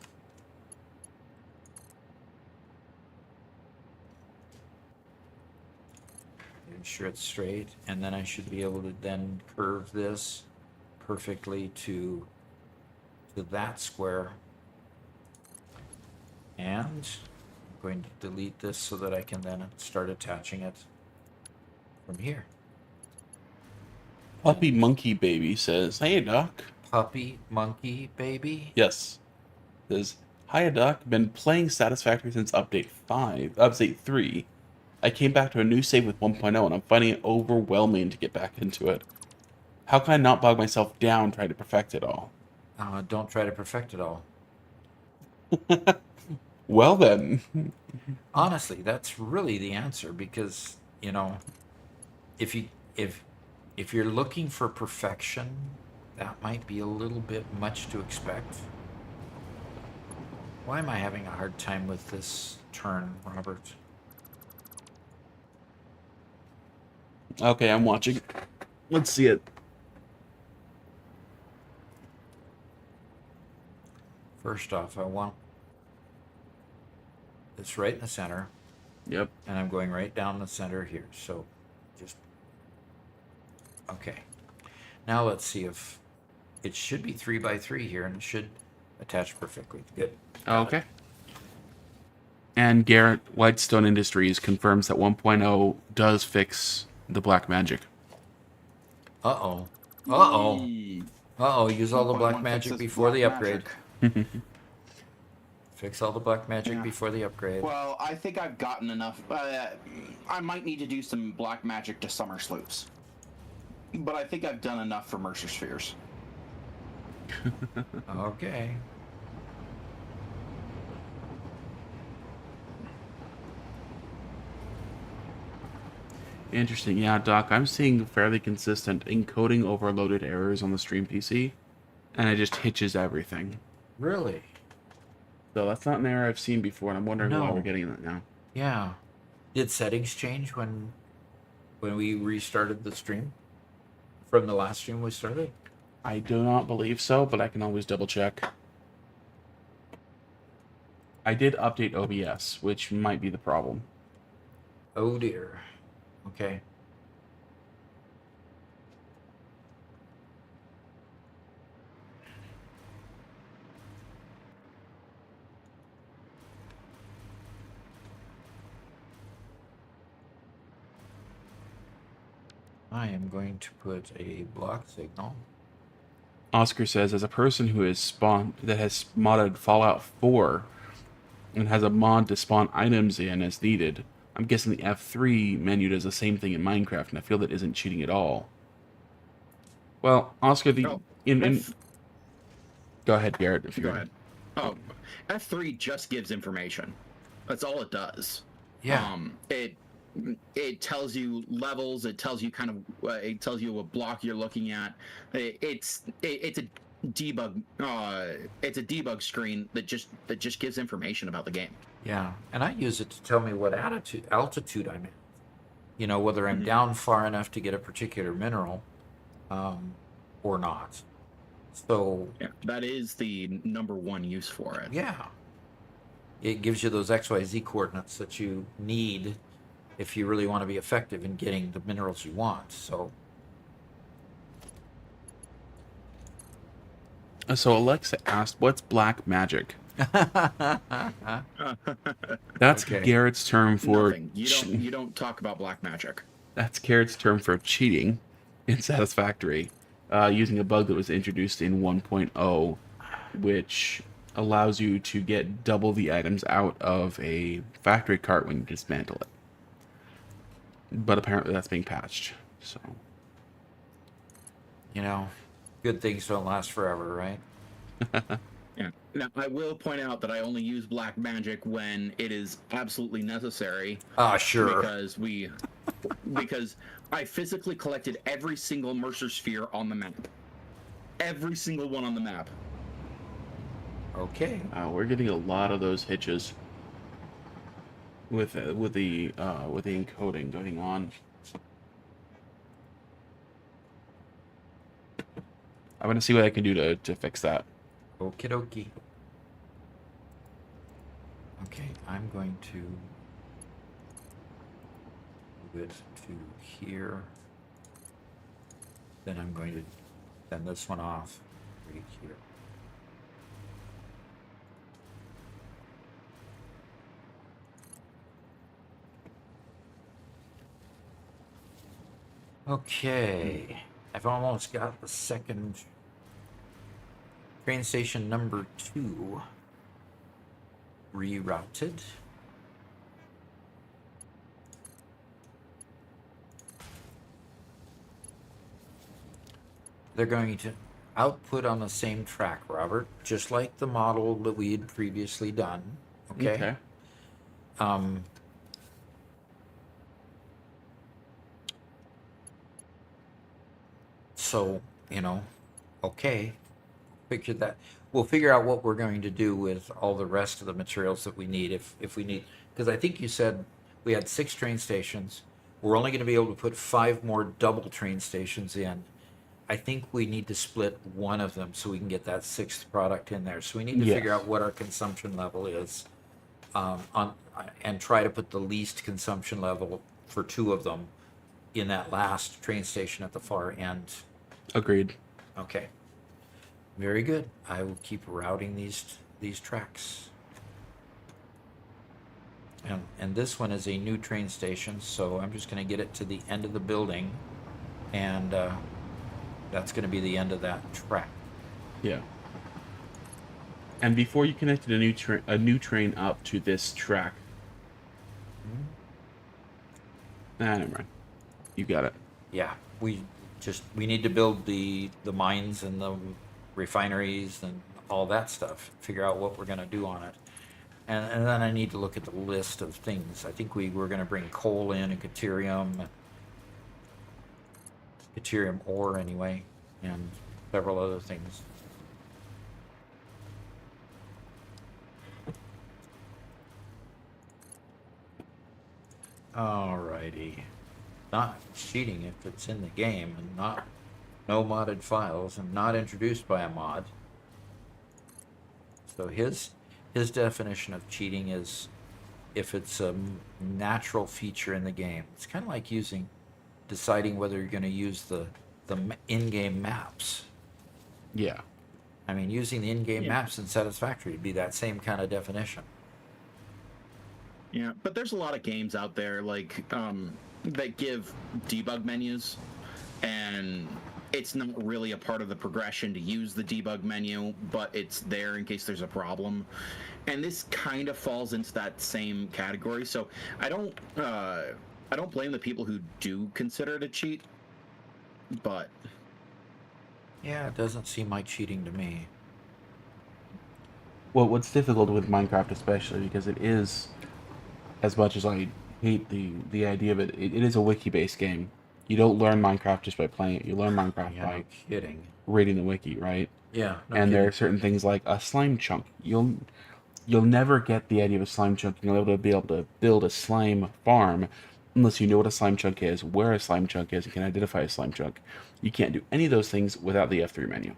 B: Ensure it's straight, and then I should be able to then curve this perfectly to that square. And I'm going to delete this so that I can then start attaching it from here.
A: Puppy Monkey Baby says, "Hey Doc."
B: Puppy Monkey Baby?
A: Yes. Says, "Hi Doc. Been playing Satisfactory since update 3. I came back to a new save with 1.0 and I'm finding it overwhelming to get back into it. How can I not bog myself down trying to perfect it all?"
B: Don't try to perfect it all.
A: Well then.
B: Honestly, that's really the answer, because if you're looking for perfection, that might be a little bit much to expect. Why am I having a hard time with this turn, Robert?
A: Okay, I'm watching. Let's see it.
B: First off, I want this right in the center,
A: Yep.
B: and I'm going right down the center here. So just okay. Now let's see if it should be 3 by 3 here, and it should attach perfectly. Good.
A: Okay. And Garrett Whitestone Industries confirms that 1.0 does fix the black magic.
B: Uh-oh. Uh-oh. Uh-oh, use all the black magic before the upgrade. Fix all the black magic before the upgrade.
C: Well, I think I've gotten enough. I might need to do some black magic to summer sloops. But I think I've done enough for Mercer Spheres.
B: Okay.
A: Interesting. Yeah, Doc, I'm seeing fairly consistent encoding overloaded errors on the stream PC, and it just hitches everything.
B: Really?
A: So that's not an error I've seen before, and I'm wondering why
B: No.
A: we're getting that now.
B: Yeah. Did settings change when we restarted the stream? From the last stream we started?
A: I do not believe so, but I can always double check. I did update OBS, which might be the problem.
B: Oh dear. Okay. I am going to put a block signal.
A: Oscar says, as a person who has modded Fallout 4 and has a mod to spawn items in as needed, I'm guessing the F3 menu does the same thing in Minecraft, and I feel that isn't cheating at all. Well, Oscar,
C: Oh,
A: in
C: F,
A: go ahead, Garrett, if
C: go
A: you're
C: ahead. Oh, F3 just gives information. That's all it does.
B: Yeah.
C: It tells you levels. It tells you it tells you what block you're looking at. It's a debug. It's a debug screen that just gives information about the game.
B: Yeah. And I use it to tell me what altitude I'm in. You know, whether I'm
C: Mhm.
B: down far enough to get a particular mineral or not. So,
C: Yeah, that is the number one use for it.
B: yeah. It gives you those XYZ coordinates that you need if you really want to be effective in getting the minerals you want. So,
A: So Alexa asked, "What's black magic?" That's
B: okay.
A: Garrett's term for
C: Nothing. You don't talk about black magic.
A: that's Garrett's term for cheating in Satisfactory, using a bug that was introduced in 1.0, which allows you to get double the items out of a factory cart when you dismantle it. But apparently that's being patched. So
B: You know, good things don't last forever, right?
C: Yeah. Now I will point out that I only use black magic when it is absolutely necessary.
B: Ah, sure.
C: Because I physically collected every single Mercer sphere on the map. Every single one on the map.
B: Okay.
A: we're getting a lot of those hitches with the encoding going on. I'm gonna see what I can do to fix that.
B: Okie dokie. Okay, I'm going to move it to here. Then I'm going to send this one off right here. Okay, I've almost got the second train station number 2 rerouted. They're going to output on the same track, Robert, just like the model that we had previously done. Okay. Um, so, you know, okay, figure that. We'll figure out what we're going to do with all the rest of the materials that we need if we need, because I think you said we had 6 train stations. We're only going to be able to put 5 more double train stations in. I think we need to split one of them so we can get that 6th product in there. So we need to figure
A: Yes.
B: out what our consumption level is, and try to put the least consumption level for 2 of them in that last train station at the far end.
A: Agreed.
B: Okay. Very good. I will keep routing these tracks. And this one is a new train station, so I'm just going to get it to the end of the building, and that's going to be the end of that track.
A: Yeah. And before you connected a new train up to this track. Never mind. You got it.
B: Yeah, we need to build the mines and the refineries and all that stuff. Figure out what we're going to do on it. And then I need to look at the list of things. I think we were going to bring coal in and Caterium ore anyway, and several other things. Alrighty. Not cheating if it's in the game, and not no modded files and not introduced by a mod. So his definition of cheating is if it's a natural feature in the game. It's kind of like deciding whether you're going to use the in-game maps.
A: Yeah.
B: I mean, using the in-game
C: Yeah.
B: maps in Satisfactory would be that same kind of definition.
C: Yeah, but there's a lot of games out there like that give debug menus, and it's not really a part of the progression to use the debug menu, but it's there in case there's a problem. And this kind of falls into that same category. So I don't blame the people who do consider it a cheat, but
B: Yeah, it doesn't seem like cheating to me.
A: Well, what's difficult with Minecraft, especially because it is, as much as I hate the idea of it, it is a wiki-based game. You don't learn Minecraft just by playing it. You learn Minecraft
B: Yeah,
A: by
B: no kidding.
A: reading the wiki, right?
B: Yeah, no
A: And there
B: kidding.
A: are certain things like a slime chunk. You'll never get the idea of a slime chunk. You'll be able to build a slime farm unless you know what a slime chunk is, where a slime chunk is, and can identify a slime chunk. You can't do any of those things without the F3 menu.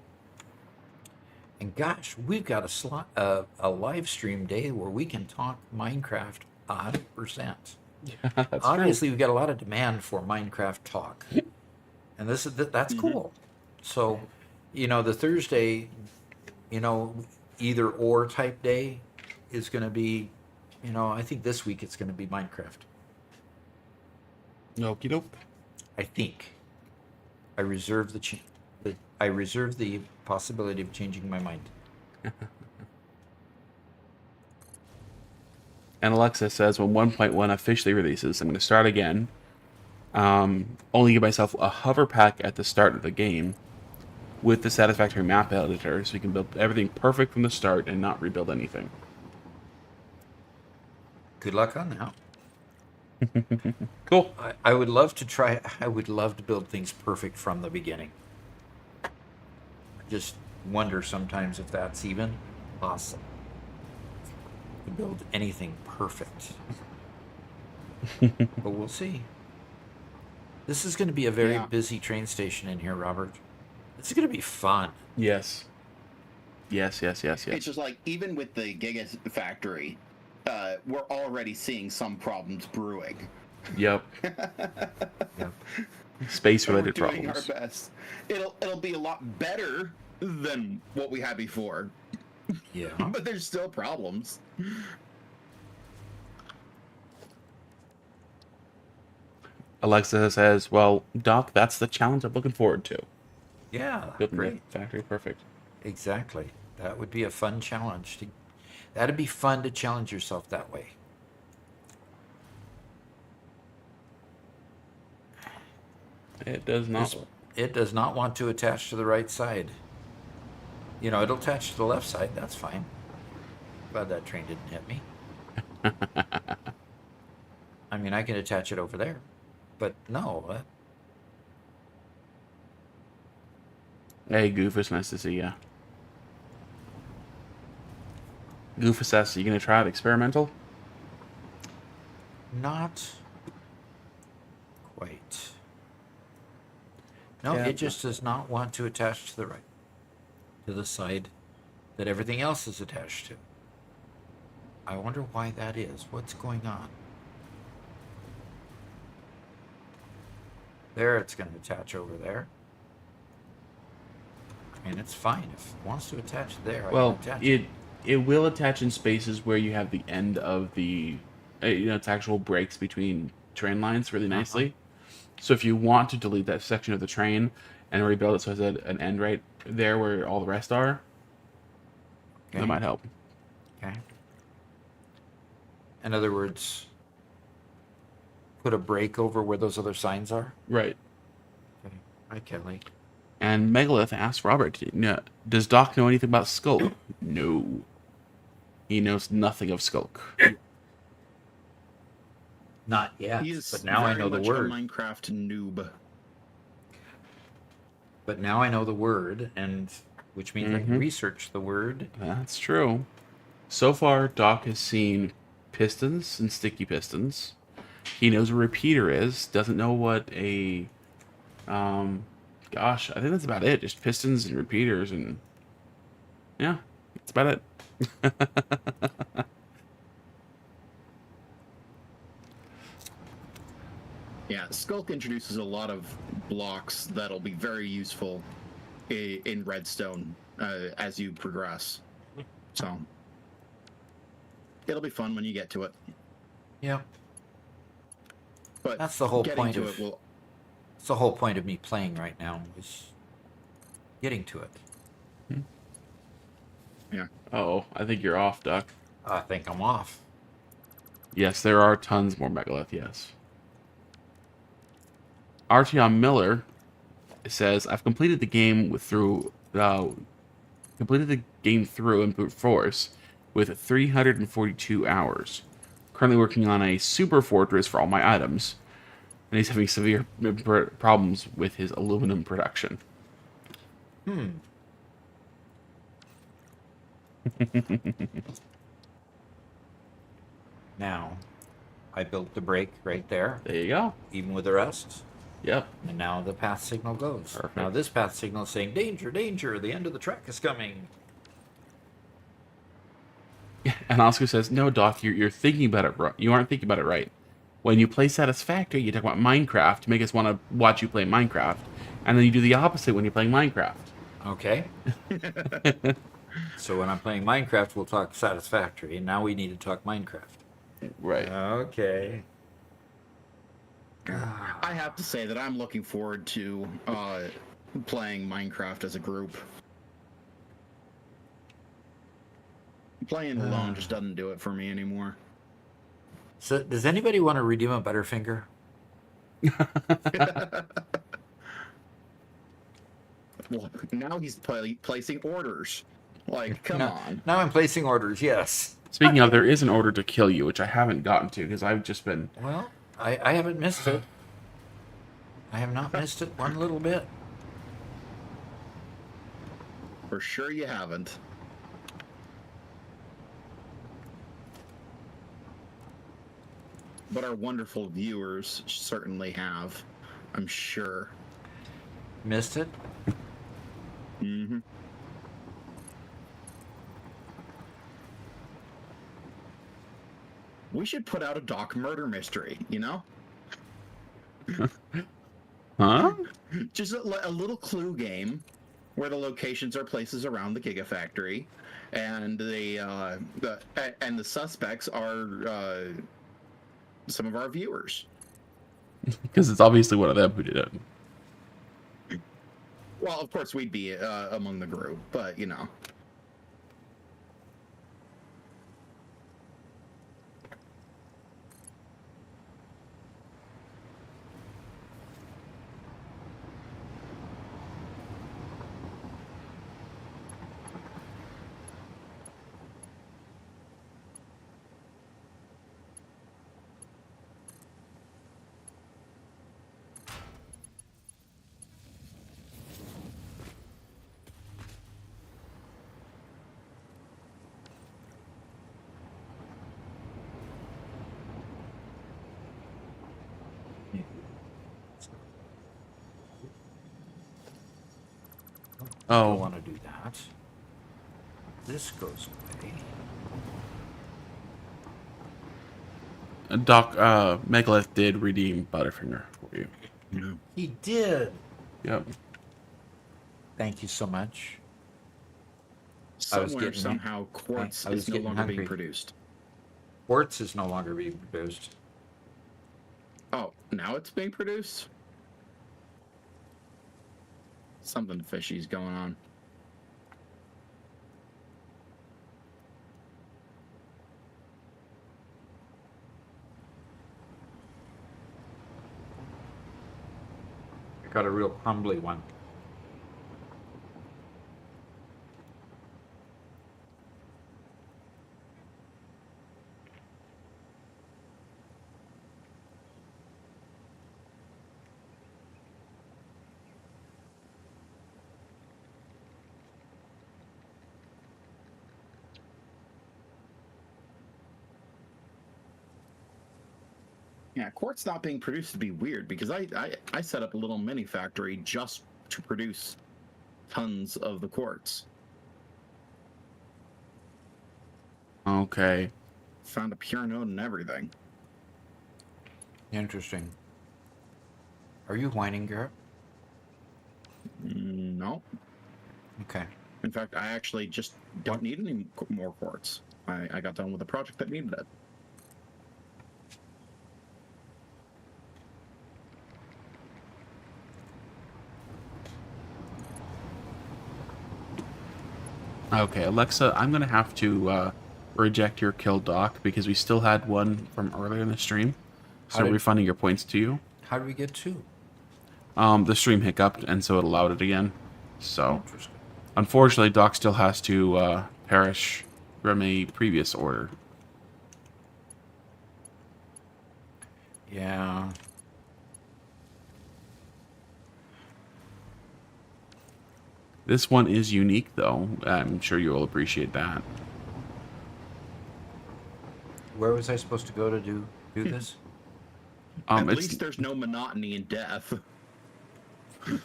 B: And gosh, we've got a live stream day where we can talk Minecraft 100%.
A: Yeah, that's
B: Obviously, we've got a lot of demand for Minecraft talk, and that's cool. So, the Thursday, either or type day is going to be, I think this week it's going to be Minecraft.
A: true. Okie doke.
B: I think. I reserve I reserve the possibility of changing my mind.
A: And Alexa says when 1.1 officially releases, I'm going to start again. Only give myself a hover pack at the start of the game with the Satisfactory map editor, so you can build everything perfect from the start and not rebuild anything.
B: Good luck on that.
A: Cool.
B: I would love to try. I would love to build things perfect from the beginning. I just wonder sometimes if that's even possible to build anything perfect. But we'll see. This is going to be a very busy train station in here, Robert. This is going to be fun.
A: Yes. Yes.
C: it's just like even with the Gigafactory, we're already seeing some problems brewing.
A: Yep.
B: Yep.
A: Space-related
C: We're doing
A: problems.
C: our best. It'll be a lot better than what we had before,
B: Yeah.
C: but there's still problems.
A: Alexa says, well, Doc, that's the challenge I'm looking forward to.
B: Yeah.
A: Building
B: Great.
A: the factory perfect.
B: Exactly. That would be a fun challenge. That'd be fun to challenge yourself that way.
A: It does not.
B: It does not want to attach to the right side. It'll attach to the left side. That's fine. Glad that train didn't hit me. I mean, I can attach it over there. But no.
A: Hey, Goofus, nice to see ya. Goofus asks, are you going to try out experimental?
B: Not quite. No,
A: Yeah,
B: it just does not want to attach to the side that everything else is attached to. I wonder why that is. What's going on? There, it's going to attach over there. And it's fine. If it wants to attach there, I
A: Well,
B: can attach
A: it will attach in spaces where you have the end of the, it's actual breaks between train lines really nicely. So if you want to delete that section of the train and rebuild it so it's at an end right there where all the rest are,
B: Okay.
A: that might help.
B: Okay. In other words, put a break over where those other signs are.
A: Right.
B: Okay. Hi, Kelly.
A: And Megalith asks Robert, does Doc know anything about Skulk? No. He knows nothing of Skulk.
B: Not yet,
C: He's
B: but now I
C: very
B: know the
C: much
B: word.
C: a Minecraft noob.
B: But now I know the word, and which means I
A: Mm-hmm.
B: can research the word.
A: That's true. So far, Doc has seen pistons and sticky pistons. He knows what a repeater is. Doesn't know what a Gosh, I think that's about it. Just pistons and repeaters, and yeah, that's about it.
C: Yeah, Skulk introduces a lot of blocks that'll be very useful in Redstone as you progress. So it'll be fun when you get to it.
B: Yeah,
C: But
B: that's the whole
C: getting
B: point
C: to
B: of
C: it will.
B: it's the whole point of me playing right now is getting to it.
C: Yeah.
A: Oh, I think you're off, Duck.
B: I think I'm off.
A: Yes, there are tons more megalith. Yes. Artyom Miller says, "I've completed the game through in brute force with 342 hours. Currently working on a super fortress for all my items, and he's having severe problems with his aluminum production."
B: Hmm. Now, I built the break right there,
A: There you go.
B: even with the rest.
A: Yep.
B: And now the path signal goes.
A: Perfect.
B: Now this path signal is saying, danger, danger, the end of the track is coming.
A: And Oscar says, "No, Doc, you're thinking about it. You aren't thinking about it right. When you play Satisfactory, you talk about Minecraft to make us want to watch you play Minecraft, and then you do the opposite when you're playing Minecraft."
B: Okay. So when I'm playing Minecraft, we'll talk Satisfactory, and now we need to talk Minecraft.
A: Right.
B: Okay.
C: I have to say that I'm looking forward to playing Minecraft as a group. Playing alone just doesn't do it for me anymore.
B: So does anybody want to redeem a Butterfinger?
C: Well, now he's placing orders. Like, come on.
B: Now I'm placing orders, yes.
A: Speaking of, there is an order to kill you, which I haven't gotten to because I've just been.
B: Well, I haven't missed it. I have not missed it one little bit.
C: For sure you haven't. But our wonderful viewers certainly have, I'm sure.
B: Missed it?
C: Mm-hmm. We should put out a Doc murder mystery, you know?
A: Huh?
C: Just a little clue game where the locations are places around the Gigafactory, and the suspects are some of our viewers.
A: Because it's obviously one of them who did it.
C: Well, of course we'd be among the group, but you know.
B: I
A: Oh,
B: don't want to do that. This goes away.
A: Doc, Megalith did redeem Butterfinger for you.
B: He did.
A: Yep.
B: Thank you so much. I was
C: Somewhere,
B: getting-
C: somehow, quartz
B: I was
C: is no
B: getting
C: longer
B: hungry.
C: being produced.
B: Quartz is no longer being produced.
C: Oh, now it's being produced? Something fishy's going on.
B: I got a real crumbly one.
C: Yeah, quartz not being produced would be weird because I set up a little mini factory just to produce tons of the quartz.
A: Okay.
C: Found a pure node and everything.
B: Interesting. Are you whining, Garrett?
C: No.
B: Okay.
C: In fact, I actually just don't need any more quartz. I got done with a project that needed it.
A: Okay, Alexa, I'm gonna have to reject your kill doc because we still had one from earlier in the stream.
B: How
A: So
B: did-
A: refunding your points to you.
B: How did we get two?
A: The stream hiccuped, and so it allowed it again. So,
B: Interesting.
A: unfortunately, Doc still has to perish from a previous order.
B: Yeah.
A: This one is unique, though. I'm sure you will appreciate that.
B: Where was I supposed to go to do this?
C: At
A: It's,
C: least there's no monotony in death.
A: it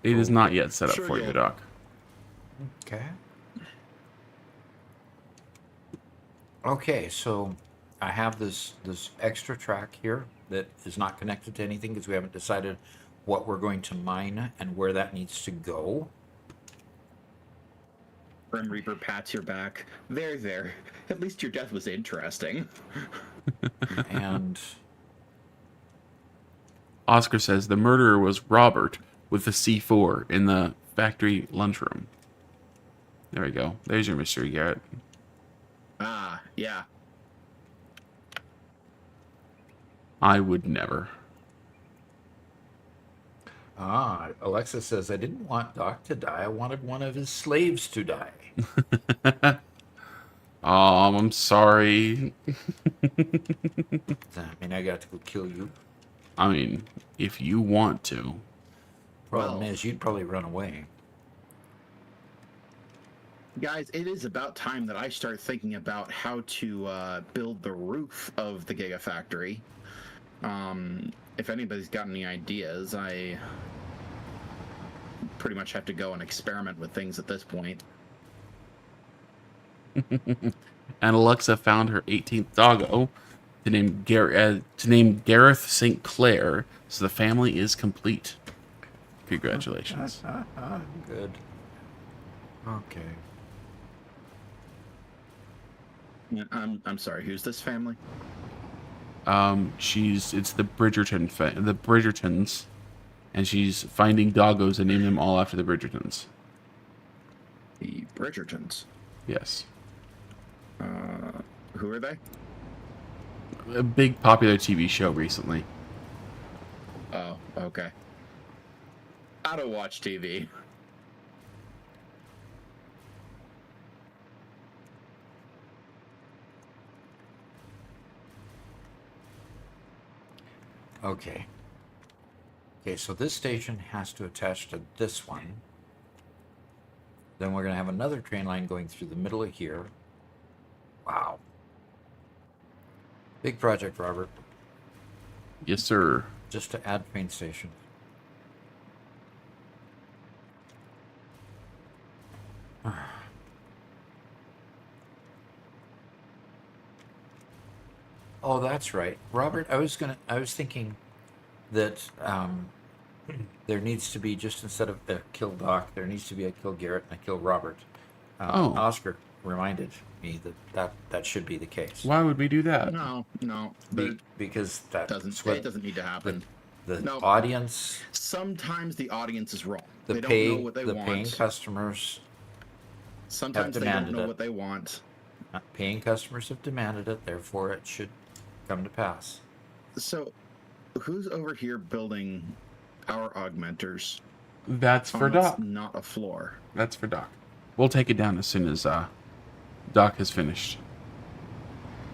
A: is not yet set up
C: Sure
A: for you,
C: you'll-
A: Doc.
B: Okay. Okay, so I have this extra track here that is not connected to anything because we haven't decided what we're going to mine and where that needs to go.
C: Grim Reaper pats your back. There. At least your death was interesting.
B: And
A: Oscar says the murderer was Robert with the C4 in the factory lunchroom. There we go. There's your mystery, Garrett.
C: Ah, yeah.
A: I would never.
B: Alexa says, I didn't want Doc to die. I wanted one of his slaves to die.
A: I'm sorry.
B: Does that mean I got to go kill you?
A: I mean, if you want to.
B: Problem
C: Well-
B: is, you'd probably run away.
C: Guys, it is about time that I start thinking about how to build the roof of the Gigafactory. If anybody's got any ideas, I pretty much have to go and experiment with things at this point.
A: And Alexa found her 18th doggo to name Gareth St. Clair, so the family is complete. Congratulations.
B: Good. Okay.
C: Yeah, I'm sorry. Who's this family?
A: It's the Bridgertons, and she's finding doggos and naming them all after the Bridgertons.
C: The Bridgertons.
A: Yes.
C: Who are they?
A: A big popular TV show recently.
C: Oh, okay. I don't watch TV.
B: Okay. Okay, so this station has to attach to this one. Then we're going to have another train line going through the middle of here. Wow. Big project, Robert.
A: Yes, sir.
B: Just to add train station. Oh, that's right. Robert, I was thinking that there needs to be, just instead of a kill Doc, there needs to be a kill Garrett and a kill Robert.
A: Oh.
B: Oscar reminded me that should be the case.
A: Why would we do that?
C: No.
B: Because that
C: It doesn't need to happen.
B: the
C: No.
B: audience,
C: Sometimes the audience is wrong.
B: the
C: They
B: pay,
C: don't know what they
B: the
C: want.
B: paying customers,
C: Sometimes they don't
B: demanded
C: know
B: it.
C: what they want.
B: paying customers have demanded it. Therefore, it should come to pass.
C: So, who's over here building power augmenters?
A: That's for
C: on what's
A: Doc.
C: not a floor.
A: That's for Doc. We'll take it down as soon as Doc has finished.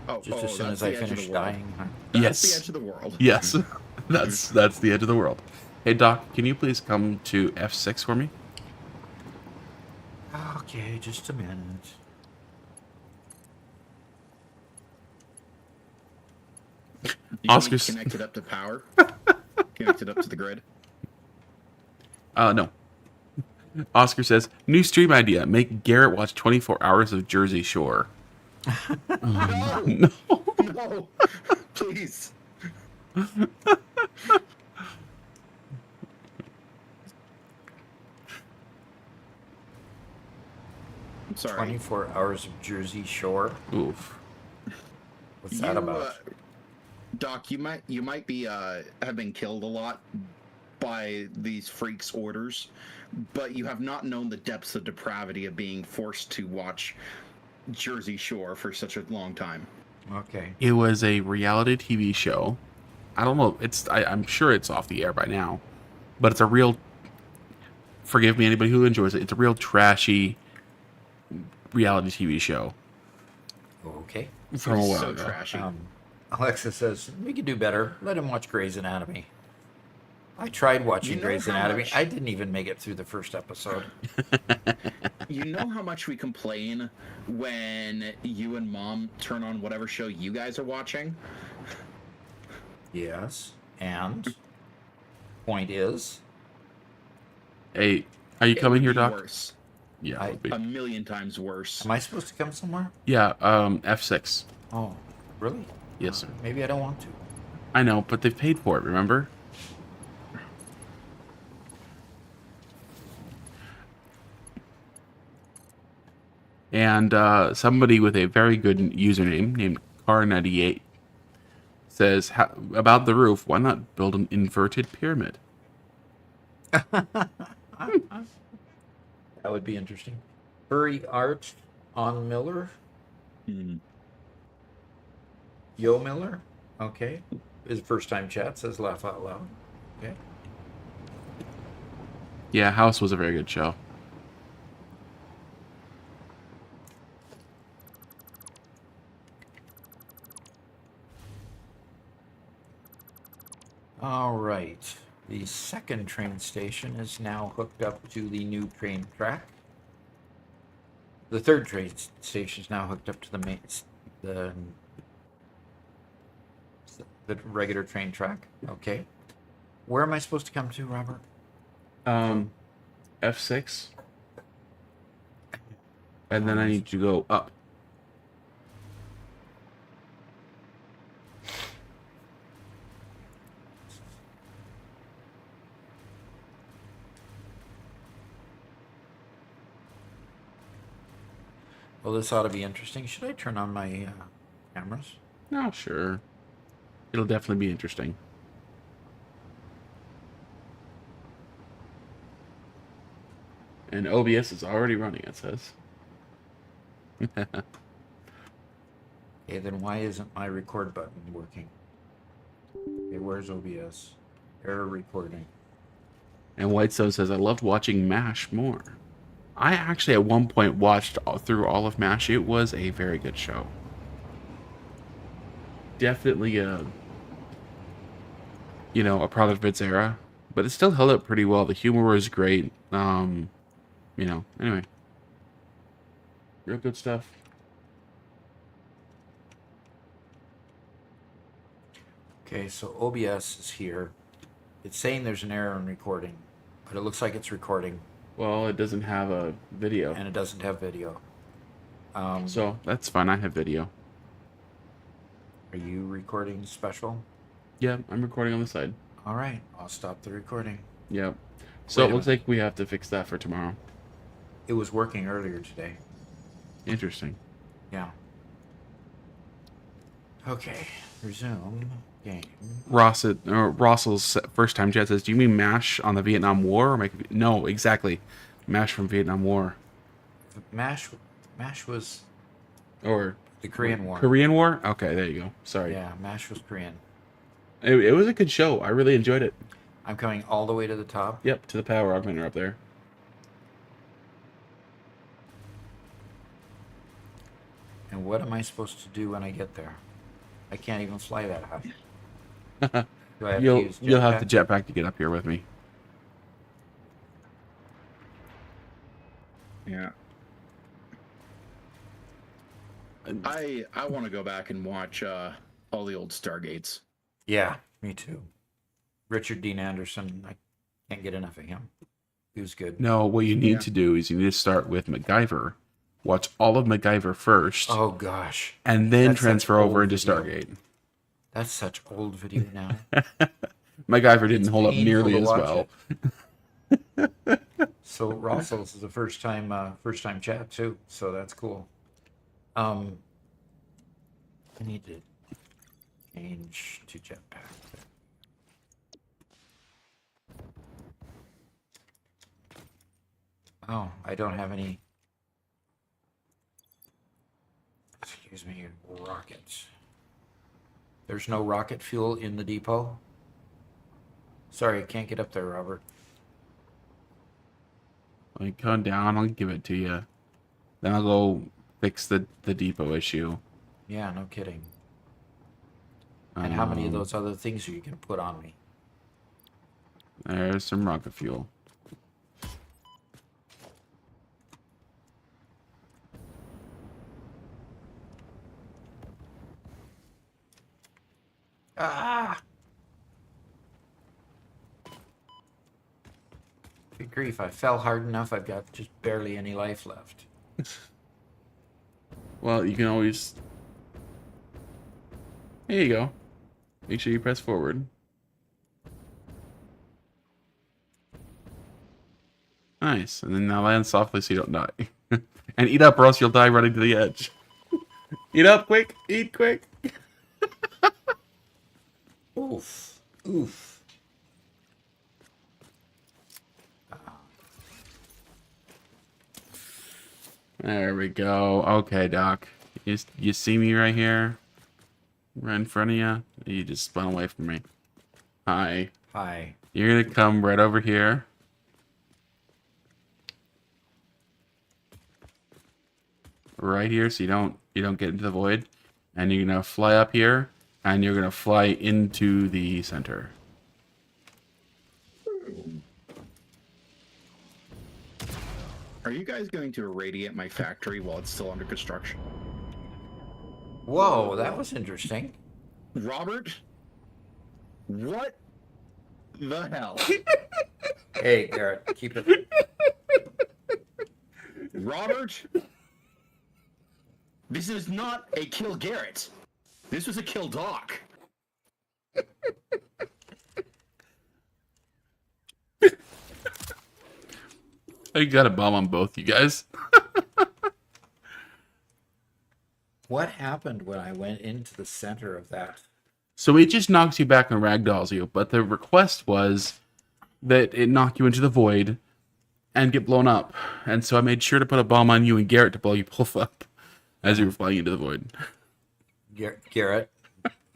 C: Oh,
B: Just as soon
C: that's
B: as I
C: the edge of the
B: finish
C: world.
B: dying. Huh?
C: That's
A: Yes.
C: the edge of the world.
A: Yes. that's the edge of the world. Hey Doc, can you please come to F6 for me?
B: Okay, just a minute.
C: You
A: Oscar's-
C: connected up to power. Connected up to the grid.
A: No. Oscar says, new stream idea. Make Garrett watch 24 hours of Jersey Shore.
C: No,
A: No.
C: no, please. I'm sorry.
B: 24 hours of Jersey Shore.
A: Oof.
B: What's that about?
C: Doc, you might be have been killed a lot by these freaks' orders, but you have not known the depths of depravity of being forced to watch Jersey Shore for such a long time.
B: Okay.
A: It was a reality TV show. I don't know. I'm sure it's off the air by now, but it's a real. Forgive me, anybody who enjoys it. It's a real trashy reality TV show.
B: Okay.
A: From a while
C: So
A: ago.
C: trashy.
B: Alexa says, we could do better. Let him watch Grey's Anatomy. I tried watching
C: You know
B: Grey's
C: how
B: Anatomy.
C: much-
B: I didn't even make it through the first episode.
C: You know how much we complain when you and Mom turn on whatever show you guys are watching?
B: Yes. And point is,
A: Hey, are you
C: It
A: coming
C: would
A: here,
C: be
A: Doc?
C: Worse.
A: Yeah.
B: I-
A: it would be.
C: A million times worse.
B: am I supposed to come somewhere?
A: Yeah. F6.
B: Oh, really?
A: Yes, sir.
B: Maybe I don't want to.
A: I know, but they've paid for it. Remember? And somebody with a very good username named Car98 says, about the roof, why not build an inverted pyramid?
B: That would be interesting. Furry art on Miller.
C: Hmm.
B: Yo Miller. Okay. His first time chat says laugh out loud. Okay.
A: Yeah, House was a very good show.
B: All right. The second train station is now hooked up to the new train track. The third train station is now hooked up to the main, the the regular train track. Okay. Where am I supposed to come to, Robert?
A: F6. And then I need to go up.
B: Well, this ought to be interesting. Should I turn on my cameras?
A: No, sure. It'll definitely be interesting. And OBS is already running, it says.
B: Okay, then why isn't my record button working? Okay, where's OBS? Error recording.
A: And Whitestone says, I loved watching MASH more. I actually at one point watched through all of MASH. It was a very good show. Definitely a product of its era. But it still held up pretty well. The humor was great. Anyway. Real good stuff.
B: Okay, so OBS is here. It's saying there's an error in recording, but it looks like it's recording
A: Well, it doesn't have a video.
B: and it doesn't have video.
A: So that's fine. I have video.
B: Are you recording special?
A: Yeah, I'm recording on the side.
B: All right, I'll stop the recording.
A: Yep. So
B: Wait
A: it
B: a
A: looks like we have to fix that for tomorrow.
B: It was working earlier today.
A: Interesting.
B: Yeah. Okay, resume game.
A: Russell's first time chat says, "Do you mean MASH on the Vietnam War?" Or no, exactly, MASH from Vietnam War
B: MASH was
A: or
B: the Korean War.
A: Korean War. Okay, there you go. Sorry.
B: Yeah, MASH was Korean.
A: It was a good show. I really enjoyed it.
B: I'm coming all the way to the top.
A: Yep, to the power augmenter up there.
B: And what am I supposed to do when I get there? I can't even fly that high. Do I have to
A: You'll
B: use
A: have to
B: jetpack?
A: jetpack to get up here with me.
C: Yeah. I want to go back and watch all the old Stargates.
B: Yeah, me too. Richard Dean Anderson, I can't get enough of him. He was good.
A: No, what you need
C: Yeah.
A: to do is you need to start with MacGyver. Watch all of MacGyver first,
B: Oh gosh,
A: and then
B: that's such
A: transfer over
B: old
A: into
B: video.
A: Stargate.
B: That's such old video now.
A: MacGyver didn't
B: It's
A: hold up
B: painful
A: nearly
B: to
A: as
B: watch
A: well.
B: it. So Russell's is the first time chat too. So that's cool. I need to change to jetpack. Oh, I don't have any. Excuse me, rockets. There's no rocket fuel in the depot. Sorry, I can't get up there, Robert.
A: Like, come down, I'll give it to you. Then I'll go fix the depot issue.
B: Yeah, no kidding. And how many of
A: Um,
B: those other things are you gonna put on me?
A: There's some rocket fuel.
B: Ah! Good grief, I fell hard enough, I've got just barely any life left.
A: Well, you can always... There you go. Make sure you press forward. Nice. And then now land softly so you don't die. And eat up or else you'll die running to the edge. Eat up quick! Eat quick!
B: Oof. Oof.
A: There we go. Okay, Doc. You see me right here? Right in front of you? You just spun away from me. Hi.
B: Hi.
A: You're gonna come right over here. Right here, so you don't get into the void. And you're gonna fly up here, and you're gonna fly into the center.
C: Are you guys going to irradiate my factory while it's still under construction?
B: Whoa, that was interesting.
C: Robert? What the hell?
B: Hey, Garrett, keep it.
C: Robert? This is not a kill Garrett. This was a kill Doc.
A: I got a bomb on both you guys.
B: What happened when I went into the center of that?
A: So it just knocks you back and ragdolls you, but the request was that it knock you into the void and get blown up. And so I made sure to put a bomb on you and Garrett to blow you both up as you were flying into the void.
B: Garrett,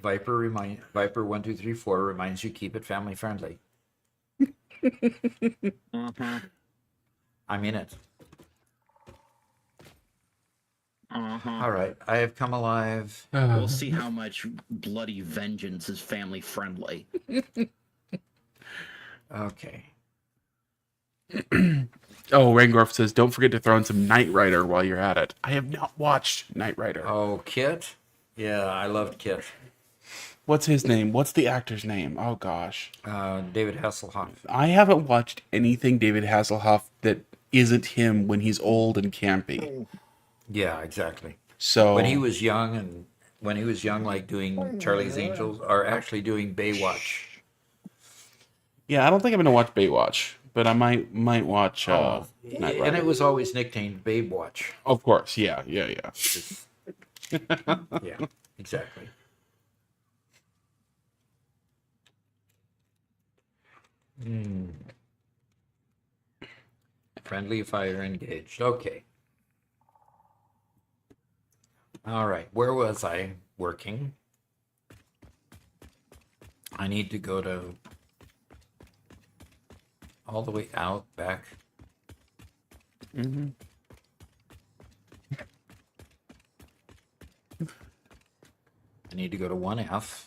B: Viper 1234 reminds you keep it family friendly.
C: Uh-huh.
B: I'm in it.
C: Uh-huh.
B: All right, I have come alive.
C: We'll see how much bloody vengeance is family friendly.
B: Okay.
A: Oh, Rangorf says, don't forget to throw in some Knight Rider while you're at it. I have not watched Knight Rider.
B: Oh, Kit? Yeah, I loved Kit.
A: What's his name? What's the actor's name? Oh, gosh.
B: David Hasselhoff.
A: I haven't watched anything David Hasselhoff that isn't him when he's old and campy.
B: Yeah, exactly.
A: So
B: When he was young, like doing Charlie's Angels, or actually doing Baywatch.
A: yeah, I don't think I'm gonna watch Baywatch, but I might watch Knight Rider.
B: And it was always nicknamed Babewatch.
A: Of course, yeah.
B: Yeah, exactly. Friendly fire engaged. Okay. All right. Where was I working? I need to go to all the way out, back.
A: Mm-hmm.
B: I need to go to 1F.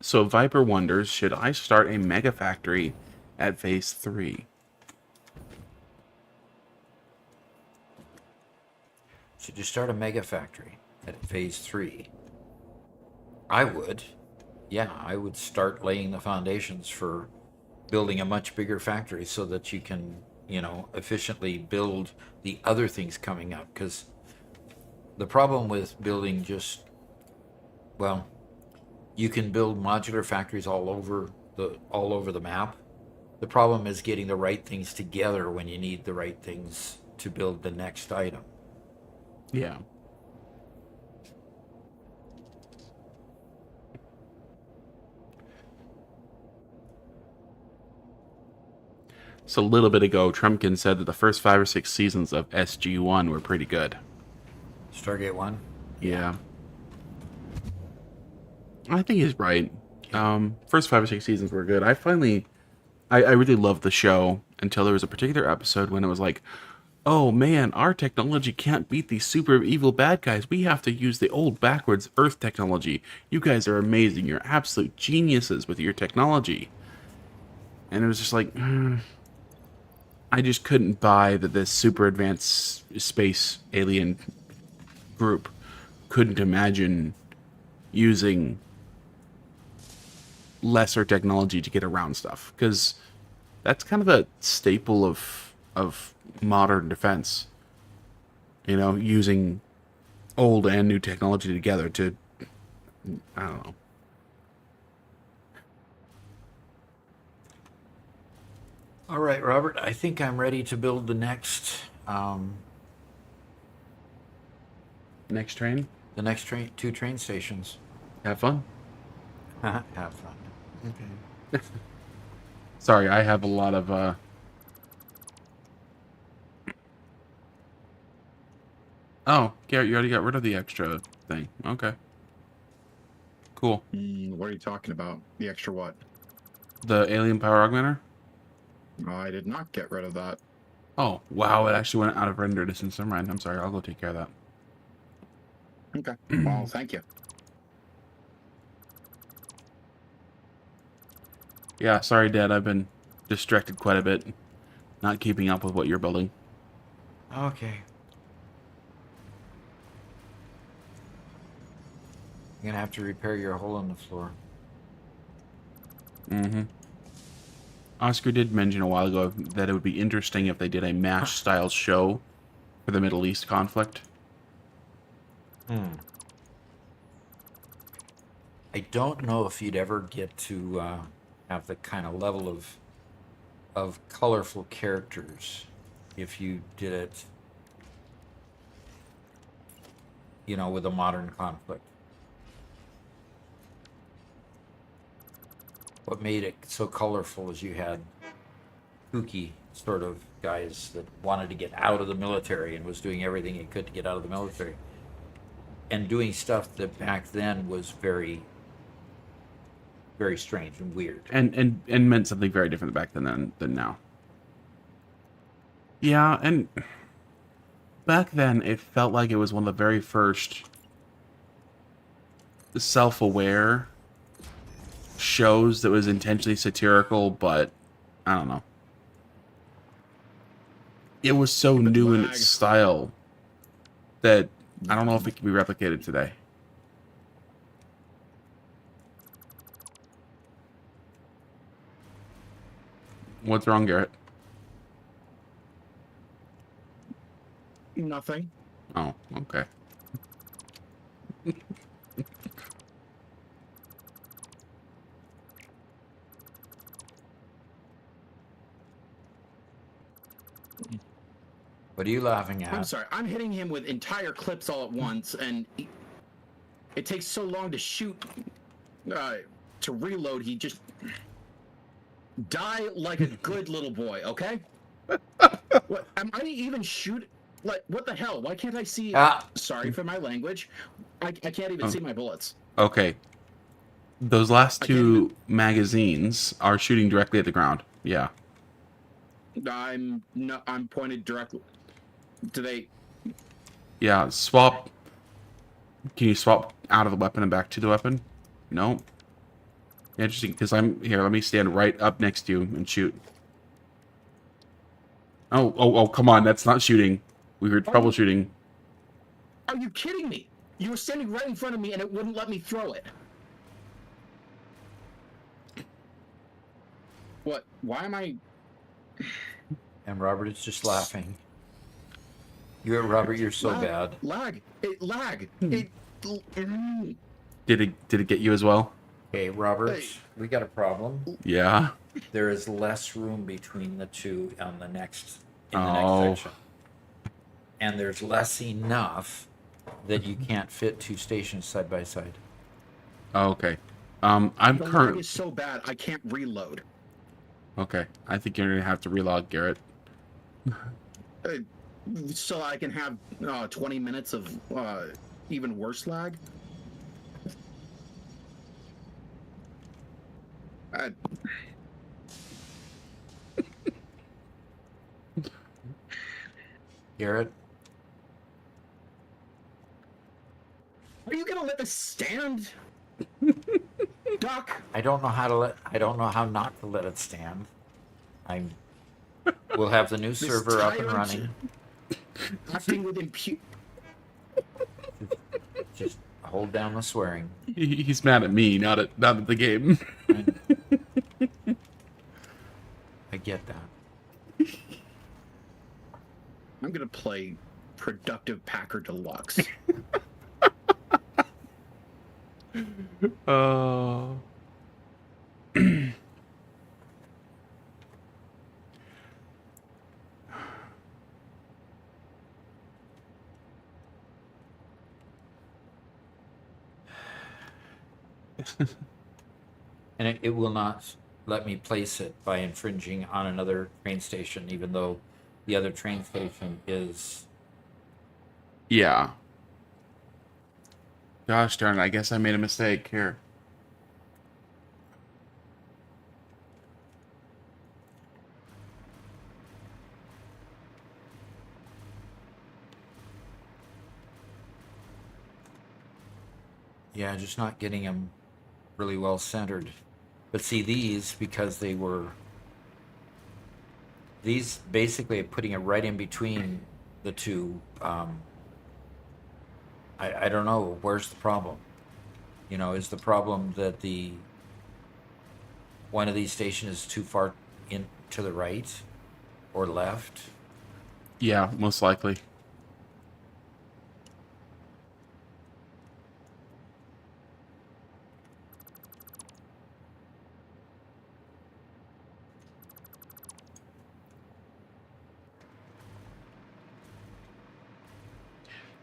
A: So Viper wonders, should I start a mega factory at phase 3?
B: Should you start a mega factory at phase 3? I would. yeah, I would start laying the foundations for building a much bigger factory so that you can, efficiently build the other things coming up. Because the problem with building well, you can build modular factories all over the map. The problem is getting the right things together when you need the right things to build the next item.
A: Yeah. So a little bit ago, Trumpkin said that the first 5 or 6 seasons of SG1 were pretty good.
B: Stargate 1?
A: Yeah. I think he's right. First 5 or 6 seasons were good. I really loved the show until there was a particular episode when it was like, oh man, our technology can't beat these super evil bad guys. We have to use the old backwards Earth technology. You guys are amazing. You're absolute geniuses with your technology. And it was just like, I just couldn't buy that this super advanced space alien group couldn't imagine using lesser technology to get around stuff, because that's kind of a staple of modern defense. Using old and new technology together to, I don't know.
B: All right, Robert, I think I'm ready to build the next
A: Next train.
B: two train stations.
A: Have fun.
B: Have fun. Okay.
A: Sorry, I have a lot of Oh, Garrett, you already got rid of the extra thing. Okay. Cool.
C: What are you talking about? The extra what?
A: The alien power augmenter?
C: I did not get rid of that.
A: Oh, wow, it actually went out of render distance. Never mind. I'm sorry. I'll go take care of that.
C: Okay. Well, thank you.
A: Yeah, sorry, Dad. I've been distracted quite a bit. Not keeping up with what you're building.
B: Okay. You're gonna have to repair your hole in the floor.
A: Mm-hmm. Oscar did mention a while ago that it would be interesting if they did a MASH-style show for the Middle East conflict.
B: I don't know if you'd ever get to have the kind of level of colorful characters if you did it, with a modern conflict. What made it so colorful is you had kooky sort of guys that wanted to get out of the military and was doing everything he could to get out of the military, and doing stuff that back then was very, very strange and weird.
A: And meant something very different back then than now. Yeah, and back then it felt like it was one of the very first self-aware shows that was intentionally satirical, but I don't know. It was so new in its style that I don't know if it can be replicated today. What's wrong, Garrett?
C: Nothing.
A: Oh, okay.
B: What are you laughing at?
C: I'm sorry. I'm hitting him with entire clips all at once, and it takes so long to shoot, to reload. He just die like a good little boy. Okay. What? Am I even shoot? Like, what the hell? Why can't I see? Sorry for my language. I can't even see my bullets.
A: Okay. Those last two magazines are shooting directly at the ground. Yeah.
C: I'm pointed directly. Do they?
A: Yeah, swap. Can you swap out of the weapon and back to the weapon? No. Interesting, because I'm here. Let me stand right up next to you and shoot. Oh, come on. That's not shooting. We were troubleshooting.
C: Are you kidding me? You were standing right in front of me and it wouldn't let me throw it. Why am I?
B: And Robert is just laughing. Robert, you're so
C: Lag,
B: bad.
C: lag, it lag,
A: Hmm.
C: it. Mm,
A: Did it get you as well?
B: Okay, Robert,
C: hey,
B: we got a problem.
A: Yeah.
B: There is less room between the two on in the next
A: Oh.
B: section. And there's less enough that you can't fit two stations side by side.
A: Okay. I'm
C: the lag
A: current.
C: is so bad I can't reload.
A: Okay. I think you're gonna have to relog, Garrett.
C: Uh, so I can have 20 minutes of even worse lag. Uh,
B: Garrett,
C: are you gonna let this stand, Doc?
B: I don't know how not to let it stand. We'll have the new
C: This
B: server up and
C: tyrant
B: running.
C: acting with
B: Just hold down the swearing.
A: He's mad at me, not at the game.
B: I get that.
C: I'm gonna play Productive Packer Deluxe.
A: Oh.
B: And it will not let me place it by infringing on another train station, even though the other train station is.
A: Yeah. Gosh darn it, I guess I made a mistake here.
B: Yeah, just not getting them really well centered. But see, because these basically putting it right in between the two. I don't know, where's the problem? Is the problem that one of these stations is too far in to the right or left?
A: Yeah, most likely.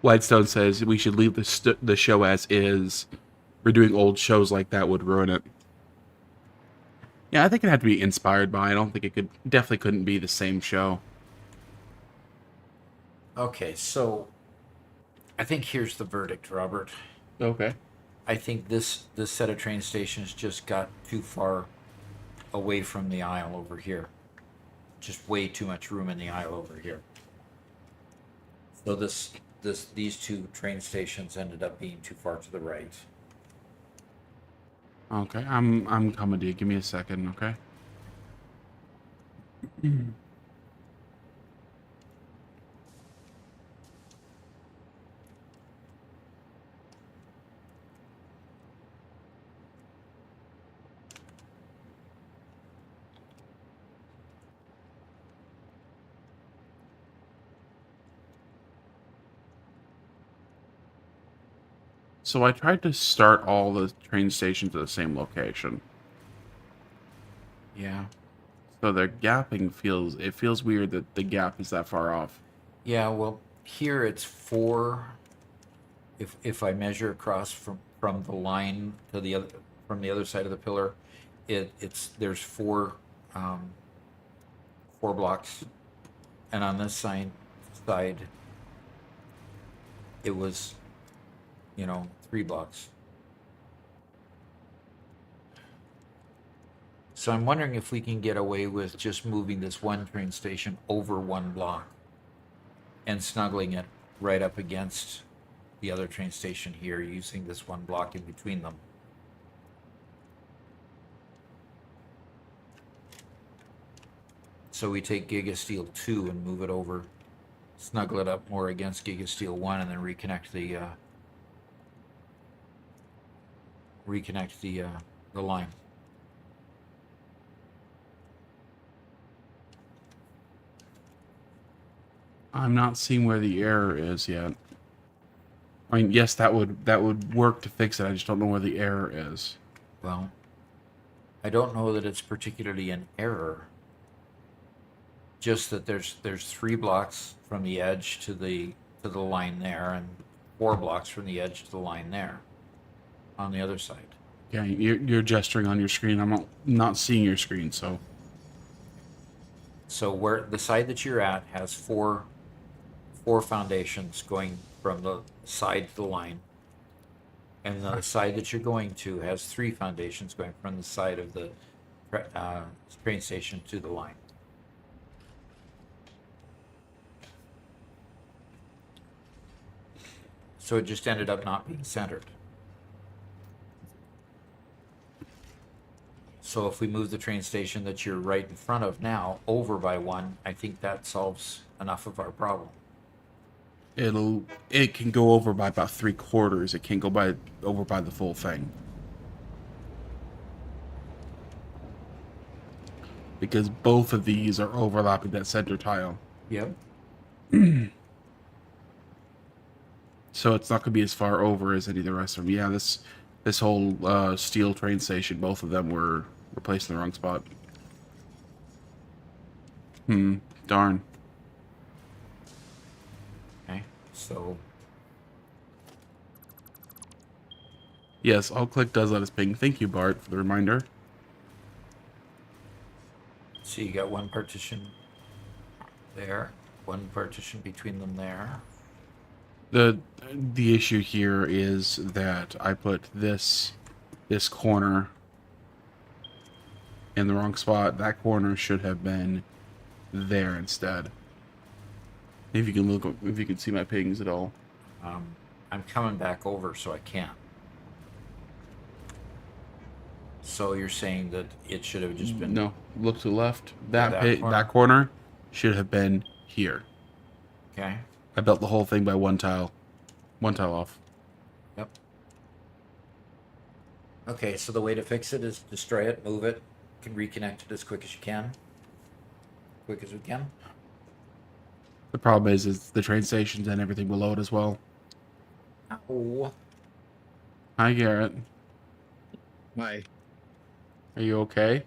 A: Whitestone says we should leave the show as is. Redoing old shows like that would ruin it. Yeah, I think it had to be inspired by. I don't think it could. Definitely couldn't be the same show.
B: Okay, so I think here's the verdict, Robert.
A: Okay.
B: I think this set of train stations just got too far away from the aisle over here. Just way too much room in the aisle over here. So these two train stations ended up being too far to the right.
A: Okay, I'm coming to you. Give me a second, okay? So I tried to start all the train stations at the same location.
B: Yeah.
A: So their gapping feels weird that the gap is that far off.
B: Yeah, well, here it's 4. If I measure across from the line to the other from the other side of the pillar, there's 4 blocks, and on this side it was 3 blocks. So I'm wondering if we can get away with just moving this one train station over 1 block and snuggling it right up against the other train station here, using this 1 block in between them. So we take Giga Steel 2 and move it over, snuggle it up more against Giga Steel 1, and then reconnect the line.
A: I'm not seeing where the error is yet. I mean, yes, that would work to fix it. I just don't know where the error is.
B: Well, I don't know that it's particularly an error. Just that there's 3 blocks from the edge to the line there, and 4 blocks from the edge to the line there, on the other side.
A: Yeah, you're gesturing on your screen. I'm not seeing your screen, so.
B: So where the side that you're at has four foundations going from the side to the line, and the side that you're going to has 3 foundations going from the side of the train station to the line. So it just ended up not being centered. So if we move the train station that you're right in front of now over by 1, I think that solves enough of our problem.
A: It can go over by about 3/4. It can't go over by the full thing. Because both of these are overlapping that center tile.
B: Yep.
A: So it's not going to be as far over as any of the rest of them. Yeah, this whole steel train station, both of them were placed in the wrong spot. Darn.
B: Okay. So
A: Yes, all click does let us ping. Thank you, Bart, for the reminder.
B: so you got 1 partition there, 1 partition between them there.
A: The issue here is that I put this corner in the wrong spot. That corner should have been there instead. If you can see my pings at all.
B: I'm coming back over, so I can't. So you're saying that it should have just been...
A: No, look to the left.
B: That corner?
A: That corner should have been here.
B: Okay.
A: I built the whole thing by one tile off.
B: Yep. Okay, so the way to fix it is destroy it, move it, can reconnect it as quick as you can. Quick as we can.
A: The problem is the train stations and everything below it as well.
B: Oh.
A: Hi, Garrett.
C: Why?
A: Are you okay?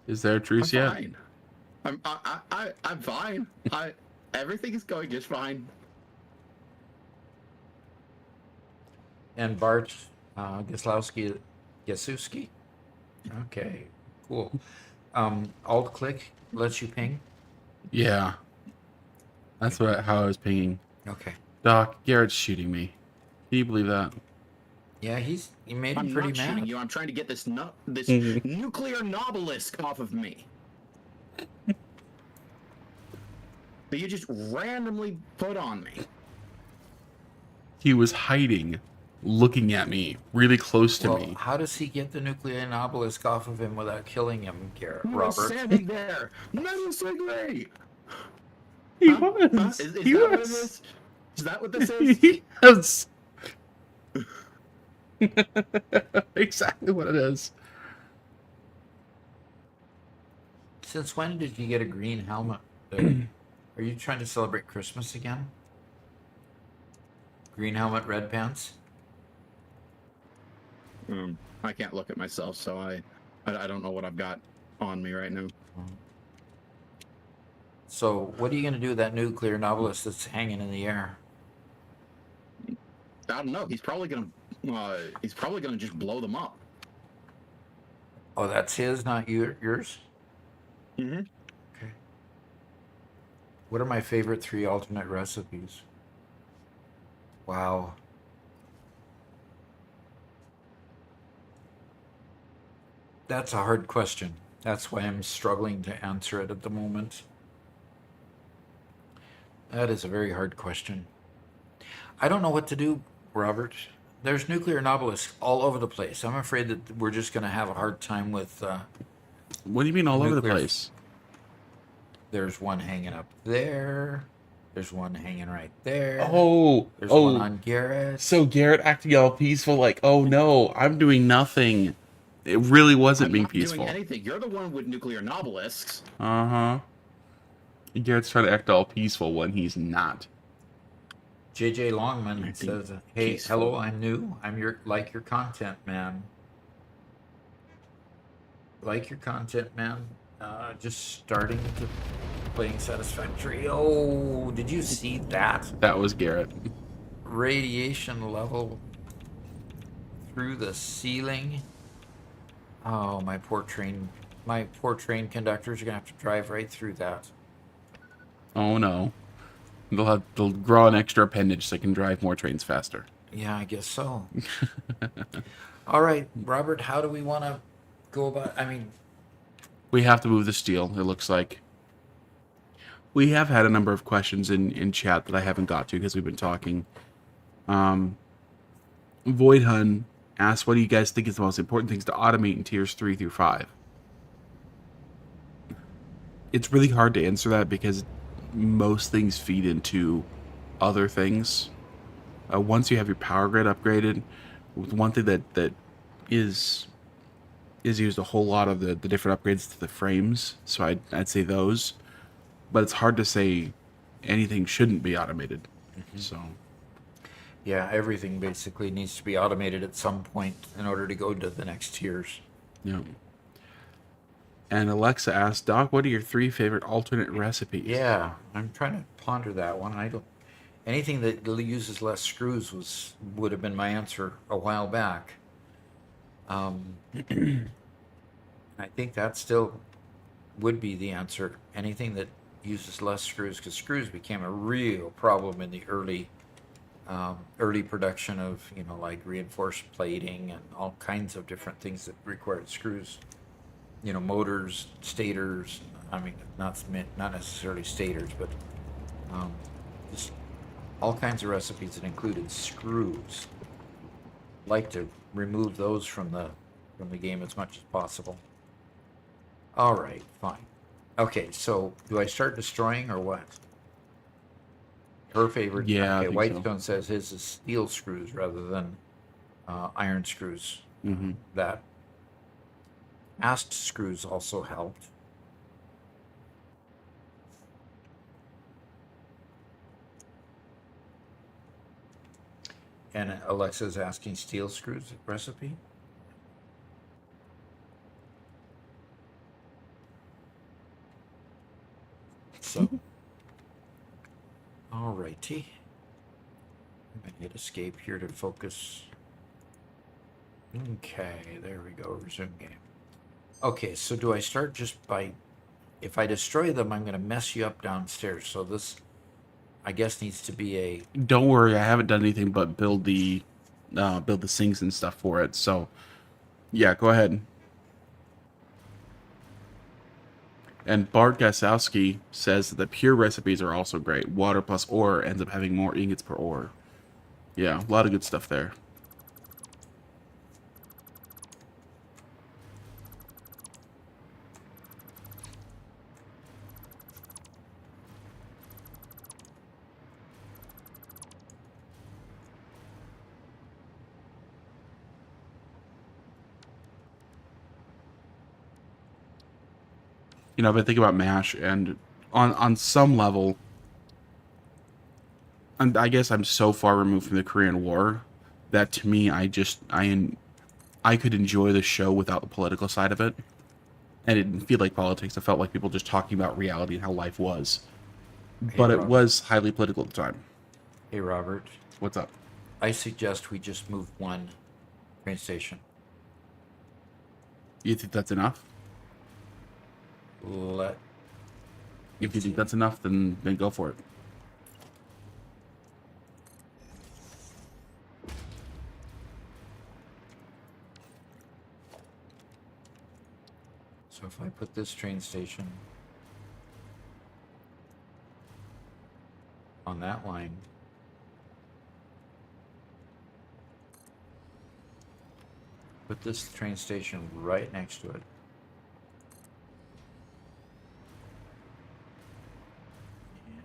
A: Is there a truce
C: I'm
A: yet?
C: fine. I'm fine. Everything is going just fine.
B: And Bart Gislowski. Okay, cool. Alt click lets you ping.
A: Yeah. That's how I was pinging.
B: Okay.
A: Doc, Garrett's shooting me. Can you believe that?
B: Yeah, he made
C: I'm
B: him pretty
C: not
B: mad.
C: shooting you. I'm trying to get this nuclear obelisk off of me. That you just randomly put on me.
A: He was hiding, looking at me, really close to me.
B: How does he get the nuclear obelisk off of him without killing him,
C: You were
B: Robert?
C: standing there, menacingly.
A: He
C: Huh?
A: was.
C: Is
A: He
C: that what it
A: was.
C: is? Is that what this is?
A: Yes. Exactly what it is.
B: Since when did you get a green helmet? Are you trying to celebrate Christmas again? Green helmet, red pants?
C: I can't look at myself, so I don't know what I've got on me right now.
B: So, what are you going to do with that nuclear obelisk that's hanging in the air?
C: I don't know. He's probably gonna just blow them up.
B: Oh, that's his, not yours?
C: Mm-hmm.
B: Okay. What are my favorite 3 alternate recipes? Wow. That's a hard question. That's why I'm struggling to answer it at the moment. That is a very hard question. I don't know what to do, Robert. There's nuclear obelisks all over the place. I'm afraid that we're just going to have a hard time with...
A: What do you mean all over the
B: Nuclear.
A: place?
B: There's one hanging up there. There's one hanging right there. There's one on Garrett.
A: So Garrett acting all peaceful, like, oh no, I'm doing nothing. It really wasn't
C: I'm
A: being
C: not
A: peaceful.
C: doing anything. You're the one with nuclear obelisks.
A: Uh-huh. Garrett's trying to act all peaceful when he's not.
B: JJ
A: I
B: Longman
A: think
B: says, "Hey,
A: peaceful.
B: hello, I'm new. I'm your content, man. Like your content, man. Just starting to playing Satisfactory. Oh, did you see that
A: That was Garrett.
B: radiation level through the ceiling? Oh, my poor train conductors are gonna have to drive right through that.
A: Oh no. They'll grow an extra appendage so they can drive more trains faster.
B: Yeah, I guess so. All right, Robert, how do we want to go about? I mean,
A: We have to move the steel, it looks like. We have had a number of questions in chat that I haven't got to because we've been talking. Void Hun asks, what do you guys think is the most important things to automate in tiers 3 through 5? It's really hard to answer that because most things feed into other things. Once you have your power grid upgraded, one thing that is used a whole lot of the different upgrades to the frames, so I'd say those. But it's hard to say anything shouldn't be automated. So
B: yeah, everything basically needs to be automated at some point in order to go to the next tiers.
A: yeah. And Alexa asked, Doc, what are your 3 favorite alternate recipes?
B: Yeah, I'm trying to ponder that one. I don't. Anything that uses less screws would have been my answer a while back. I think that still would be the answer. Anything that uses less screws, because screws became a real problem in the early production of like reinforced plating and all kinds of different things that required screws. Motors, stators. I mean, not necessarily stators, but just all kinds of recipes that included screws. Like to remove those from the game as much as possible. All right, fine. Okay, so do I start destroying or what? Her favorite.
A: Yeah, I
B: Okay,
A: think so.
B: Whitestone says his is steel screws rather than iron screws.
A: Mm-hmm.
B: That Ast screws also helped. And Alexa's asking steel screws recipe. So, alrighty. I'm gonna hit escape here to focus. Okay, there we go. Resume game. Okay, so do I start just by, if I destroy them, I'm gonna mess you up downstairs. So this, I guess, needs to be a.
A: Don't worry, I haven't done anything but build the sinks and stuff for it. So, yeah, go ahead. And Bart Gasowski says that the pure recipes are also great. Water plus ore ends up having more ingots per ore. Yeah, a lot of good stuff there. I've been thinking about MASH, and on some level, and I guess I'm so far removed from the Korean War that to me, I could enjoy the show without the political side of it. And it didn't feel like politics. It felt like people just talking about reality and how life was.
B: Hey,
A: But it
B: Robert.
A: was highly political at the time.
B: Hey, Robert.
A: What's up?
B: I suggest we just move one train station.
A: You think that's enough? If you think that's enough, then go for it.
B: So if I put this train station on that line, put this train station right next to it.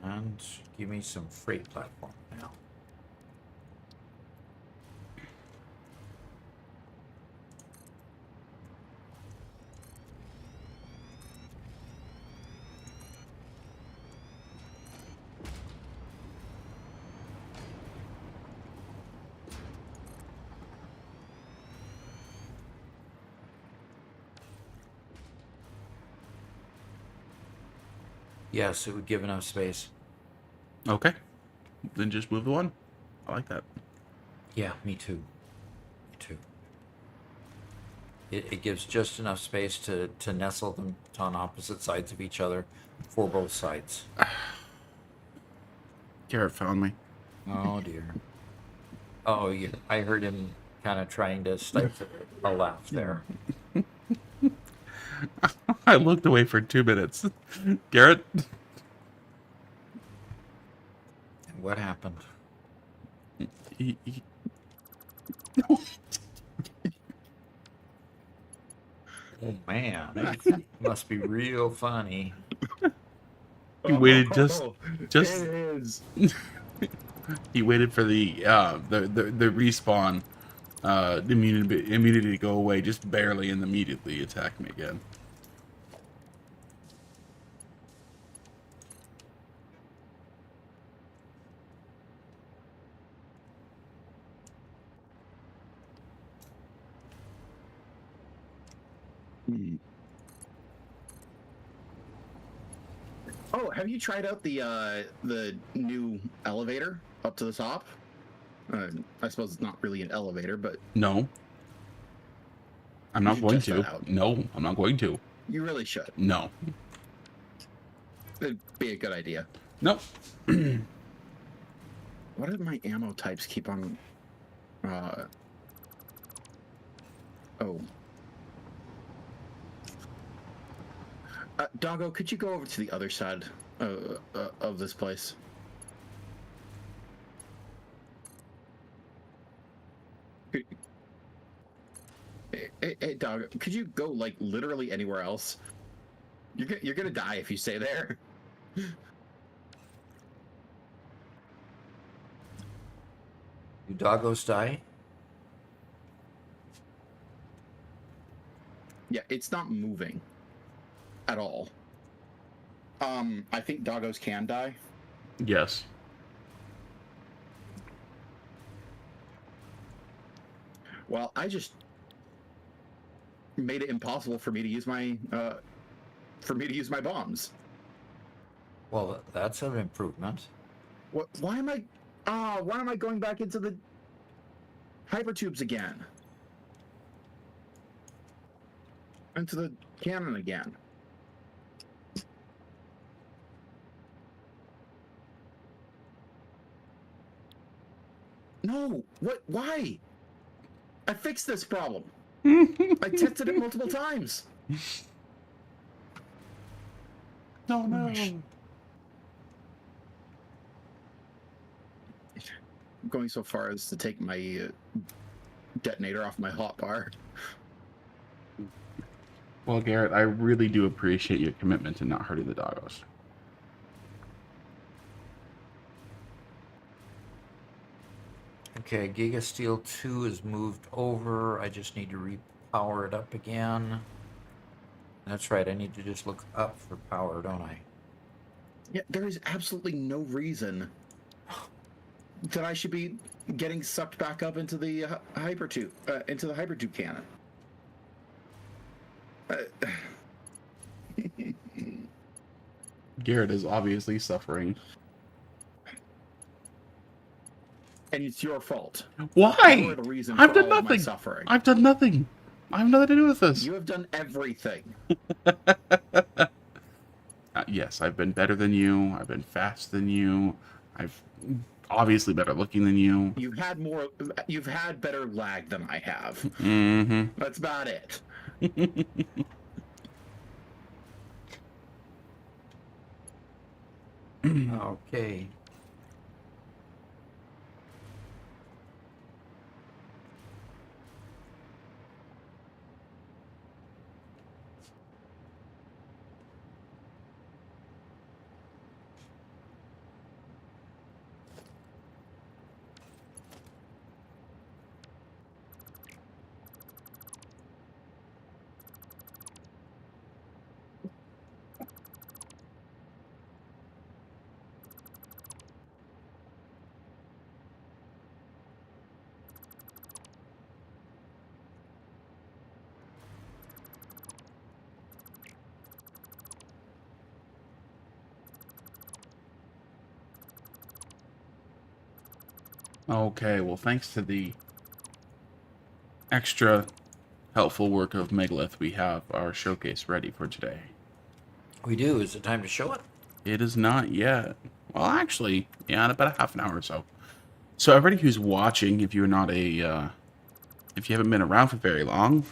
B: And give me some freight platform now. Yes, it would give enough space.
A: Okay. Then just move the one. I like that.
B: Yeah, me too. Me too. It gives just enough space to nestle them on opposite sides of each other for both sides.
A: Garrett found me.
B: Oh dear. Oh, I heard him kind of trying to stifle a laugh there.
A: I looked away for 2 minutes. Garrett,
B: And what happened?
A: he
B: Oh man, must be real funny.
A: waited just
C: It
A: just
C: is.
A: he waited for the respawn immunity to go away just barely and immediately attacked me again.
C: Oh, have you tried out the new elevator up to the top? I suppose it's not really an elevator, but
A: No, I'm
C: you
A: not
C: should
A: going
C: test
A: to.
C: that out.
A: No, I'm not going to.
C: You really should.
A: No.
C: It'd be a good idea.
A: Nope.
C: What did my ammo types keep on? Oh. Doggo, could you go over to the other side of this place? Hey, Doggo, could you go like literally anywhere else? You're gonna die if you stay there.
B: Do doggos die?
C: Yeah, it's not moving at all. I think doggos can die.
A: Yes.
C: Well, I just made it impossible for me to use my bombs.
B: Well, that's an improvement.
C: What? Why am I going back into the hypertubes again? Into the cannon again. No! What? Why? I fixed this problem. I tested it multiple times.
A: No, no.
C: I'm going so far as to take my detonator off my hotbar.
A: Well, Garrett, I really do appreciate your commitment to not hurting the doggos.
B: Okay, Giga Steel 2 is moved over. I just need to repower it up again. That's right, I need to just look up for power, don't I?
C: Yeah, there is absolutely no reason that I should be getting sucked back up into the hypertube cannon.
A: Garrett is obviously suffering.
C: And it's your fault.
A: Why?
C: You are the reason
A: I've
C: for
A: done
C: all of my
A: nothing.
C: suffering.
A: I've done nothing. I have nothing to do with this.
C: You have done everything.
A: Yes, I've been better than you. I've been fast than you. I've obviously better looking than you.
C: You've had better lag than I have.
A: Mm-hmm.
C: That's about it.
B: Okay.
A: Okay, well, thanks to the extra helpful work of Megalith, we have our showcase ready for today.
B: We do. Is it time to show it?
A: It is not yet. Well, actually, yeah, in about a half an hour or so. So everybody who's watching, if you're not if you haven't been around for very long,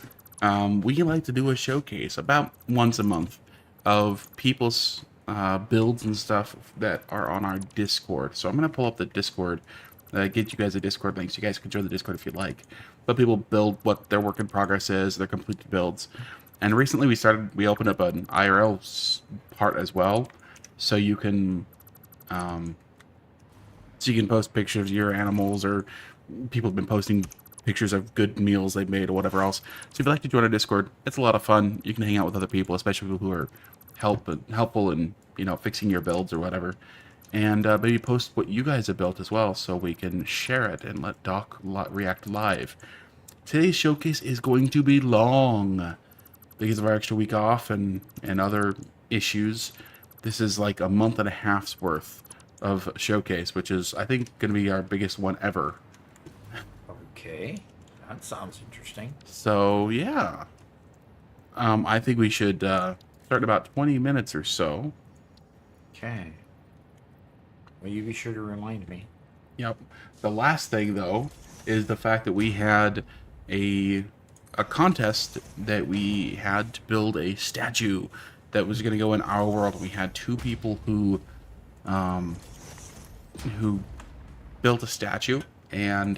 A: we like to do a showcase about once a month of people's builds and stuff that are on our Discord. So I'm gonna pull up the Discord, get you guys a Discord link so you guys can join the Discord if you'd like. Let people build what their work in progress is, their completed builds. And recently we opened up an IRL part as well, so you can um, post pictures of your animals, or people have been posting pictures of good meals they've made or whatever else. So if you'd like to join our Discord, it's a lot of fun. You can hang out with other people, especially people who are helpful in fixing your builds or whatever. And maybe post what you guys have built as well, so we can share it and let Doc react live. Today's showcase is going to be long because of our extra week off and other issues. This is like a month and a half's worth of showcase, which is, I think, going to be our biggest one ever.
B: Okay. That sounds interesting.
A: So yeah, I think we should start in about 20 minutes or so.
B: Okay. Well, you be sure to remind me.
A: Yep. The last thing, though, is the fact that we had a contest that we had to build a statue that was going to go in our world. We had two people um, who built a statue, and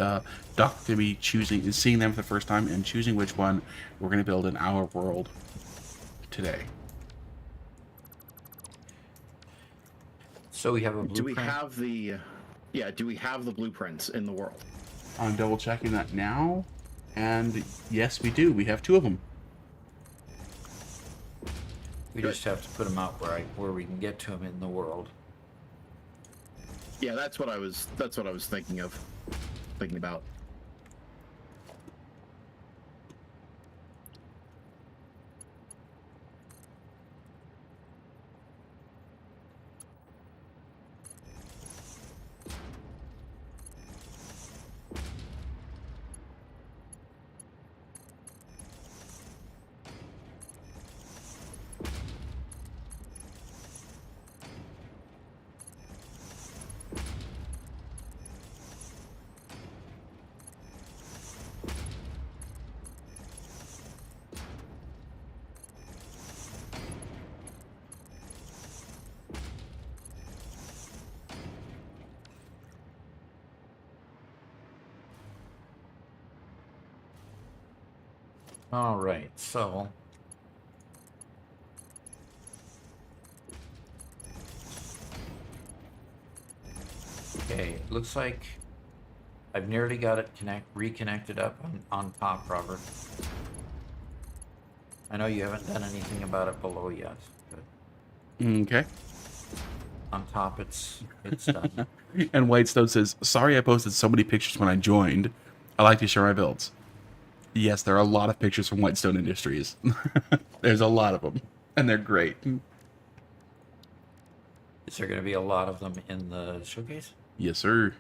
A: Doc to be seeing them for the first time and choosing which one we're going to build in our world today.
B: So we have a
C: Do we
B: blueprint.
C: have the? Yeah. Do we have the blueprints in the world?
A: I'm double checking that now, and yes, we do. We have two of them.
B: We just have to put them out where we can get to them in the world.
C: Yeah, that's what I was. That's what I was thinking about.
B: All right. So okay, looks like I've nearly got it reconnected up on top, Robert. I know you haven't done anything about it below yet, but
A: Okay.
B: on top it's done.
A: And Whitestone says, "Sorry, I posted so many pictures when I joined. I like to share my builds." Yes, there are a lot of pictures from Whitestone Industries. There's a lot of them, and they're great.
B: Is there going to be a lot of them in the showcase?
A: Yes, sir.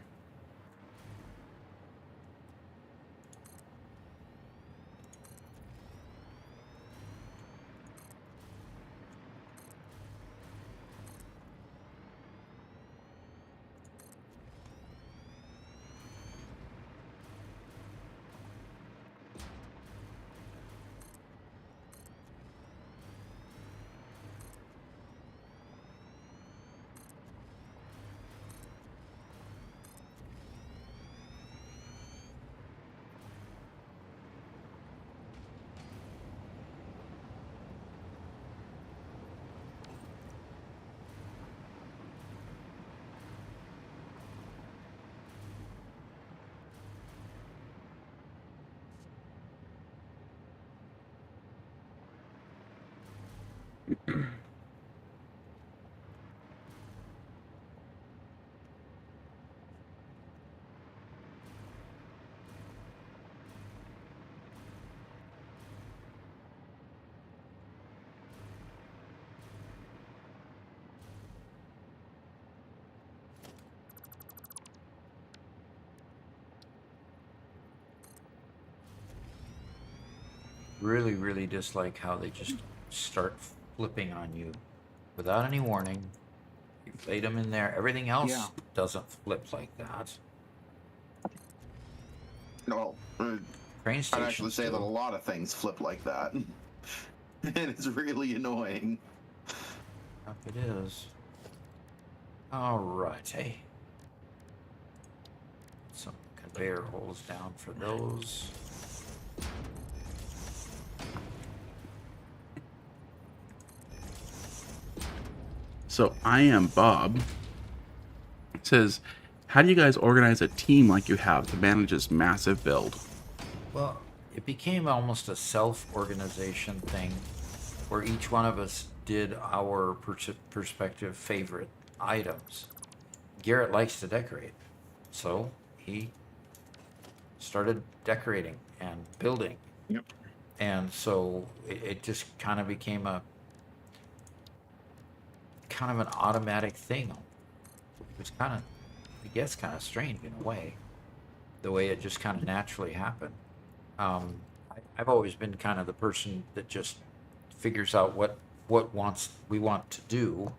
B: really, really dislike how they just start flipping on you without any warning. You laid them in there. Everything else
C: Yeah.
B: doesn't flip like that.
C: No,
B: Train
C: I'd
B: stations
C: actually say
B: do.
C: that a lot of things flip like that. And it's really annoying.
B: Yep, it is. All right, hey. Some conveyor holes down for those.
A: So I am Bob. It says, how do you guys organize a team like you have to manage this massive build?
B: Well, it became almost a self-organization thing where each one of us did our perspective favorite items. Garrett likes to decorate, so he started decorating and building.
C: Yep.
B: And so it just kind of became an automatic thing. It was kind of, I guess, kind of strange in a way, the way it just kind of naturally happened. I've always been kind of the person that just figures out what we want to do.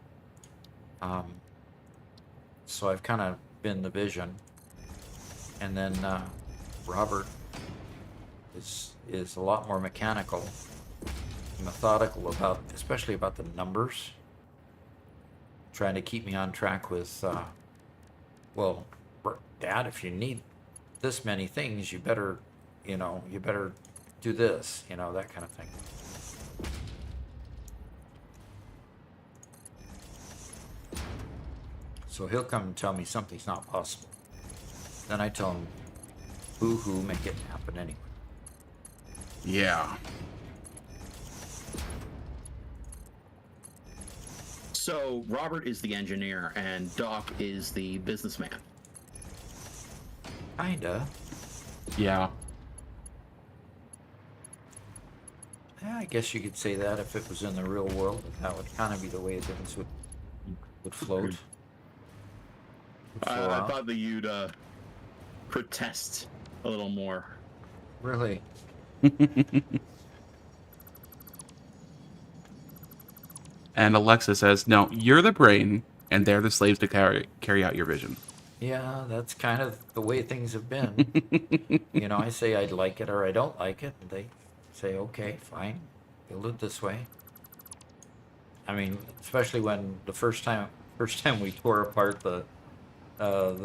B: So I've kind of been the vision, and then Robert is a lot more mechanical, methodical about, especially about the numbers, trying to keep me on track with. Well, Dad, if you need this many things, you better do this, that kind of thing. So he'll come and tell me something's not possible. Then I tell him, boo-hoo, make it happen anyway.
A: Yeah.
C: So Robert is the engineer and Doc is the businessman.
B: Kinda.
A: Yeah.
B: Yeah, I guess you could say that if it was in the real world. That would kind of be the way things would float. Would flow
C: I
B: out.
C: thought that you'd protest a little more.
B: Really?
A: And Alexa says, no, you're the brain, and they're the slaves to carry out your vision.
B: Yeah, that's kind of the way things have been. I say I'd like it or I don't like it, and they say, okay, fine, build it this way. I mean, especially when the first time we tore apart the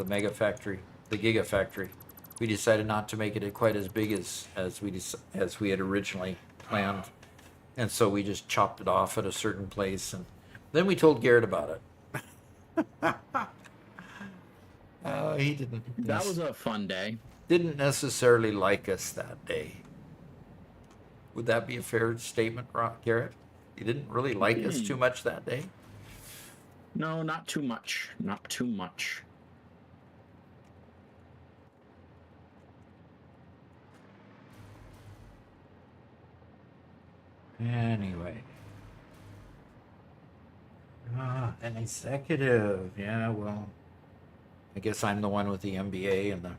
B: mega factory, the giga factory, we decided not to make it quite as big as we had originally planned, and so we just chopped it off at a certain place, and then we told Garrett about it. He didn't.
C: That was a fun day.
B: Didn't necessarily like us that day. Would that be a fair statement, Garrett? He didn't really like us too much that day.
C: No, not too much. Not too much.
B: Anyway. An executive. Yeah, well, I guess I'm the one with the MBA and the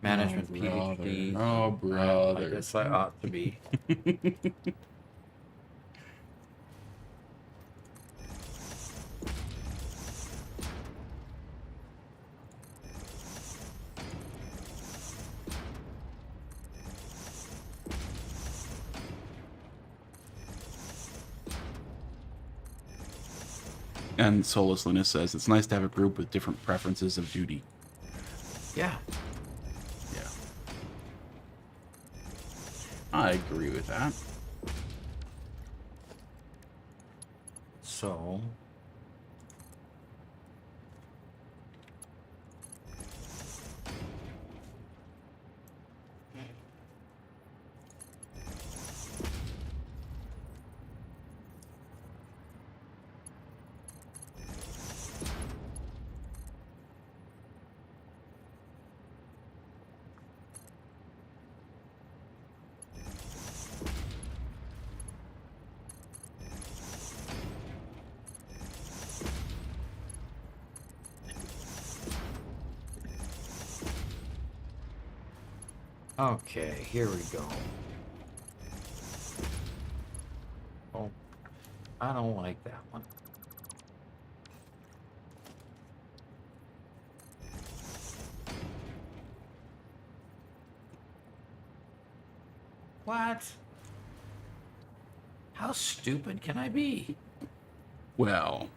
B: management PhD.
A: Oh, brother.
B: I guess I ought to be.
A: And Solus Linus says, it's nice to have a group with different preferences of duty.
B: Yeah.
A: Yeah. I agree with that.
B: So. Okay, here we go. Oh, I don't like that one. What? How stupid can I be?
A: Well,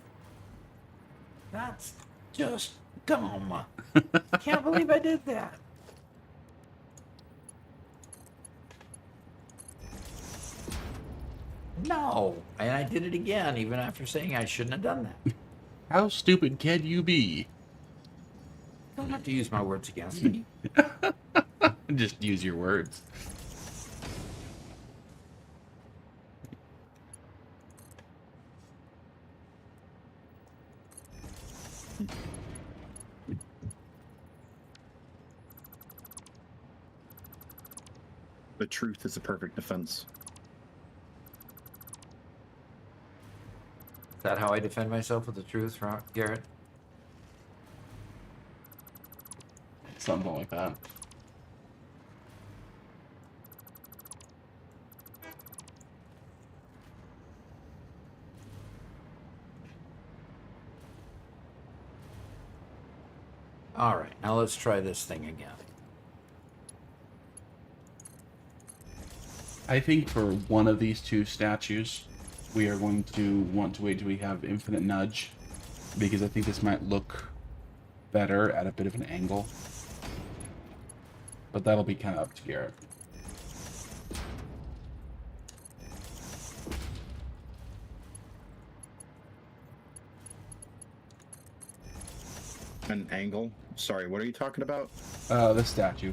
B: That's just dumb. Can't believe I did that. No, and I did it again, even after saying I shouldn't have done that.
A: how stupid can you be?
B: Don't have to use my words against me.
A: Just use your words.
C: The truth is a perfect defense.
B: Is that how I defend myself with the truth, Garrett?
A: Something like that.
B: All right, now let's try this thing again.
A: I think for one of these two statues, we are going to want to wait till we have infinite nudge, because I think this might look better at a bit of an angle. But that'll be kind of up to Garrett.
C: An angle? Sorry, what are you talking about?
A: The statue.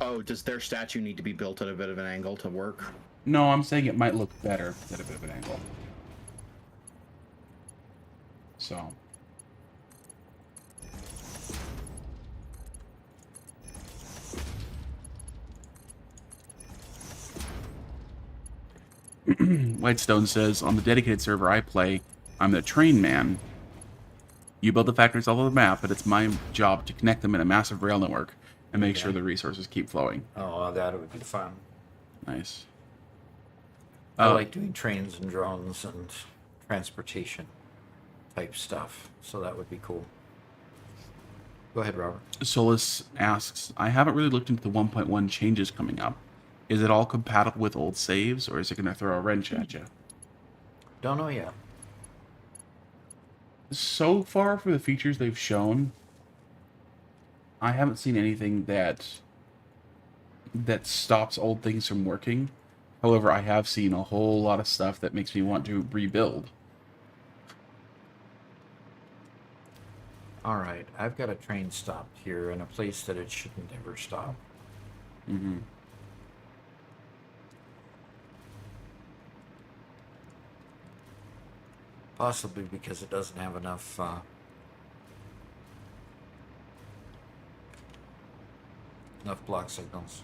C: Oh, does their statue need to be built at a bit of an angle to work?
A: No, I'm saying it might look better at a bit of an angle. So. Whitestone says, on the dedicated server I play, I'm the train man. You build the factories all over the map, but it's my job to connect them in a massive rail network and make sure the resources keep flowing.
B: Oh, that would be fun.
A: Nice.
B: I like doing trains and drones and transportation type stuff, so that would be cool. Go ahead, Robert.
A: Solus asks, I haven't really looked into the 1.1 changes coming up. Is it all compatible with old saves, or is it going to throw a wrench at you?
B: Don't know yet.
A: So far, for the features they've shown, I haven't seen anything that stops old things from working. However, I have seen a whole lot of stuff that makes me want to rebuild.
B: All right, I've got a train stopped here in a place that it shouldn't ever stop.
A: Mm-hmm.
B: Possibly because it doesn't have enough enough block signals.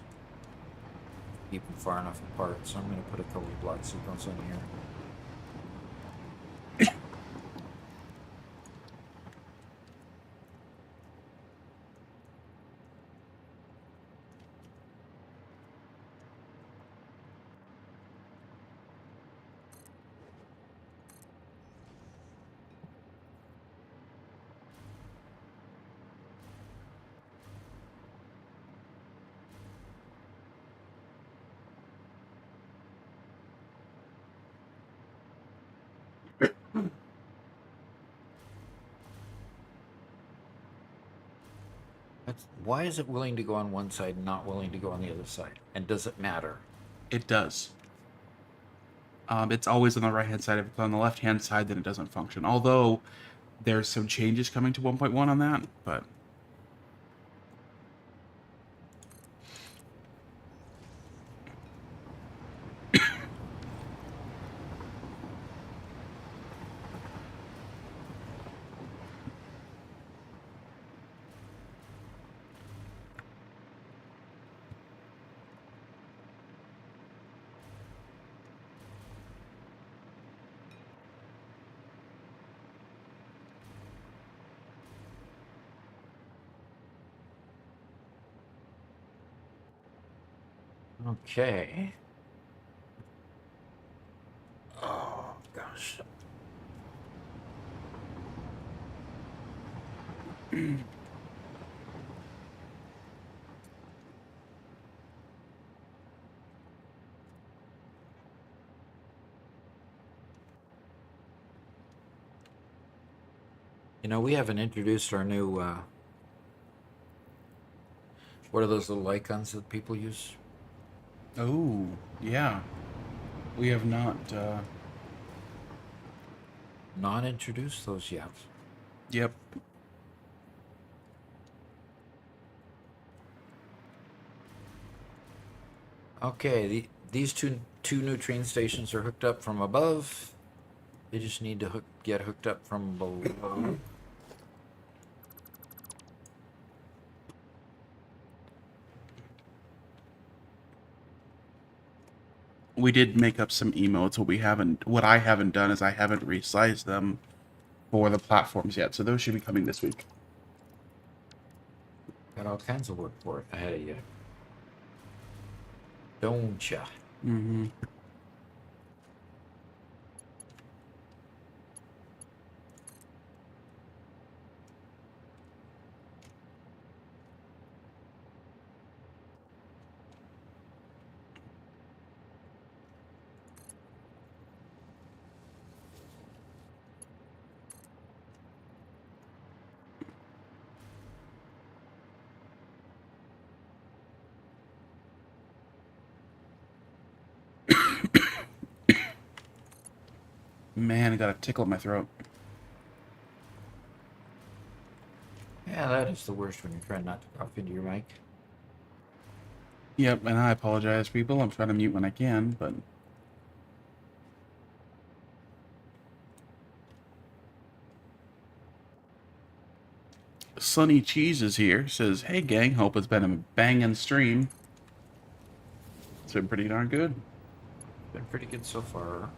B: Keep them far enough apart, so I'm going to put a couple of block signals in here. Why is it willing to go on one side and not willing to go on the other side? And does it matter?
A: It does. It's always on the right-hand side. If it's on the left-hand side, then it doesn't function. Although, there's some changes coming to 1.1 on that, but...
B: Okay. You know, we haven't introduced our new, what are those little icons that people use?
A: Oh, yeah. We have not,
B: Not introduced those yet.
A: yep.
B: Okay, these two new train stations are hooked up from above. They just need to get hooked up from below.
A: We did make up some emotes. What I haven't done is I haven't resized them for the platforms yet. So those should be coming this week.
B: Got all kinds of work for it ahead of you. Don't ya?
A: Mm-hmm. Man, I got a tickle in my throat.
B: Yeah, that is the worst when you're trying not to cough into your mic.
A: Yep, and I apologize, people. I'm trying to mute when I can, but... Sunny Cheese is here. Says, hey, gang. Hope it's been a banging stream. It's been pretty darn good.
B: Been pretty good so far.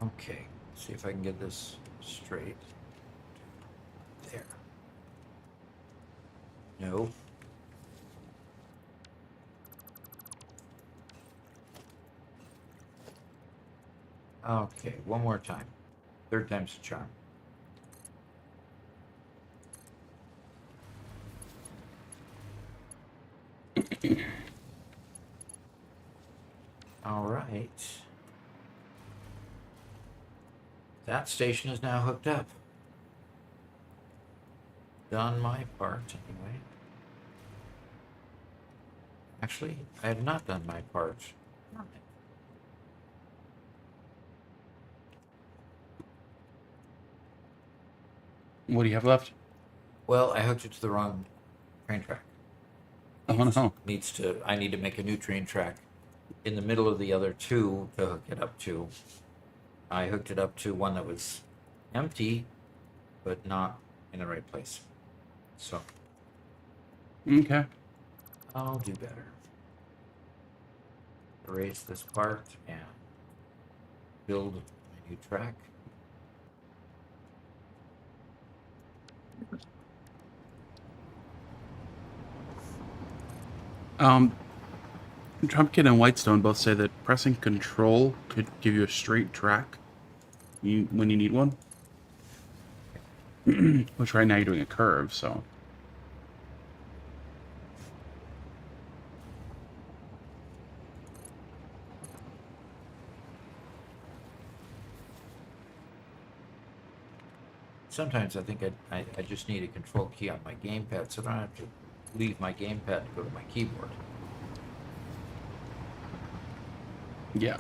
B: Okay, see if I can get this straight. There. No. Okay, one more time. Third time's the charm. All right. That station is now hooked up. Done my part, anyway. Actually, I have not done my part.
A: What do you have left?
B: Well, I hooked it to the wrong train track.
A: Oh, no.
B: I need to make a new train track in the middle of the other two to hook it up to. I hooked it up to one that was empty, but not in the right place. So,
A: Okay.
B: I'll do better. Erase this part and build a new track.
A: Trumpkin and Whitestone both say that pressing Control could give you a straight track when you need one. Which right now you're doing a curve, so...
B: Sometimes I think I just need a control key on my gamepad so I don't have to leave my gamepad to go to my keyboard.
A: Yeah.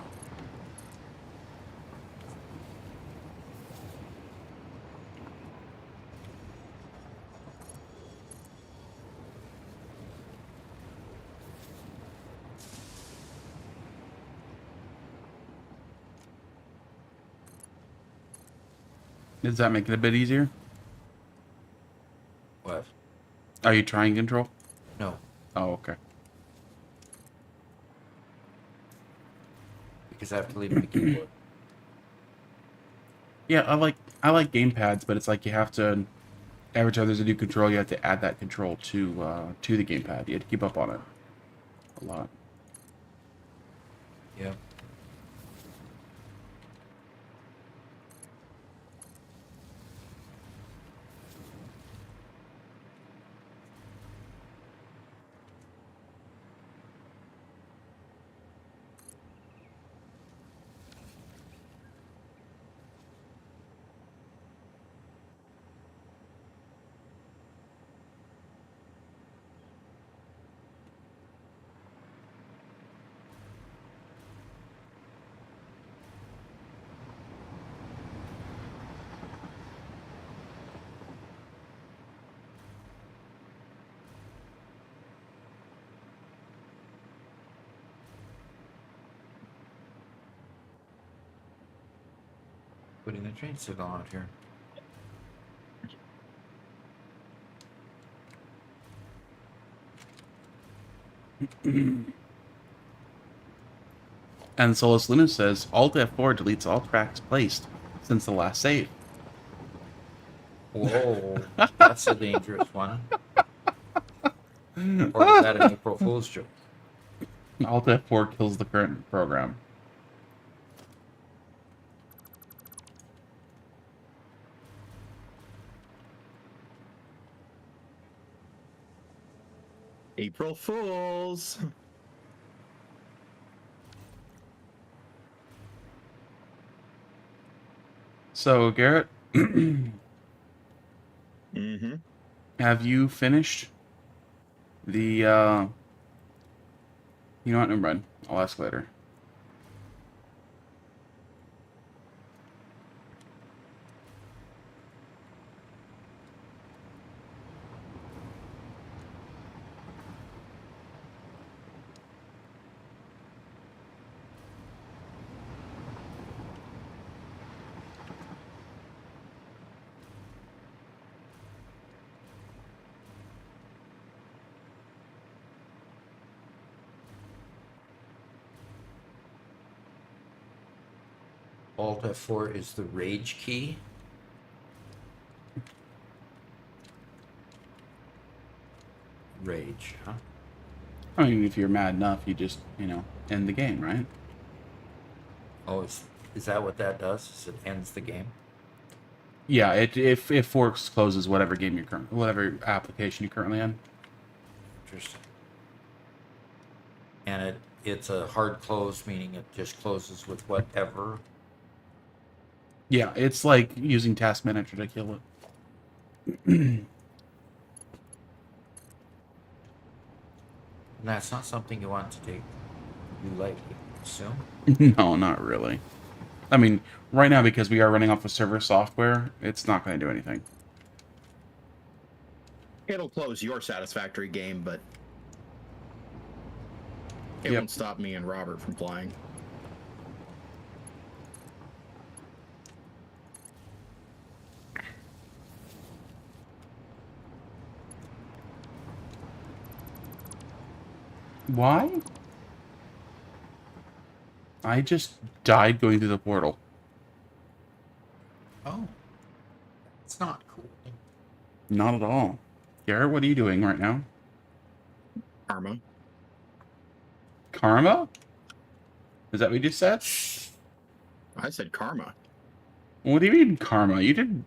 A: Does that make it a bit easier?
B: What?
A: Are you trying control?
B: No,
A: Oh, okay.
B: because I have to leave my keyboard.
A: Yeah, I like gamepads, but it's like you have to every time there's a new control, you have to add that control to the gamepad. You have to keep up on it a lot.
B: Yeah. Putting the train signal out here.
A: And Solus Luna says Alt F4 deletes all tracks placed since the last save.
B: Whoa, that's a dangerous one. Or is that an April Fool's joke?
A: Alt F4 kills the current program.
C: April Fools.
A: So, Garrett,
C: Mm-hmm.
A: have you finished the, you know what, never mind. I'll ask later.
B: Alt F4 is the rage key. Rage, huh?
A: I mean, if you're mad enough, you just, end the game, right?
B: Oh, is that what that does? Is it ends the game?
A: Yeah, if Forks closes whatever application you're currently in.
B: Interesting. And it's a hard close, meaning it just closes with whatever.
A: Yeah, it's like using Task Manager to kill
B: And that's not something you want to take. You lightly, I assume.
A: it. No, not really. I mean, right now, because we are running off of server software, it's not going to do anything.
C: It'll close your Satisfactory game, but it
A: Yep.
C: won't stop me and Robert from playing.
A: Why? I just died going through the portal.
B: Oh, it's not cool.
A: Not at all. Garrett, what are you doing right now?
C: Karma.
A: Karma? Is that what you just said?
C: I said karma.
A: What do you mean karma? You did.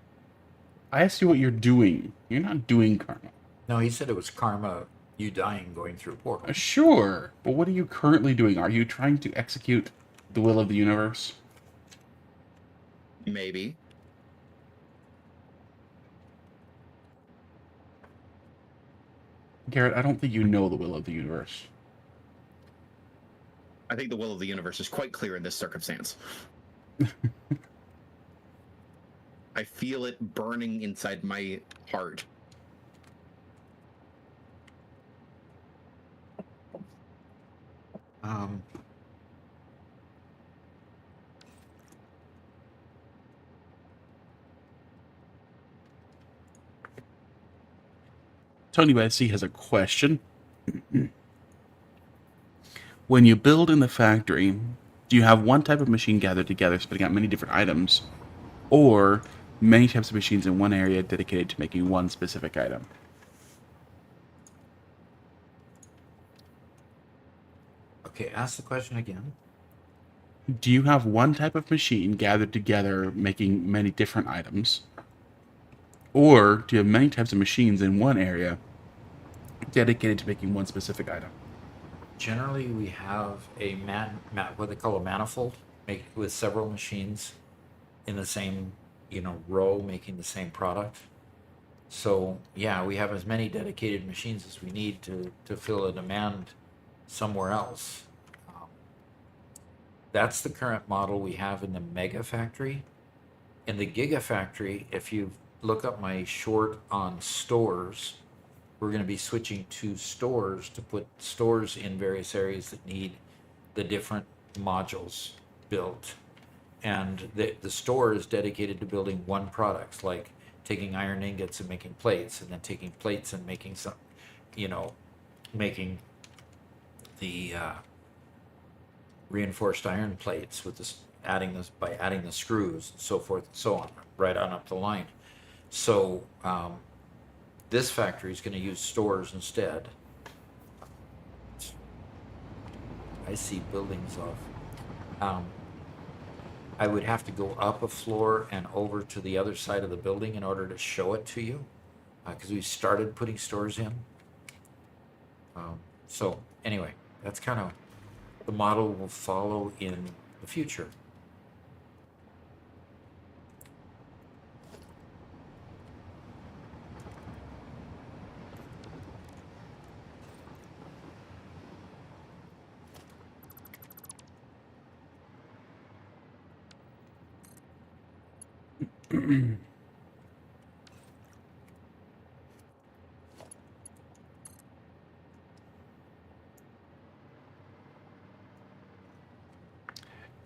A: I asked you what you're doing. You're not doing karma.
B: No, he said it was karma, you dying going through a portal.
A: Sure, but what are you currently doing? Are you trying to execute the will of the universe?
C: Maybe.
A: Garrett, I don't think you know the will of the universe.
C: I think the will of the universe is quite clear in this circumstance. I feel it burning inside my heart.
B: Um,
A: Tony by C has a question. When you build in the factory, do you have one type of machine gathered together, spitting out many different items, or many types of machines in one area dedicated to making one specific item?
B: Okay, ask the question again.
A: Do you have one type of machine gathered together making many different items, or do you have many types of machines in one area dedicated to making one specific item?
B: Generally, we have a what they call a manifold, with several machines in the same, row making the same product. So yeah, we have as many dedicated machines as we need to fill a demand somewhere else. Um, that's the current model we have in the Mega Factory. In the Gigafactory, if you look up my short on stores, we're going to be switching to stores to put stores in various areas that need the different modules built. And the store is dedicated to building one product, like taking iron ingots and making plates, and then taking plates and making some, you know, making the reinforced iron plates with this, adding the screws and so forth and so on, right on up the line. So this factory is going to use stores instead. I see buildings of. I would have to go up a floor and over to the other side of the building in order to show it to you, because we started putting stores in. So anyway, that's kind of the model we'll follow in the future.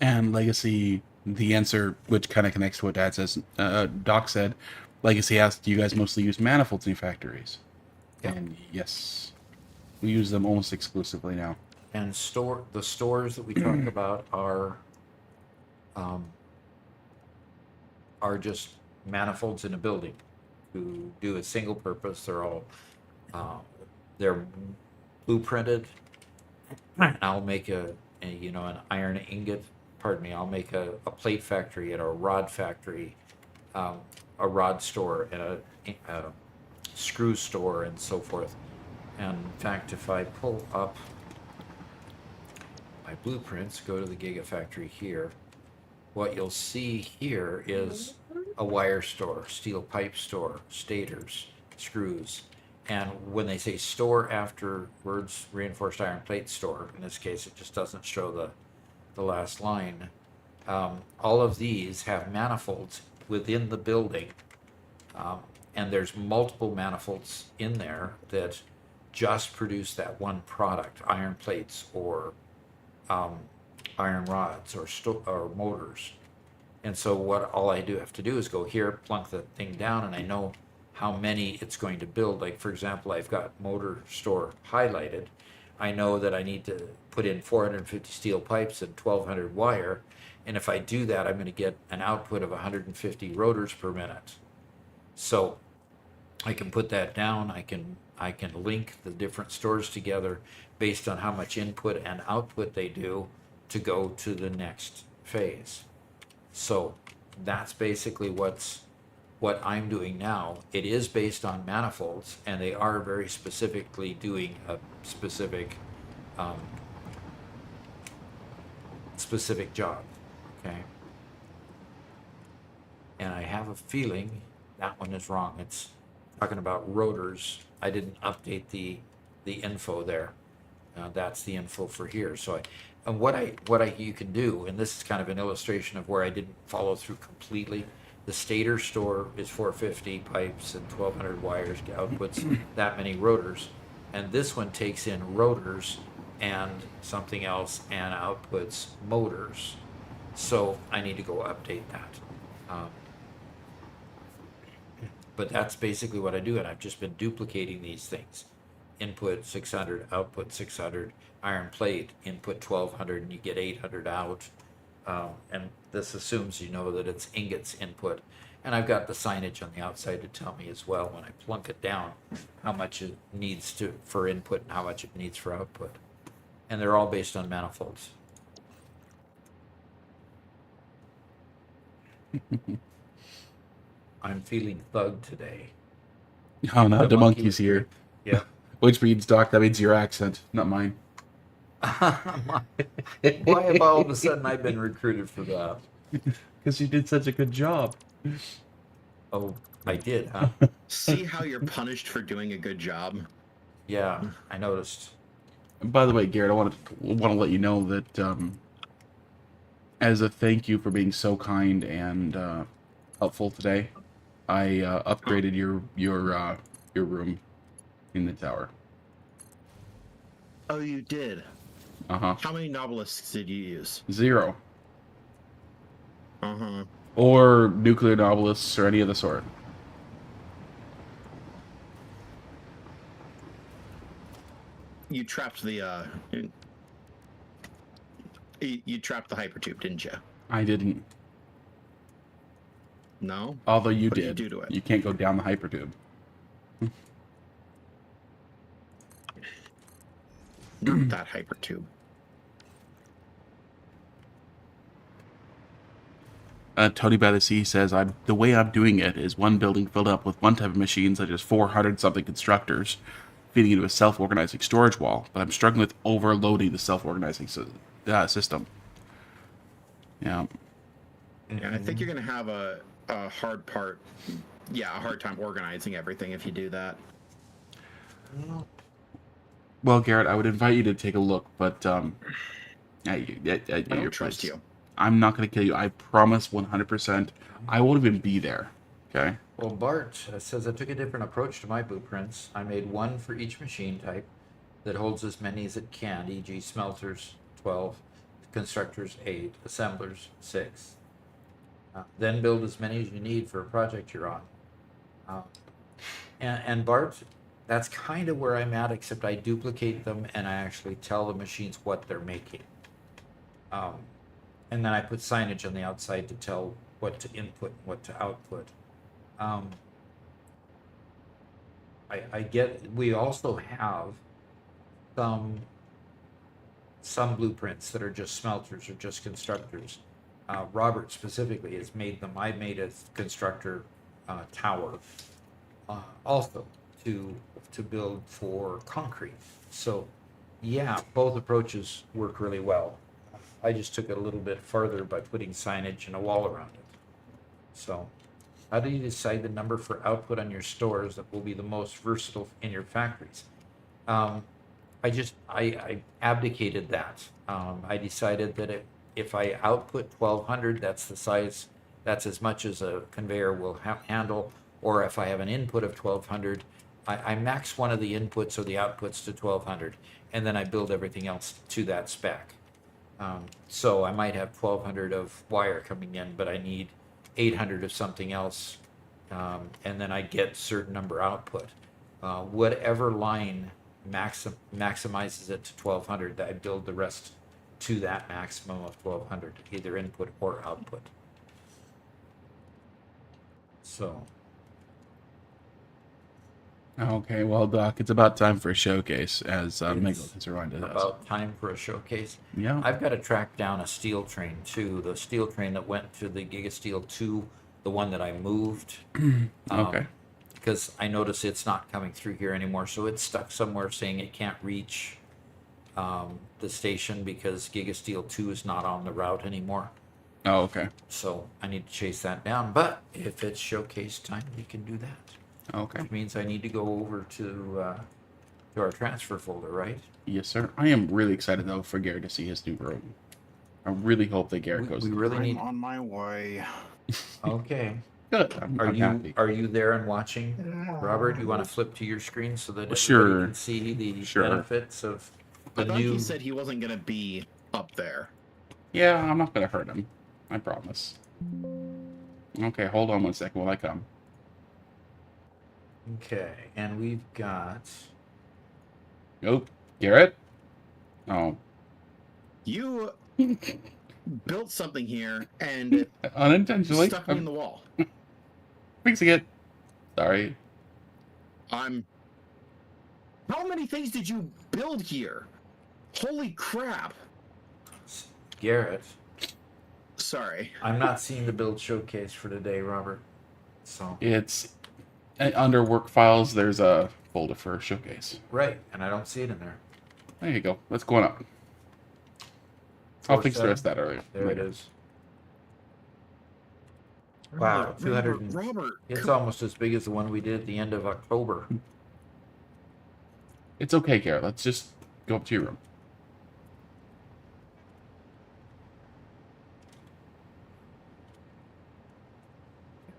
A: And Legacy, the answer, which kind of connects to what Dad says, Doc said, Legacy asked, do you guys mostly use manifolds in your factories?
B: Yeah.
A: And yes, we use them almost exclusively now.
B: And the stores that we talk about are just manifolds in a building to do a single purpose. They're all they're blueprinted. I'll make an iron ingot. Pardon me. I'll make a plate factory and a rod factory, a rod store and a screw store and so forth. And in fact, if I pull up my blueprints, go to the Gigafactory here, what you'll see here is a wire store, steel pipe store, stators, screws. And when they say store afterwards, reinforced iron plate store, in this case, it just doesn't show the last line. All of these have manifolds within the building. And there's multiple manifolds in there that just produce that one product, iron plates or iron rods or motors. And so all I have to do is go here, plunk the thing down, and I know how many it's going to build. Like, for example, I've got motor store highlighted. I know that I need to put in 450 steel pipes and 1200 wire. And if I do that, I'm going to get an output of 150 rotors per minute. So I can put that down. I can link the different stores together based on how much input and output they do to go to the next phase. So that's basically what I'm doing now. It is based on manifolds, and they are very specifically doing a specific job. Okay. And I have a feeling that one is wrong. It's talking about rotors. I didn't update the info there. That's the info for here. So you can do, and this is kind of an illustration of where I didn't follow through completely. The stator store is 450 pipes and 1200 wires, outputs that many rotors. And this one takes in rotors and something else and outputs motors. So I need to go update that. But that's basically what I do, and I've just been duplicating these things. Input 600, output 600, iron plate, input 1200, and you get 800 out. And this assumes you know that it's ingots input. And I've got the signage on the outside to tell me as well when I plunk it down how much it needs to for input and how much it needs for output. And they're all based on manifolds. I'm feeling thug today.
A: Oh no, the monkey's here.
B: Yeah.
A: Which means, Doc, that means your accent, not mine.
B: Why have all of a sudden I been recruited for that?
A: Because you did such a good job.
B: Oh, I did, huh?
C: See how you're punished for doing a good job?
B: Yeah, I noticed.
A: By the way, Garrett, I want to let you know that as a thank you for being so kind and helpful today, I upgraded your room in the tower.
C: Oh, you did?
A: Uh-huh.
C: How many nobelisks did you use?
A: 0.
C: Uh-huh.
A: Or nuclear nobelisks or any of the sort.
C: You trapped the, you trapped the hypertube, didn't you?
A: I didn't.
C: No?
A: Although you
C: What did
A: did.
C: you do to it?
A: You can't go down the hypertube.
C: Not that hypertube.
A: Tony by the Sea says, the way I'm doing it is one building filled up with one type of machine, such as 400-something constructors, feeding into a self-organizing storage wall, but I'm struggling with overloading the self-organizing system. Yeah.
C: Yeah, I think you're going to have a hard part, a hard time organizing everything if you do that.
A: Well, Garrett, I would invite you to take a look, but at
C: I don't
A: your
C: trust
A: place.
C: you.
A: I'm not going to kill you. I promise 100%. I won't even be there. Okay?
B: Well, Bart says I took a different approach to my blueprints. I made one for each machine type that holds as many as it can, e.g. smelters 12, constructors 8, assemblers 6. Then build as many as you need for a project you're on. And Bart, that's kind of where I'm at, except I duplicate them and I actually tell the machines what they're making. And then I put signage on the outside to tell what to input and what to output. I get, we also have some blueprints that are just smelters or just constructors. Robert specifically has made them. I made a constructor tower also to build for concrete. So yeah, both approaches work really well. I just took it a little bit further by putting signage and a wall around it. So how do you decide the number for output on your stores that will be the most versatile in your factories? I abdicated that. I decided that if I output 1200, that's the size, that's as much as a conveyor will handle. Or if I have an input of 1200, I max one of the inputs or the outputs to 1200, and then I build everything else to that spec. So I might have 1200 of wire coming in, but I need 800 of something else, and then I get certain number output. Whatever line maximizes it to 1200, I build the rest to that maximum of 1200, either input or output. So.
A: Okay, well, Doc, it's about time for a showcase, as Megalith has reminded us.
B: About time for a showcase.
A: Yeah.
B: I've got to track down a steel train too. The steel train that went to the Gigasteel 2, the one that I moved.
A: Okay.
B: Because I notice it's not coming through here anymore, so it's stuck somewhere saying it can't reach the station because Gigasteel 2 is not on the route anymore.
A: Oh, okay.
B: So I need to chase that down. But if it's showcase time, we can do that.
A: Okay.
B: Which means I need to go over to our transfer folder, right?
A: Yes, sir. I am really excited, though, for Garrett to see his new room. I really hope that Garrett goes.
B: We really need.
D: I'm on my way.
B: Okay.
A: Good. I'm happy.
B: Are you there and watching, Robert? You want to flip to your screen so that
A: Sure.
B: everybody can see the benefits of
C: I
B: the
C: thought
B: new?
C: he said he wasn't going to be up there.
A: Yeah, I'm not going to hurt him. I promise. Okay, hold on one second while I come.
B: Okay, and we've got.
A: Oh, Garrett? Oh,
C: You built something here and
A: unintentionally.
C: stuck me in
A: I'm
C: the wall.
A: fixing it. Sorry.
C: I'm. How many things did you build here? Holy crap!
B: Garrett,
C: Sorry.
B: I'm not seeing the build showcase for today, Robert. So.
A: It's under work files, there's a folder for showcase.
B: Right, and I don't see it in there.
A: There you go. What's going on? I'll fix the
B: 4.7.
A: rest of that earlier.
B: There
A: later.
B: it is. Wow, 200.
C: Robert.
B: It's almost as big as the one we did at the end of October.
A: It's okay, Garrett. Let's just go up to your room.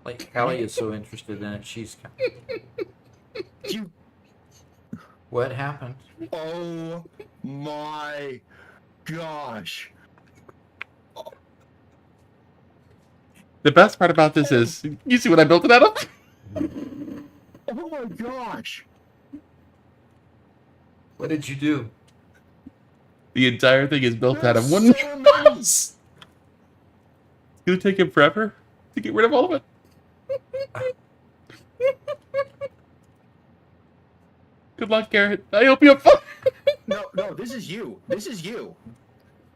B: Like, Callie is so interested in it, she's.
C: You.
B: What happened?
C: Oh my gosh.
A: The best part about this is, you see what I built it out of?
C: Oh my gosh.
B: What did you do?
A: The entire thing is built out of
C: There's
A: one
C: so many.
A: house. It's gonna take him forever to get rid of all of it. Good luck, Garrett. I hope you have fun.
C: No, this is you. This is you.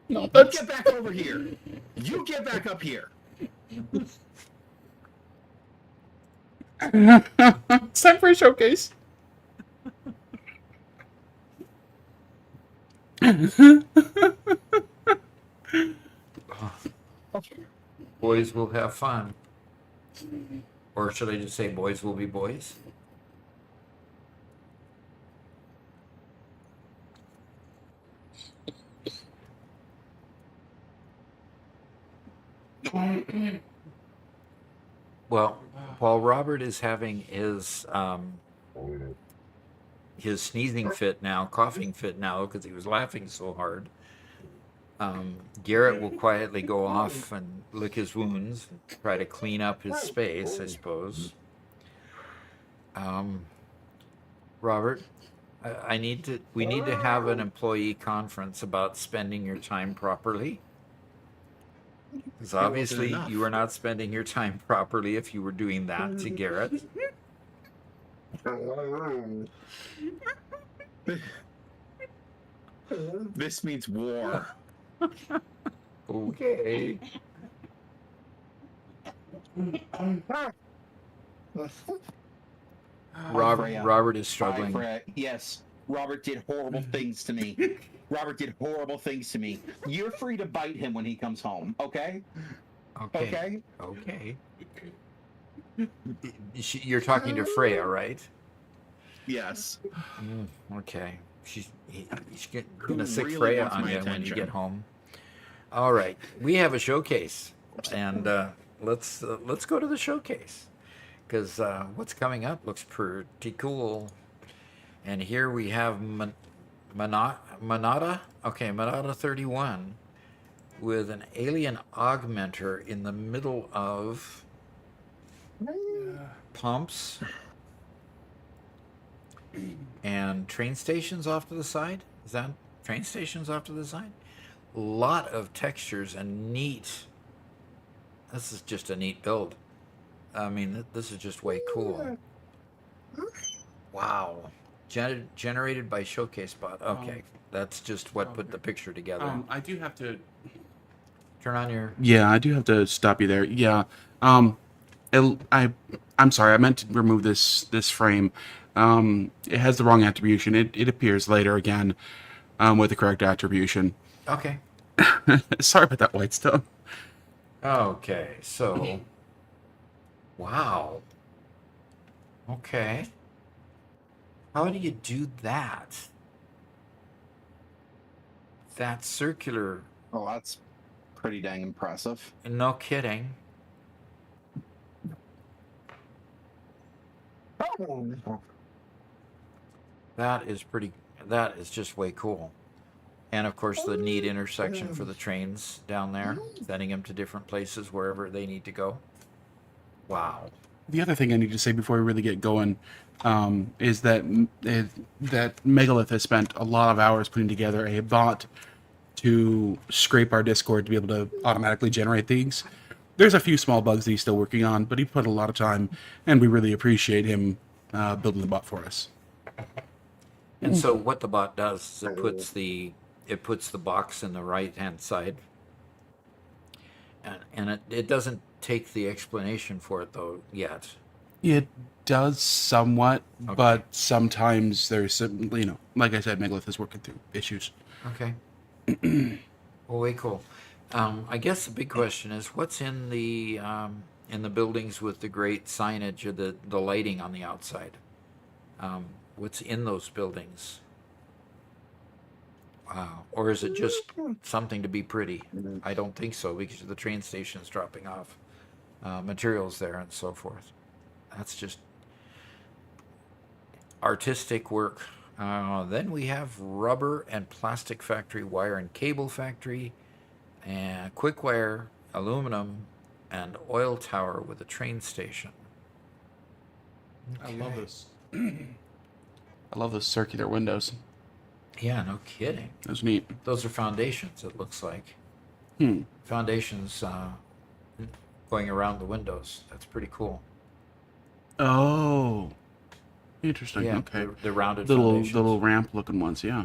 A: No,
C: You
A: that's
C: get back over here. You get back up here.
A: it's time for a showcase.
B: Boys will have fun. Or should I just say boys will be boys? Well, while Robert is having his sneezing fit now, coughing fit now, because he was laughing so hard, Garrett will quietly go off and lick his wounds, try to clean up his space, I suppose. Robert, we need to have an employee conference about spending your time properly. Because obviously you are not spending your time properly if you were doing that to Garrett.
C: This means war.
B: Okay. Robert is struggling.
C: Yes, Robert did horrible things to me. Robert did horrible things to me. You're free to bite him when he comes home, okay?
B: Okay. Okay. You're talking to Freya, right?
C: Yes.
B: Okay. She's gonna sick
C: really
B: Freya
C: wants
B: on
C: my
B: you when you
C: attention.
B: get home. All right, we have a showcase, and let's go to the showcase because what's coming up looks pretty cool. And here we have Monada. Okay, Monada 31 with an alien augmenter in the middle of pumps and train stations off to the side. Is that train stations off to the side? A lot of textures and neat. This is just a neat build. I mean, this is just way cool. Wow. Generated by Showcase Bot. Okay, that's just what put the picture together.
A: I do have to.
B: Turn on your.
A: Yeah, I do have to stop you there. Yeah. I'm sorry. I meant to remove this frame. It has the wrong attribution. It appears later again, with the correct attribution.
B: Okay.
A: Sorry about that, Whitestone.
B: Okay, so. Wow. Okay. How do you do that? That circular.
C: Oh, that's pretty dang impressive.
B: No kidding. That is pretty. That is just way cool. And of course, the neat intersection for the trains down there, sending them to different places wherever they need to go. Wow.
A: The other thing I need to say before we really get going is that that Megalith has spent a lot of hours putting together a bot to scrape our Discord to be able to automatically generate things. There's a few small bugs that he's still working on, but he put a lot of time, and we really appreciate him building the bot for us.
B: And so what the bot does is it puts the box in the right hand side, and it doesn't take the explanation for it though yet.
A: It does somewhat,
B: Okay.
A: but sometimes there's some, like I said, Megalith is working through issues.
B: Okay. Well, way cool. I guess the big question is what's in the buildings with the great signage or the lighting on the outside? What's in those buildings? Wow. Or is it just something to be pretty? I don't think so because the train station is dropping off materials there and so forth. That's just artistic work. Then we have rubber and plastic factory, wire and cable factory, and quick wire, aluminum, and oil tower with a train station.
A: I love this. I love those circular windows.
B: Yeah, no kidding.
A: That's neat.
B: Those are foundations, it looks like. Foundations going around the windows. That's pretty cool.
A: Oh, interesting.
B: Yeah,
A: Okay.
B: the rounded
A: The
B: foundations.
A: little ramp looking ones. Yeah.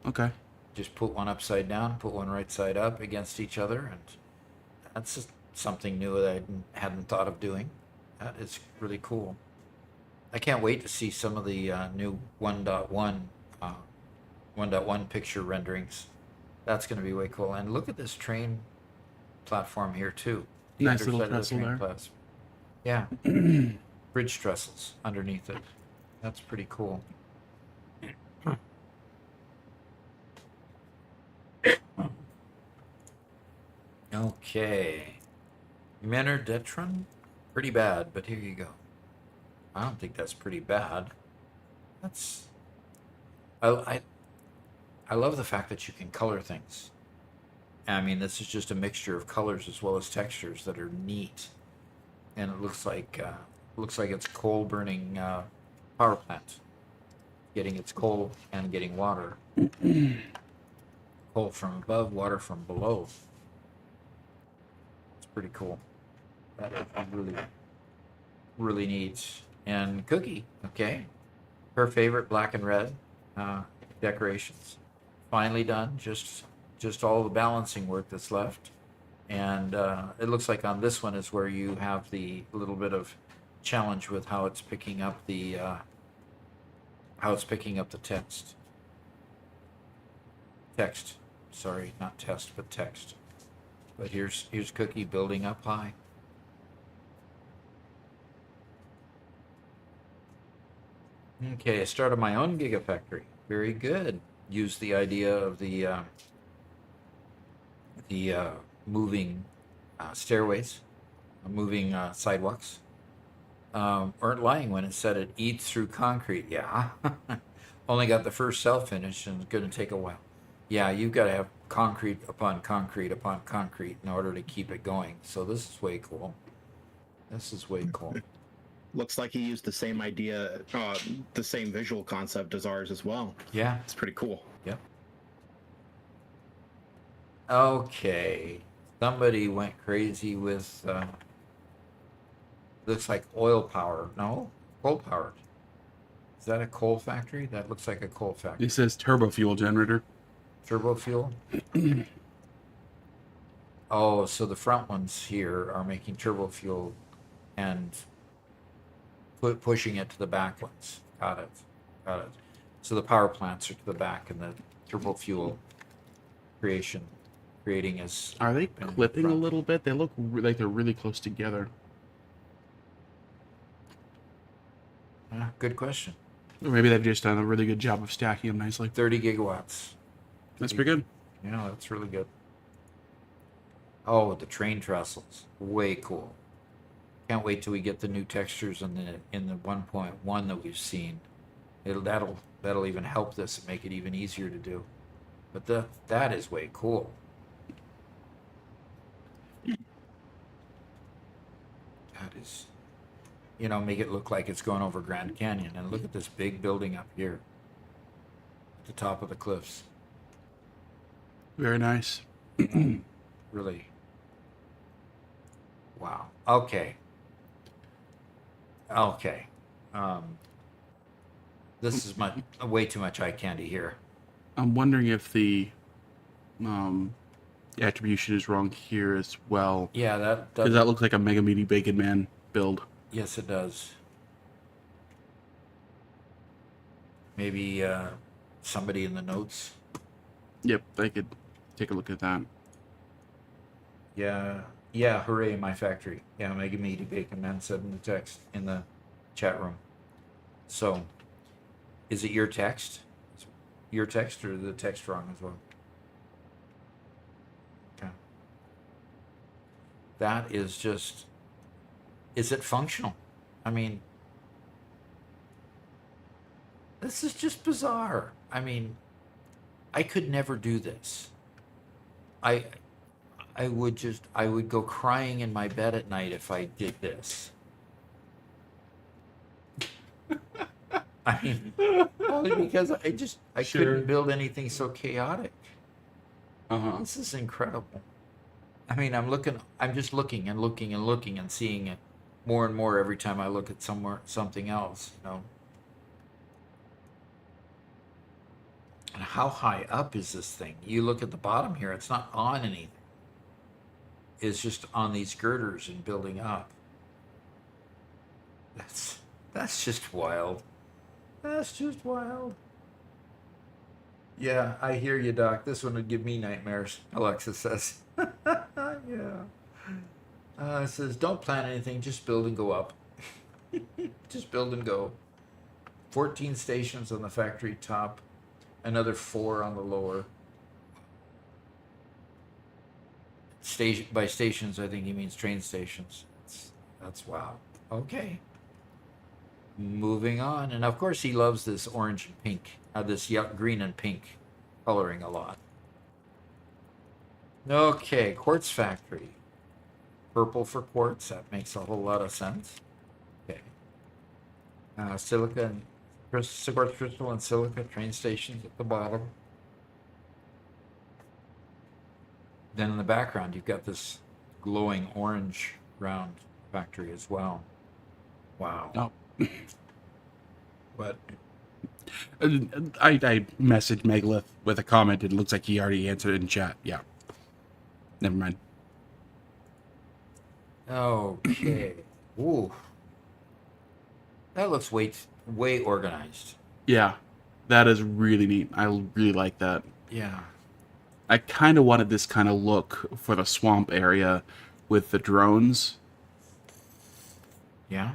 A: Okay.
B: Just put one upside down, put one right side up against each other, and that's just something new that I hadn't thought of doing. That is really cool. I can't wait to see some of the new 1.1 picture renderings. That's going to be way cool. And look at this train platform here too. The
A: Nice little
B: underside of the
A: trestle
B: train
A: there.
B: platform. Yeah. Bridge trestles underneath it. That's pretty cool. Okay. Menerdetron? Pretty bad, but here you go. I don't think that's pretty bad. That's... I love the fact that you can color things. I mean, this is just a mixture of colors as well as textures that are neat. And it looks like it's coal burning power plant. Getting its coal and getting water. Coal from above, water from below. It's pretty cool. That is really, really neat. And Cookie, okay. Her favorite black and red decorations. Finally done. Just all the balancing work that's left. And it looks like on this one is where you have the little bit of challenge with how it's picking up the text. Text. Sorry, not test, but text. But here's Cookie building up high. Okay, I started my own gigafactory. Very good. Used the idea of the moving stairways, moving sidewalks. Weren't lying when it said it eats through concrete. Yeah. Only got the first cell finished and it's going to take a while. Yeah, you've got to have concrete upon concrete upon concrete in order to keep it going. So this is way cool. This is way cool.
C: Looks like he used the same idea, the same visual concept as ours as well.
B: Yeah.
C: It's pretty cool.
B: Yep. Okay. Somebody went crazy with, looks like oil power. No? Coal powered. Is that a coal factory? That looks like a coal factory.
A: It says turbo fuel generator.
B: Turbo fuel? Oh, so the front ones here are making turbo fuel and pushing it to the back ones. Got it. Got it. So the power plants are to the back and the turbo fuel creating is...
A: Are they
B: in
A: clipping a
B: front.
A: little bit? They look like they're really close together.
B: Good question.
A: Or maybe they've just done a really good job of stacking them nicely.
B: 30 gigawatts.
A: That's pretty good.
B: Yeah, that's really good. Oh, the train trestles. Way cool. Can't wait till we get the new textures in the 1.1 that we've seen. That'll even help this and make it even easier to do. But that is way cool. That is make it look like it's going over Grand Canyon. And look at this big building up here at the top of the cliffs.
A: Very nice.
B: Really. Wow. Okay. Okay. This is way too much eye candy here.
A: I'm wondering if the attribution is wrong here as well.
B: Yeah, that
A: Because
B: does.
A: that looks like a Mega Meaty Bacon Man build.
B: Yes, it does. Maybe somebody in the notes.
A: Yep, I could take a look at that.
B: Yeah. Yeah, hooray, my factory. Yeah, Mega Meaty Bacon Man said in the text in the chat room. So, is it your text? Your text or the text wrong as well? Okay. That is just. Is it functional? I mean, this is just bizarre. I mean, I could never do this. I I would go crying in my bed at night if I did this. I mean, only because I
A: Sure.
B: couldn't build anything so chaotic.
A: Uh-huh.
B: This is incredible. I mean, I'm just looking and looking and looking and seeing it more and more every time I look at something else, And how high up is this thing? You look at the bottom here, it's not on anything. It's just on these girders and building up. That's just wild. That's just wild. Yeah, I hear you, Doc. This one would give me nightmares, Alexa says. Yeah. It says, don't plan anything, just build and go up. Just build and go. 14 stations on the factory top, another 4 on the lower. By stations, I think he means train stations. That's wow. Okay. Moving on, and of course he loves this orange and pink, this green and pink coloring a lot. Okay, quartz factory. Purple for quartz, that makes a whole lot of sense. Okay. Silica and quartz crystal and silica train stations at the bottom. Then in the background, you've got this glowing orange round factory as well. Wow.
A: Oh.
B: But
A: I messaged Megalith with a comment. It looks like he already answered it in chat. Yeah. Never mind.
B: okay. Ooh. That looks way organized.
A: Yeah. That is really neat. I really like that.
B: Yeah.
A: I kind of wanted this kind of look for the swamp area with the drones.
B: Yeah.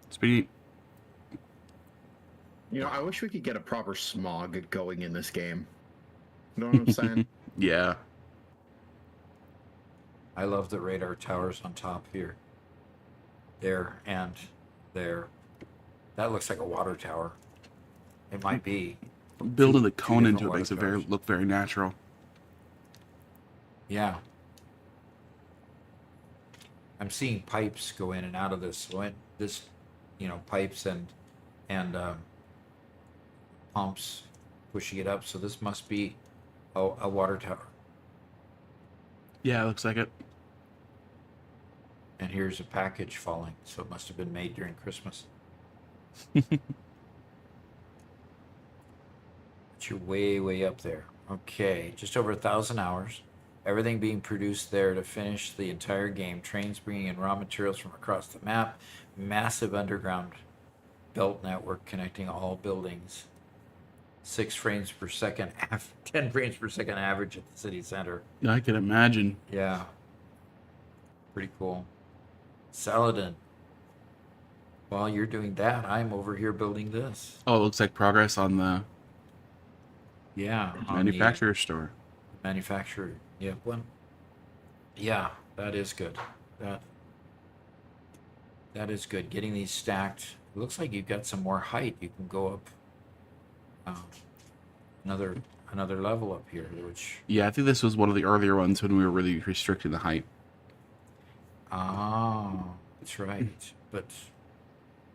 A: It's pretty neat.
C: I wish we could get a proper smog going in this game. You know what I'm saying?
A: Yeah.
B: I love the radar towers on top here. There and there. That looks like a water tower. It might be.
A: Building the
B: two
A: cone
B: different
A: into it
B: water
A: makes it
B: towers.
A: look very natural.
B: Yeah. I'm seeing pipes go in and out of this. Pipes and pumps pushing it up. So this must be a water tower.
A: Yeah, it looks like it.
B: And here's a package falling. So it must have been made during Christmas. But you're way up there. Okay, just over 1,000 hours. Everything being produced there to finish the entire game. Trains bringing in raw materials from across the map. Massive underground belt network connecting all buildings. 6 frames per second, 10 frames per second average at the city center.
A: I can imagine.
B: Yeah. Pretty cool. Saladin. While you're doing that, I'm over here building this.
A: Oh, it looks like progress on the
B: Yeah. on the
A: manufacturer store.
B: manufacturer. Yeah. One. Yeah, that is good. That is good. Getting these stacked. It looks like you've got some more height. You can go up another level up here, which
A: Yeah, I think this was one of the earlier ones when we were really restricting the height.
B: oh That's right. But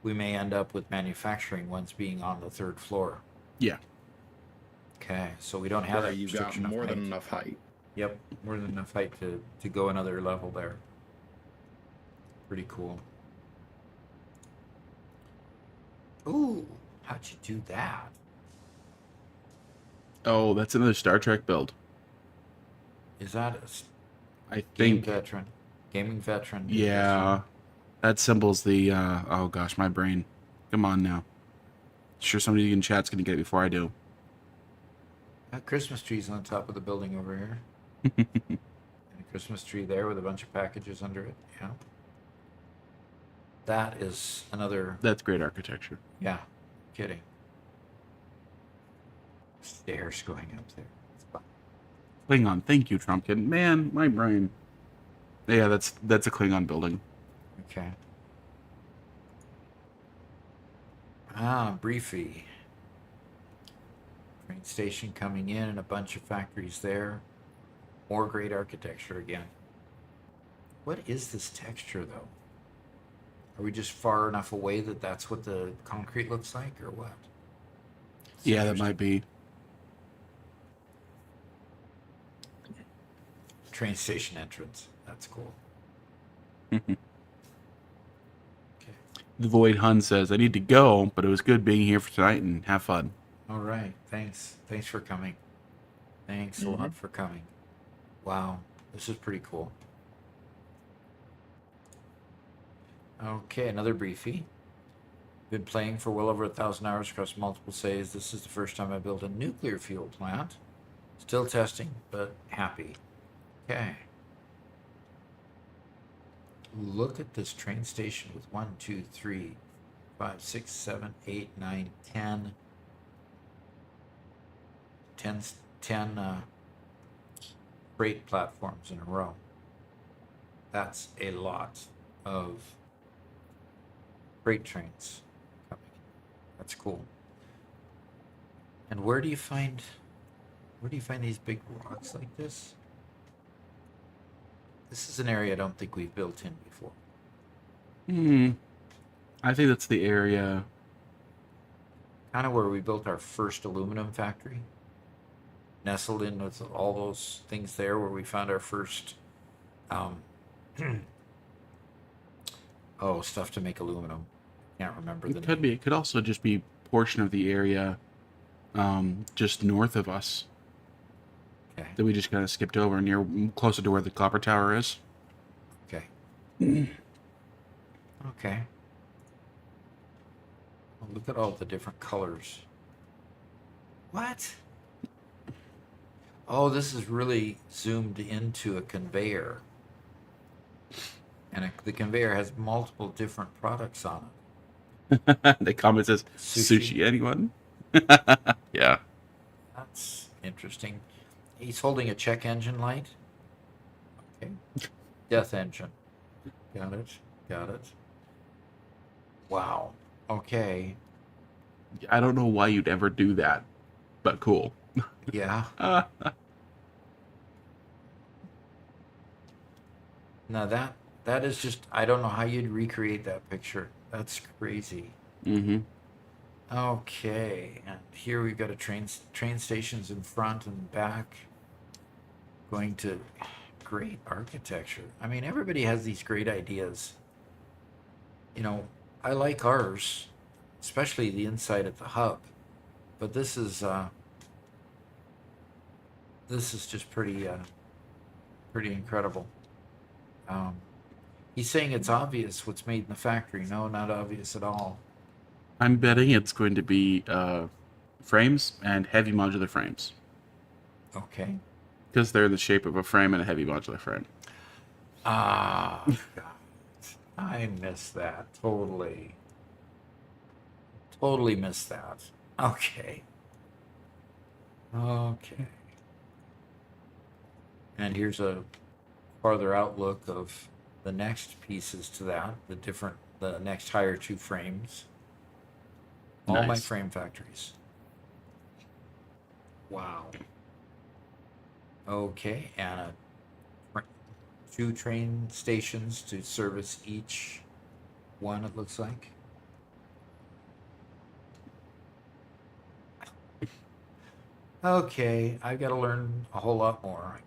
B: we may end up with manufacturing ones being on the third floor.
A: Yeah.
B: Okay, so we don't have
C: Where
B: that
C: you've got
B: restriction of
C: more than
B: height.
C: enough height.
B: Yep, more than enough height to go another level there. Pretty cool. Ooh, how'd you do that?
A: Oh, that's another Star Trek build.
B: Is that a
A: I
B: game
A: think.
B: veteran? Gaming veteran did this
A: Yeah.
B: one.
A: That symbol's the. Oh gosh, my brain. Come on now. Sure, somebody in chat's gonna get it before I do.
B: That Christmas tree's on top of the building over here. And a Christmas tree there with a bunch of packages under it. Yeah. That is another.
A: That's great architecture.
B: Yeah, kidding. Stairs going up there. It's fun.
A: Klingon, thank you, Trumpkin. Man, my brain. Yeah, that's a Klingon building.
B: Okay. Ah, Briefy. Train station coming in and a bunch of factories there. More great architecture again. What is this texture, though? Are we just far enough away that that's what the concrete looks like, or what? It's
A: Yeah, that might be.
B: train station entrance. That's cool.
A: The
B: Okay.
A: Void Hun says, I need to go, but it was good being here for tonight and have fun.
B: All right. Thanks. Thanks for coming. Thanks a lot for coming. Wow. This is pretty cool. Okay, another briefie. Been playing for well over 1,000 hours across multiple saves. This is the first time I built a nuclear fuel plant. Still testing, but happy. Okay. Look at this train station with 1, 2, 3, 5, 6, 7, 8, 9, 10. 10 freight platforms in a row. That's a lot of freight trains coming. That's cool. And where do you find these big rocks like this? This is an area I don't think we've built in before.
A: I think that's the area.
B: Kind of where we built our first aluminum factory. Nestled in with all those things there where we found our first stuff to make aluminum. Can't remember the
A: It could be. It could also just be portion of the area just north of us
B: Okay.
A: that we just kind of skipped over near closer to where the copper tower is.
B: Okay. Okay. Well, look at all the different colors. What? Oh, this is really zoomed into a conveyor. And the conveyor has multiple different products on it.
A: The comment says,
B: Sushi.
A: sushi anyone? Yeah.
B: That's interesting. He's holding a check engine light. Okay. Death engine. Got it. Got it. Wow. Okay.
A: I don't know why you'd ever do that, but cool.
B: Yeah. Now that is just, I don't know how you'd recreate that picture. That's crazy.
A: Mm-hmm.
B: Okay, and here we've got a train stations in front and back. Going to great architecture. I mean, everybody has these great ideas. You know, I like ours, especially the inside at the hub. But this is just pretty incredible. He's saying it's obvious what's made in the factory. No, not obvious at all.
A: I'm betting it's going to be frames and heavy modular frames.
B: Okay.
A: Because they're in the shape of a frame and a heavy modular frame.
B: Ah, God. I missed that. Totally. Totally missed that. Okay. Okay. And here's a farther outlook of the next pieces to that, the next higher two frames. All my
A: Nice.
B: frame factories. Wow. Okay, and two train stations to service each one, it looks like. Okay, I've got to learn a whole lot more.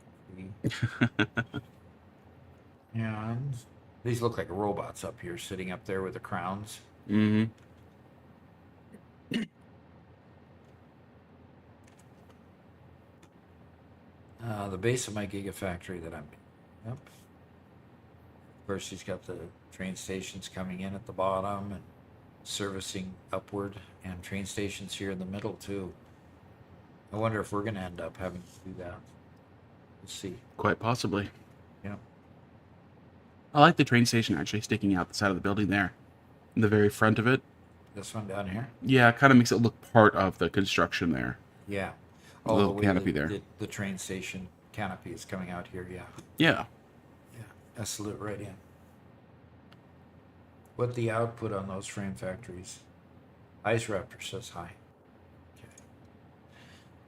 B: And these look like robots up here, sitting up there with the crowns.
A: Mm-hmm.
B: The base of my gigafactory that I'm. Yep. Of course, he's got the train stations coming in at the bottom and servicing upward, and train stations here in the middle too. I wonder if we're going to end up having to do that. We'll see.
A: Quite possibly.
B: Yeah.
A: I like the train station actually sticking out the side of the building there. In the very front of it.
B: This one down here?
A: Yeah, it kind of makes it look part of the construction there.
B: Yeah.
A: A little
B: the
A: canopy there.
B: The train station canopy is coming out here, yeah.
A: Yeah.
B: Yeah, that's lit right in. What the output on those frame factories? Ice Raptor says hi.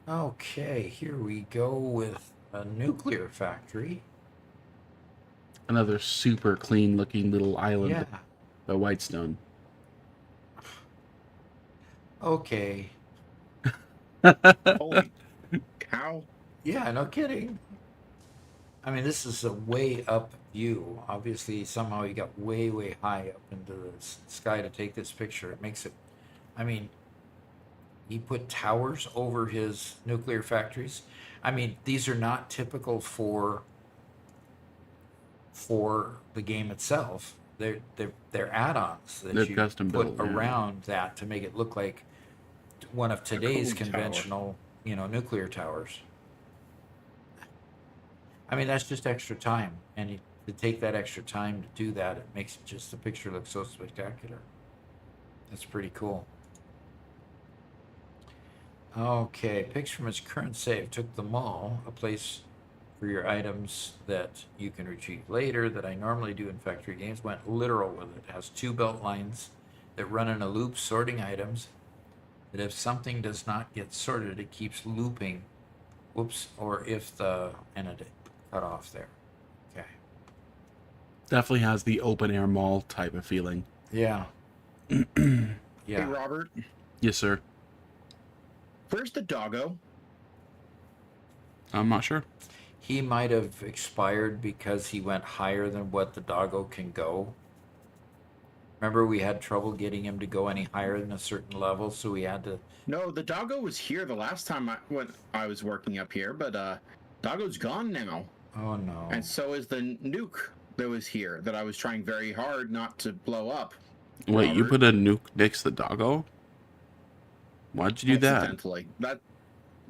B: Okay, here we go with a nuclear factory.
A: Another super clean looking little island.
B: Yeah.
A: The Whitestone.
B: Okay.
C: Holy cow.
B: Yeah, no kidding. I mean, this is a way up view. Obviously, somehow he got way, way high up into the sky to take this picture. It makes it, I mean, he put towers over his nuclear factories. I mean, these are not typical for the game itself. They're add-ons that
A: They're
B: you
A: custom
B: put
A: built, yeah.
B: around that to make it look like one of today's
C: cooling tower.
B: conventional, nuclear towers. I mean, that's just extra time, and to take that extra time to do that, it makes just the picture look so spectacular. That's pretty cool. Okay, picks from its current save. Took the mall, a place for your items that you can retrieve later that I normally do in factory games. Went literal with it. Has 2 belt lines that run in a loop sorting items. That if something does not get sorted, it keeps looping. Whoops, or if and it cut off there. Okay.
A: Definitely has the open air mall type of feeling.
B: Yeah.
C: Hey,
B: Yeah.
C: Robert,
A: Yes, sir.
C: where's the doggo?
A: I'm not sure.
B: He might have expired because he went higher than what the doggo can go. Remember, we had trouble getting him to go any higher than a certain level, so we had to.
C: No, the doggo was here the last time when I was working up here, but doggo's gone now.
B: Oh no.
C: And so is the nuke that was here that I was trying very hard not to blow up.
A: Wait, you
C: Robert.
A: put a nuke next to the doggo? Why'd you do that?
C: Accidentally. That's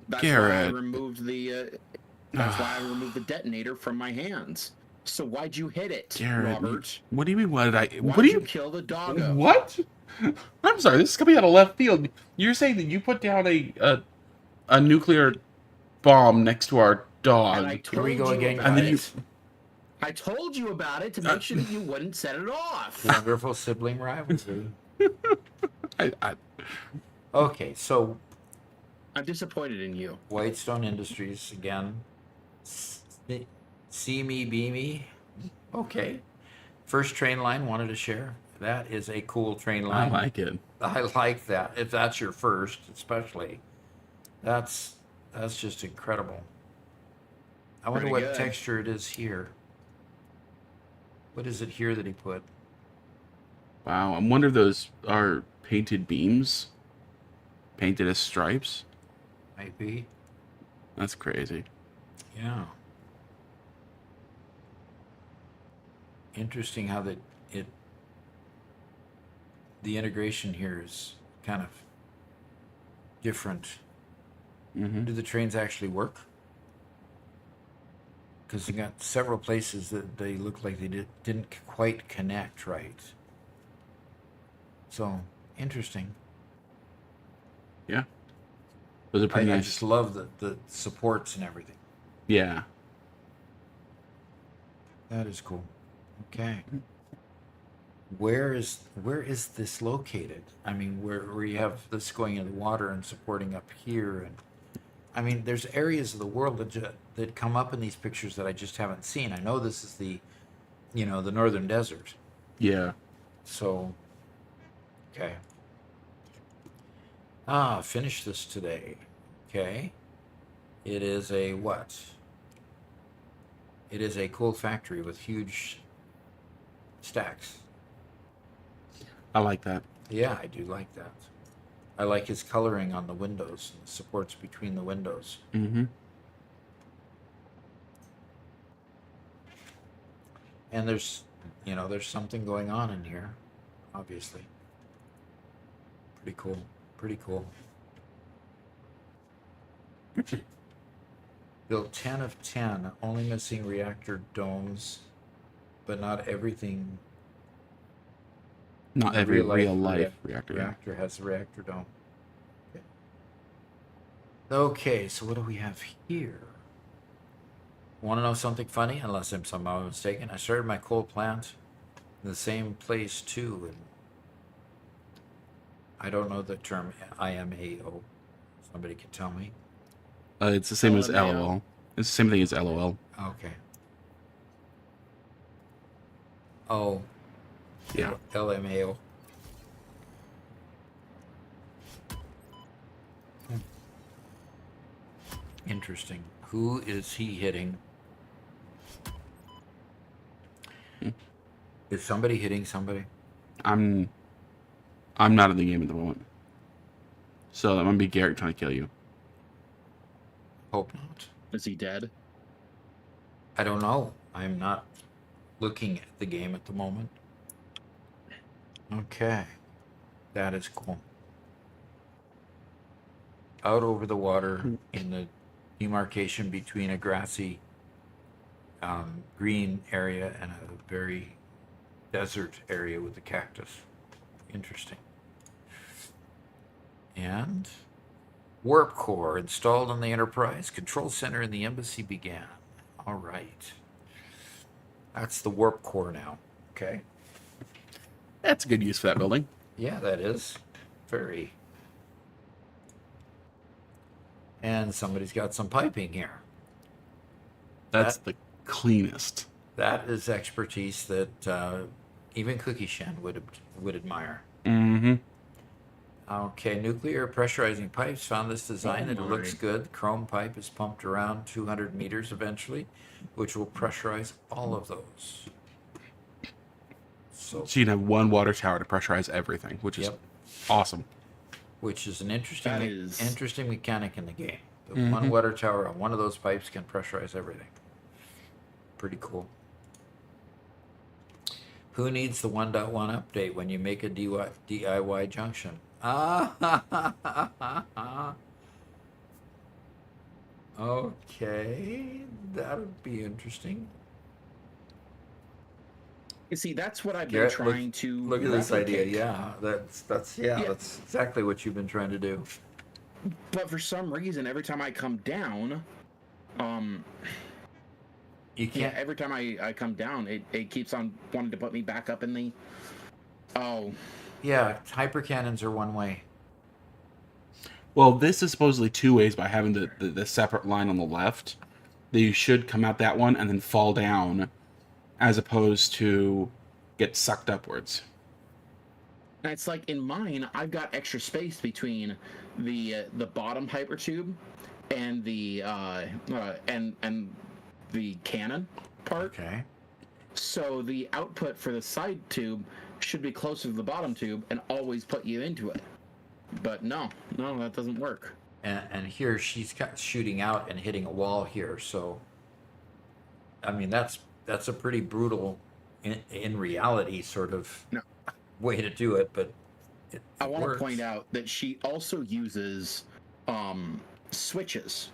C: why I
A: Garrett.
C: removed the. That's why I removed the detonator from my hands. So why'd you hit it,
A: Garrett,
C: Robert?
A: what do you mean? What did I?
C: Why'd
A: What do
C: you
A: you?
C: kill the doggo?
A: What? I'm sorry. This is coming out of left field. You're saying that you put down a nuclear bomb next to our dog.
C: And I
B: Here
C: told
B: we go
C: you
B: again,
C: about
A: And then
C: it.
A: you-
C: I told you about it to make sure that you wouldn't set it off.
B: Wonderful sibling rivalry.
A: I,
B: Okay, so
C: I'm disappointed in you.
B: Whitestone Industries again. See me, be me. Okay. First train line wanted to share. That is a cool train
A: I
B: line.
A: like it.
B: I like that. If that's your first, especially, that's just incredible. I wonder
C: Pretty
B: what
C: good.
B: texture it is here. What is it here that he put?
A: Wow. I wonder if those are painted beams, painted as stripes.
B: Might be.
A: That's crazy.
B: Yeah. Interesting how the integration here is kind of different.
A: Mm-hmm.
B: Do the trains actually work? Because they got several places that they look like they didn't quite connect right. So interesting.
A: Yeah. Those are
B: I
A: pretty nice.
B: just love the supports and everything.
A: Yeah.
B: That is cool. Okay. Where is this located? I mean, where you have this going in the water and supporting up here, and I mean, there's areas of the world that come up in these pictures that I just haven't seen. I know this is the northern desert,
A: Yeah.
B: So, okay. Finish this today. Okay. It is a what? It is a cool factory with huge stacks.
A: I like that.
B: Yeah, I do like that. I like his coloring on the windows and the supports between the windows.
A: Mm-hmm.
B: And there's, there's something going on in here, obviously. Pretty cool. Pretty cool. Built 10 of 10, only missing reactor domes, but not everything.
A: Not every real life reactor.
B: Reactor has a reactor dome. Okay, so what do we have here? Want to know something funny? Unless I'm somehow mistaken, I started my coal plant in the same place too, and I don't know the term IMAO. Somebody can tell me.
A: It's the same as
C: LMAO.
A: LOL. It's the same thing as LOL.
B: Okay. Oh,
A: Yeah.
B: LMAO. Interesting. Who is he hitting? Is somebody hitting somebody?
A: I'm not in the game at the moment. So that might be Garrett trying to kill you.
B: Hope not.
C: Is he dead?
B: I don't know. I'm not looking at the game at the moment. Okay. That is cool. Out over the water in the demarcation between a grassy green area and a very desert area with the cactus. Interesting. And warp core installed on the Enterprise. Control center in the embassy began. All right. That's the warp core now. Okay.
A: That's a good use for that building.
B: Yeah, that is. Very. And somebody's got some piping here.
A: That's the cleanest.
B: That is expertise that even Cookie Shen would admire.
A: Mm-hmm.
B: Okay, nuclear pressurizing pipes found this design and it looks good. Chrome pipe is pumped around 200 meters eventually, which will pressurize all of those. So
A: you can have one water tower to pressurize everything, which is awesome.
B: which is an
C: That is-
B: interesting mechanic in the game. The
A: Mhm.
B: one water tower on one of those pipes can pressurize everything. Pretty cool. Who needs the 1.1 update when you make a DIY junction? Okay, that would be interesting.
C: You see, that's what I've been
B: Garrett,
C: trying to
B: Look at this idea.
C: replicate.
B: Yeah, that's
C: Yeah.
B: that's exactly what you've been trying to do.
C: But for some reason, every time I come down,
B: You can't.
C: every time I come down, it keeps on wanting to put me back up in the. Oh,
B: Yeah, hyper cannons are one way.
A: Well, this is supposedly two ways by having the separate line on the left. That you should come out that one and then fall down, as opposed to get sucked upwards.
C: and it's like in mine, I've got extra space between the bottom hypertube and the and the cannon part.
B: Okay.
C: So the output for the side tube should be closer to the bottom tube and always put you into it. But no, that doesn't work.
B: And here she's shooting out and hitting a wall here. So, I mean, that's a pretty brutal, in reality, sort of
C: No.
B: way to do it. But it
C: I want to
B: works.
C: point out that she also uses switches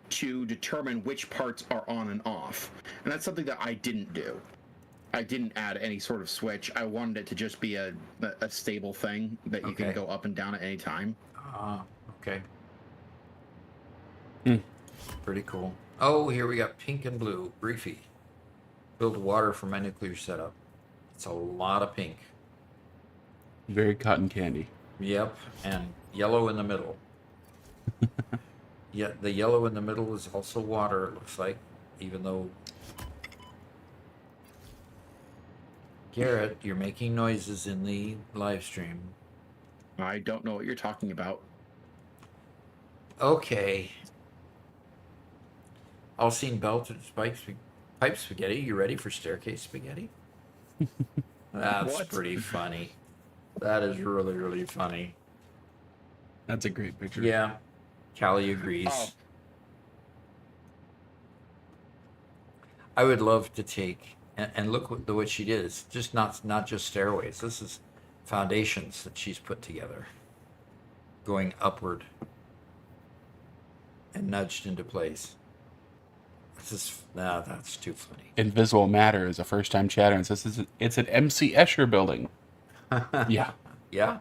C: to determine which parts are on and off. And that's something that I didn't do. I didn't add any sort of switch. I wanted it to just be a stable thing that you can
B: Okay.
C: go up and down at any time.
B: Okay.
A: Hmm.
B: Pretty cool. Oh, here we got pink and blue. Briefy. Build water for my nuclear setup. It's a lot of pink.
A: Very cotton candy.
B: Yep, and yellow in the middle. Yeah, the yellow in the middle is also water, it looks like, even though Garrett, you're making noises in the live stream.
C: I don't know what you're talking about.
B: Okay. All seen belted pipe spaghetti. You ready for staircase spaghetti? That's
C: What?
B: pretty funny. That is really, really funny.
A: That's a great picture.
B: Yeah. Callie agrees.
C: Oh.
B: I would love to take and look what she did. It's just not just stairways. This is foundations that she's put together, going upward and nudged into place. That's too funny.
A: Invisible Matter is a first-time chatter and says it's an MC Escher building. Yeah.
B: Yeah.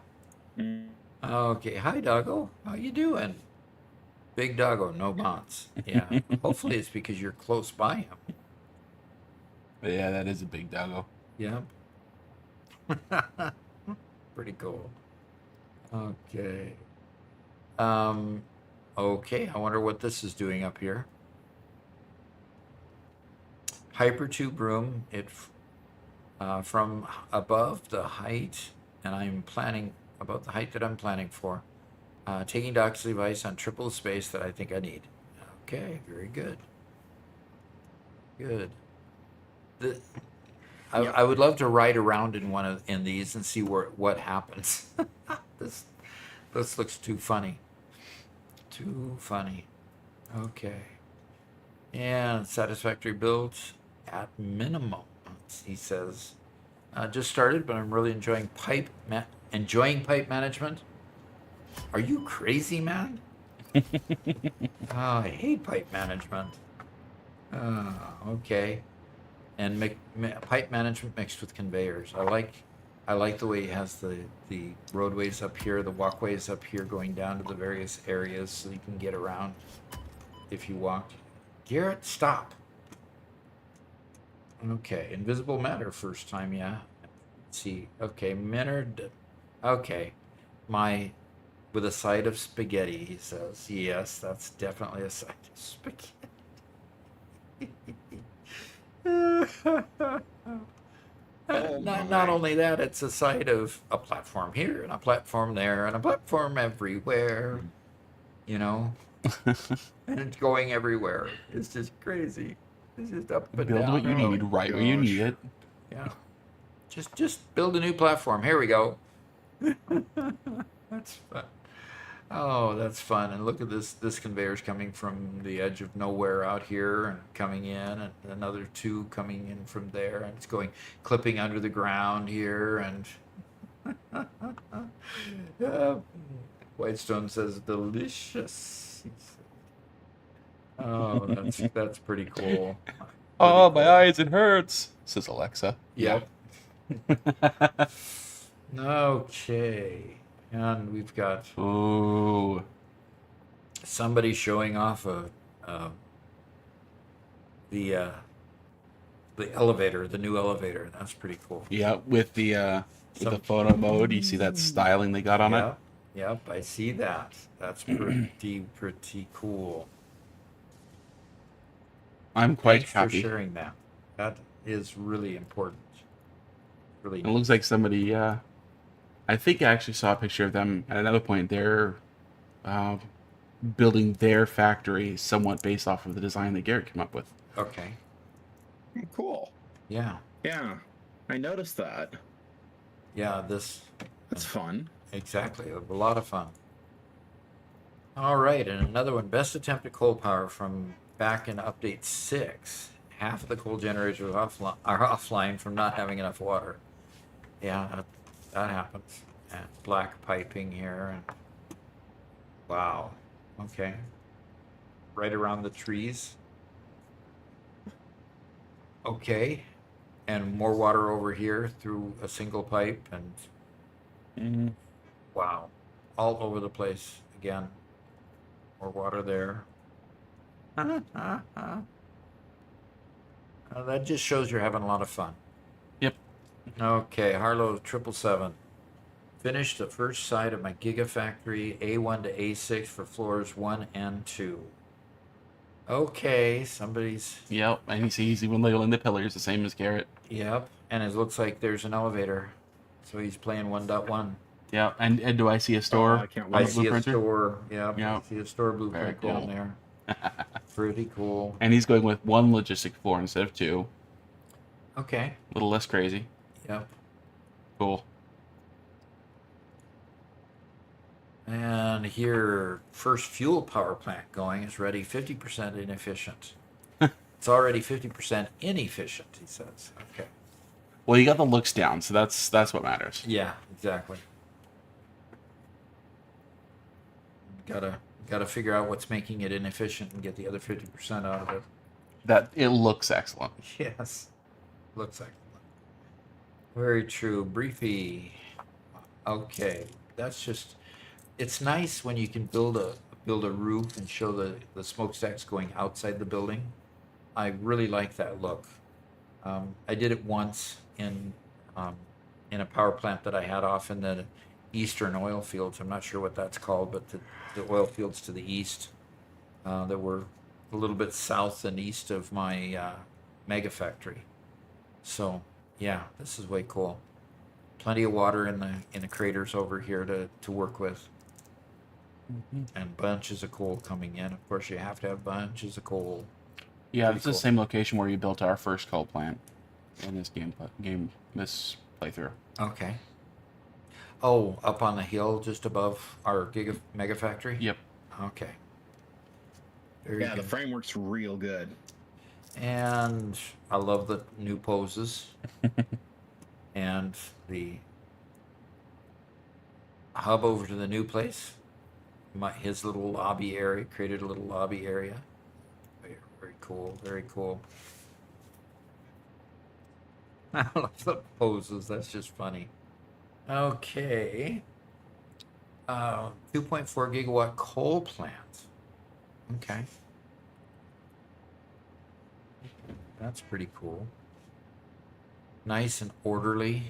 C: Mm.
B: Okay. Hi, Doggo. How you doing? Big Doggo, no bounce. Yeah. Hopefully it's because you're close by him.
A: But yeah, that is a big doggo.
B: Yep. Pretty cool. Okay. Okay, I wonder what this is doing up here. Hypertube room, from above the height, and I'm planning about the height that I'm planning for. Taking Doc's device on triple the space that I think I need. Okay, very good. Good. I would love to ride around in these and see what happens. this looks too funny. Too funny. Okay. And Satisfactory builds at minimum, he says. Just started, but I'm really enjoying pipe management. Are you crazy, man? Oh, I hate pipe management. Okay. And pipe management mixed with conveyors. I like the way he has the roadways up here, the walkways up here going down to the various areas so you can get around if you walk. Garrett, stop. Okay, invisible matter first time, yeah. Let's see, okay, Minard. Okay, with a side of spaghetti, he says. Yes, that's definitely a side of spaghetti. Not only that, it's a side of a platform here and a platform there and a platform everywhere. You know, and it's going everywhere. It's just crazy. It's just up and
A: Build
B: down.
A: what you need right where you need it.
B: Yeah. Just build a new platform. Here we go. That's fun. Oh, that's fun. And look at this conveyor's coming from the edge of nowhere out here and coming in, and another two coming in from there, and it's clipping under the ground here, and Whitestone says delicious. Oh, that's pretty cool.
A: Oh, my eyes, it hurts, says Alexa.
B: Yep. Okay. And we've got
A: Ooh.
B: somebody showing off the elevator, the new elevator. That's pretty cool.
A: Yeah, with the photo mode, you see that styling they got on it?
B: Yep, I see that. That's pretty cool.
A: I'm quite
B: Thanks
A: happy.
B: for sharing that. That is really important. Really
A: It looks like somebody, I think I actually saw a picture of them at another point. They're building their factory somewhat based off of the design that Garrett came up with.
B: Okay.
C: Cool.
B: Yeah.
C: Yeah, I noticed that.
B: Yeah,
C: That's fun.
B: exactly. A lot of fun. All right, and another one. Best attempt at coal power from back in update 6. Half of the coal generators are offline from not having enough water. Yeah, that happens. And black piping here. And wow. Okay. Right around the trees. Okay. And more water over here through a single pipe. And wow. All over the place again. More water there. That just shows you're having a lot of fun.
A: Yep.
B: Okay, Harlow 777. Finished the first side of my Gigafactory A1 to A6 for floors 1 and 2. Okay, somebody's...
A: Yep, and he's even labeling the pillars the same as Garrett.
B: Yep, And it looks like there's an elevator. So he's playing 1.1.
A: Yeah, and do I see a store
C: I can't
A: on
B: I
A: the
C: wait.
B: see a
A: blueprinter?
B: store. Yeah,
A: Yeah.
B: I see a store
A: Very
B: blueprint
A: cool.
B: down there. Pretty cool.
A: And he's going with one logistic floor instead of two.
B: Okay.
A: A little less crazy.
B: Yep.
A: Cool.
B: And here, first fuel power plant going is ready 50% inefficient. It's already 50% inefficient, he says. Okay.
A: Well, you got the looks down, so that's what matters.
B: Yeah, exactly. Gotta figure out what's making it inefficient and get the other 50% out of it.
A: That it looks excellent.
B: Yes. Looks excellent. Very true. Briefy. Okay. That's just it's nice when you can build a roof and show the smokestacks going outside the building. I really like that look. I did it once um, in a power plant that I had off in the eastern oil fields. I'm not sure what that's called, but the oil fields to the east that were a little bit south and east of my mega factory. So yeah, this is way cool. Plenty of water in the craters over here to work with, and bunches of coal coming in. Of course, you have to have bunches of coal.
A: Yeah,
B: Pretty
A: this is the
B: cool.
A: same location where you built our first coal plant in this this playthrough.
B: Okay. Oh, up on the hill just above our mega factory?
A: Yep.
B: Okay. Very
C: Yeah, the
B: good.
C: framework's real good.
B: And I love the new poses and the hub over to the new place. His little lobby area, created a little lobby area. Very, very cool, very cool. I love the poses, that's just funny. Okay. 2.4 gigawatt coal plant. Okay. That's pretty cool. Nice and orderly.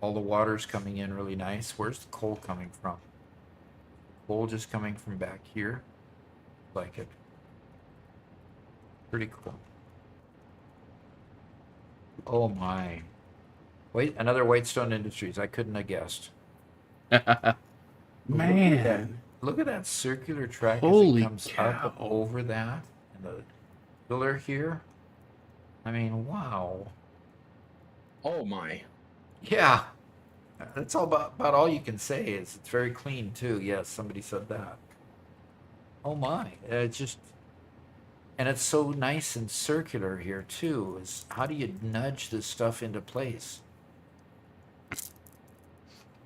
B: All the water's coming in really nice. Where's the coal coming from? Coal just coming from back here. Like it. Pretty cool. Oh my. Wait, another Whitestone Industries. I couldn't have guessed.
A: Man,
B: Look at that circular track as
A: Holy
B: it comes
A: cow.
B: up over that. And the pillar here. I mean, wow.
C: Oh my.
B: Yeah. That's all about all you can say is it's very clean too. Yes, somebody said that. Oh my. It's just and it's so nice and circular here too. Is how do you nudge this stuff into place?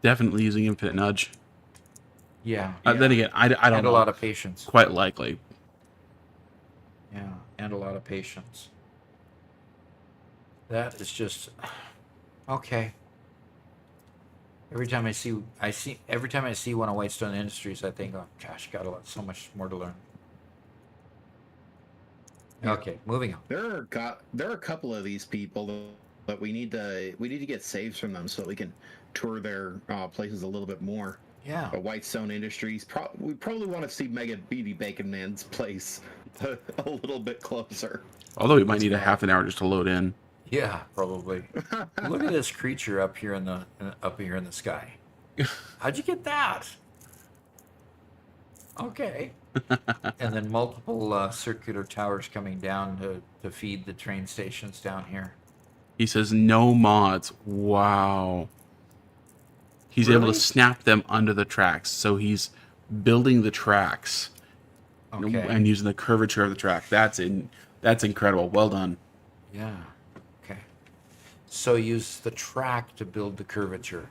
A: definitely using infinite nudge.
B: Yeah.
A: Then again, I don't
B: And
A: know.
B: a lot of patience.
A: Quite likely.
B: Yeah, and a lot of patience. That is just okay. Every time I see one of Whitestone Industries, I think, oh gosh, so much more to learn. Okay, moving on.
C: There are a couple of these people that we need to get saves from them so that we can tour their places a little bit more.
B: Yeah.
C: Whitestone Industries. We probably want to see Mega BB Bacon Man's place a little bit closer.
A: Although we might need a half an hour just to load in.
B: Yeah, probably. Look at this creature up here in the sky. How'd you get that? Okay. And then multiple circular towers coming down to feed the train stations down here.
A: He says no mods. Wow. He's able
B: Really?
A: to snap them under the tracks. So he's building the tracks
B: Okay.
A: and using the curvature of the track. That's incredible. Well done.
B: Yeah. Okay. So use the track to build the curvature.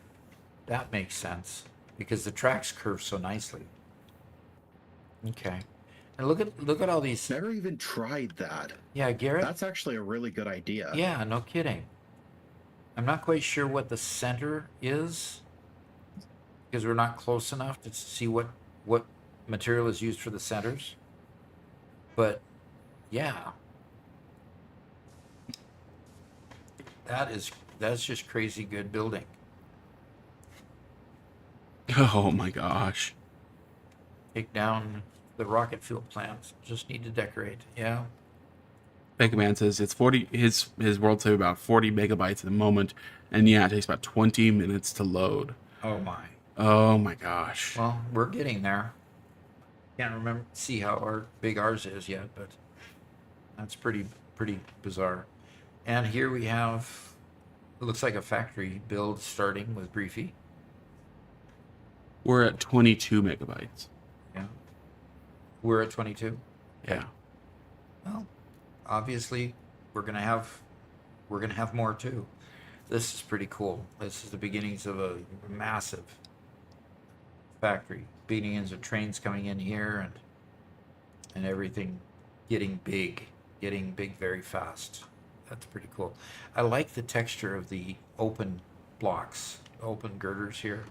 B: That makes sense because the tracks curve so nicely. Okay. And look at all these.
C: Never even tried that.
B: Yeah, Garrett.
C: That's actually a really good idea.
B: Yeah, no kidding. I'm not quite sure what the center is because we're not close enough to see what material is used for the centers. But yeah. That's just crazy good building.
A: Oh my gosh.
B: Take down the rocket fuel plants. Just need to decorate. Yeah.
A: Mega Man says it's 40. His world save about 40 megabytes at the moment, and yeah, it takes about 20 minutes to load.
B: Oh my.
A: Oh my gosh.
B: Well, we're getting there. Can't remember see how big ours is yet, but that's pretty bizarre. And here we have, it looks like a factory build starting with Briefy.
A: We're at 22 megabytes.
B: Yeah. We're at 22.
A: Yeah.
B: Well, obviously we're gonna have more too. This is pretty cool. This is the beginnings of a massive factory. Beginnings of trains coming in here and everything getting big very fast. That's pretty cool. I like the texture of the open blocks, open girders here.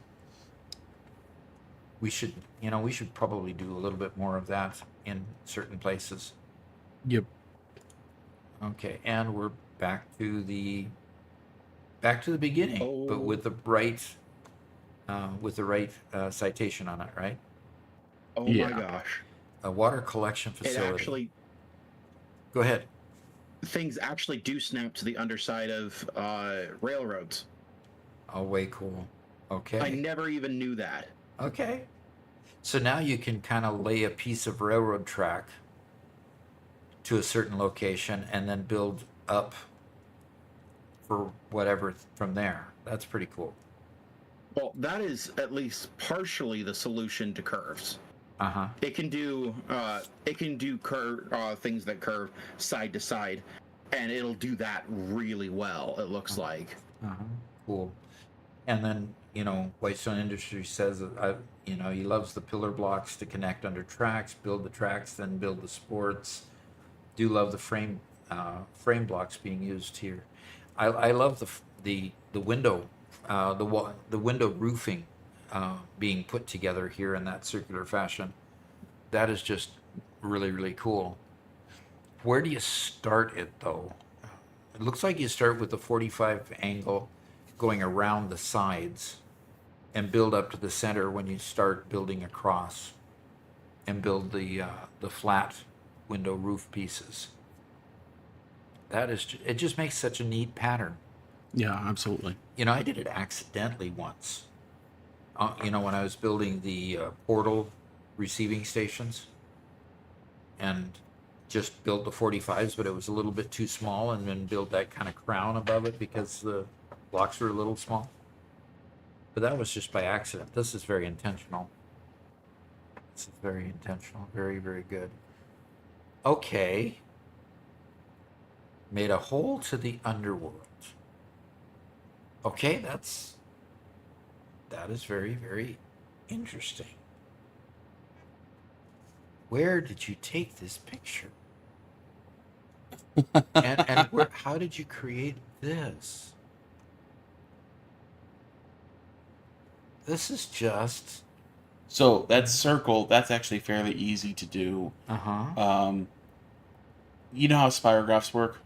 B: We should probably do a little bit more of that in certain places.
A: Yep.
B: Okay, and we're back to the beginning, but
C: Oh.
B: with the right citation on it, right?
C: Oh
A: Yeah.
C: my gosh.
B: A water collection
C: It
B: facility.
C: actually,
B: Go ahead.
C: things actually do snap to the underside of railroads.
B: Oh, way cool. Okay.
C: I never even knew that.
B: Okay. So now you can kind of lay a piece of railroad track to a certain location and then build up for whatever from there. That's pretty cool.
C: Well, that is at least partially the solution to curves.
B: Uh-huh.
C: It can do things that curve side to side, and it'll do that really well. It looks like.
B: Uh-huh. Cool. And then, Whitestone Industries says that, he loves the pillar blocks to connect under tracks, build the tracks, then build the sports. Do love the frame blocks being used here. I love the window, the window roofing being put together here in that circular fashion. That is just really, really cool. Where do you start it though? It looks like you start with the 45 angle going around the sides and build up to the center when you start building across and build the flat window roof pieces. It just makes such a neat pattern.
A: Yeah, absolutely.
B: I did it accidentally once. When I was building the portal receiving stations and just built the 45s, but it was a little bit too small, and then built that kind of crown above it because the blocks were a little small. But that was just by accident. This is very intentional. This is very intentional. Very, very good. Okay. Made a hole to the underworld. Okay, that is very, very interesting. Where did you take this picture? and how did you create this? This is just...
A: So that circle, that's actually fairly easy to do.
B: Uh-huh.
A: You know how spirographs work?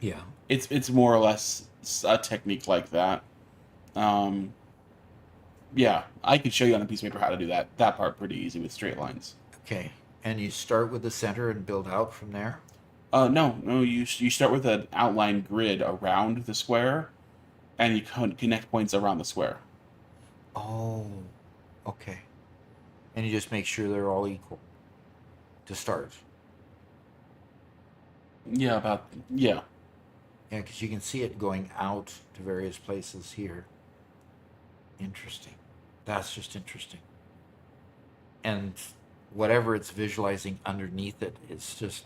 B: Yeah.
A: It's more or less a technique like that. Yeah, I could show you on a piece of paper how to do that. That part pretty easy with straight lines.
B: Okay. And you start with the center and build out from there?
A: No, you start with an outline grid around the square, and you connect points around the square.
B: Oh, okay. And you just make sure they're all equal to start.
A: Yeah.
B: Yeah, because you can see it going out to various places here. Interesting. That's just interesting. And whatever it's visualizing underneath it is just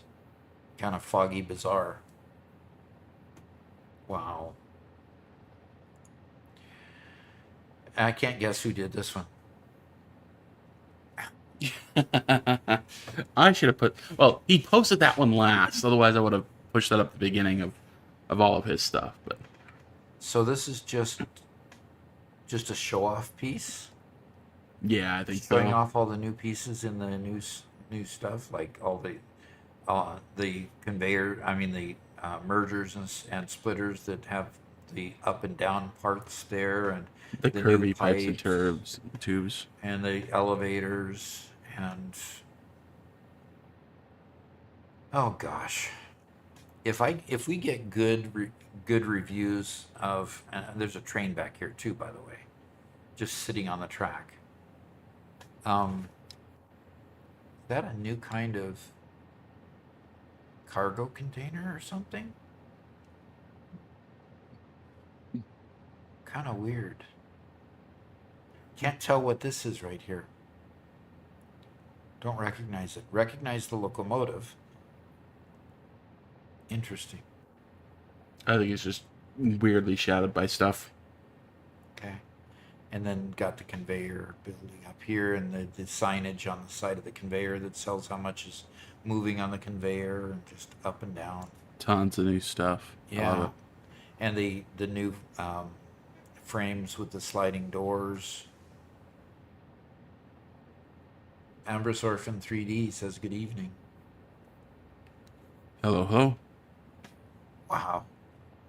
B: kind of foggy, bizarre. Wow. I can't guess who did this one.
A: I should have put. Well, he posted that one last. Otherwise, I would have pushed that up at the beginning of all of his stuff. But
B: So this is just a show-off piece,
A: yeah, I think
B: showing
A: so.
B: off all the new pieces in the new stuff, like all the conveyor. I mean the mergers and splitters that have the up and down parts there, and
A: The
B: new
A: curvy pipes and tubes.
B: and the elevators, and oh gosh, if we get good reviews of, there's a train back here too, by the way, just sitting on the track. Is that a new kind of cargo container or something? Kind of weird. Can't tell what this is right here. Don't recognize it. Recognize the locomotive. Interesting.
A: I think it's just weirdly shadowed by stuff.
B: Okay. And then got the conveyor building up here and the signage on the side of the conveyor that tells how much is moving on the conveyor and just up and down.
A: Tons of new stuff. I love
B: Yeah.
A: it.
B: And the new frames with the sliding doors. Ambrose Orphan 3D says good evening.
A: Hello, hello.
B: Wow.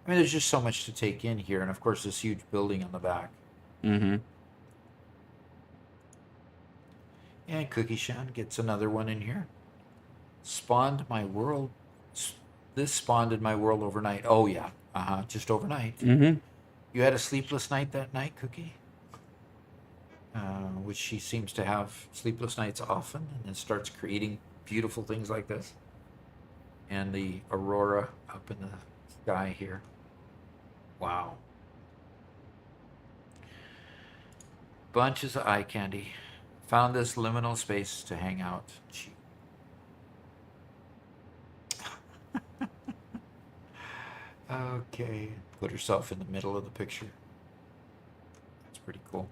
B: I mean, there's just so much to take in here, and of course, this huge building on the back.
A: Mm-hmm.
B: And Cookie Shan gets another one in here. Spawned my world. This spawned in my world overnight. Oh, yeah. Just overnight.
A: Mm-hmm.
B: You had a sleepless night that night, Cookie? Which she seems to have sleepless nights often, and then starts creating beautiful things like this. And the aurora up in the sky here. Wow. Bunches of eye candy. Found this liminal space to hang out. Gee. Okay. Put herself in the middle of the picture. That's pretty cool.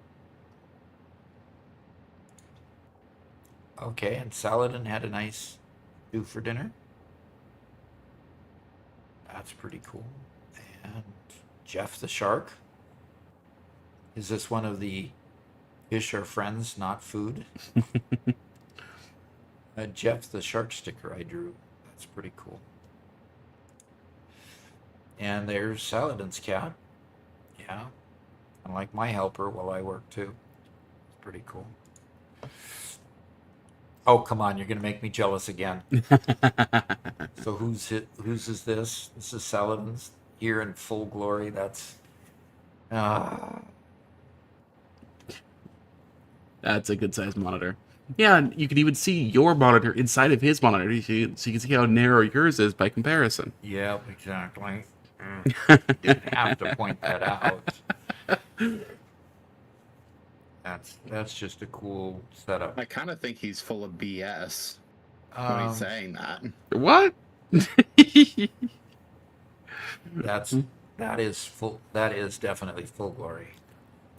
B: Okay, and Saladin had a nice stew for dinner. That's pretty cool. And Jeff the shark. Is this one of the fish are friends, not food? Jeff the shark sticker I drew. That's pretty cool. And there's Saladin's cat. Yeah. And like my helper while I work too. Pretty cool. Oh, come on, you're gonna make me jealous again. So whose is this? This is Saladin's here in full glory. That's
A: That's a good sized monitor. Yeah, and you can even see your monitor inside of his monitor, so you can see how narrow yours is by comparison.
B: Yep, exactly. Didn't have to point that out. That's just a cool setup.
C: I kind of think he's full of BS when he's saying that.
A: What?
B: That is definitely full glory.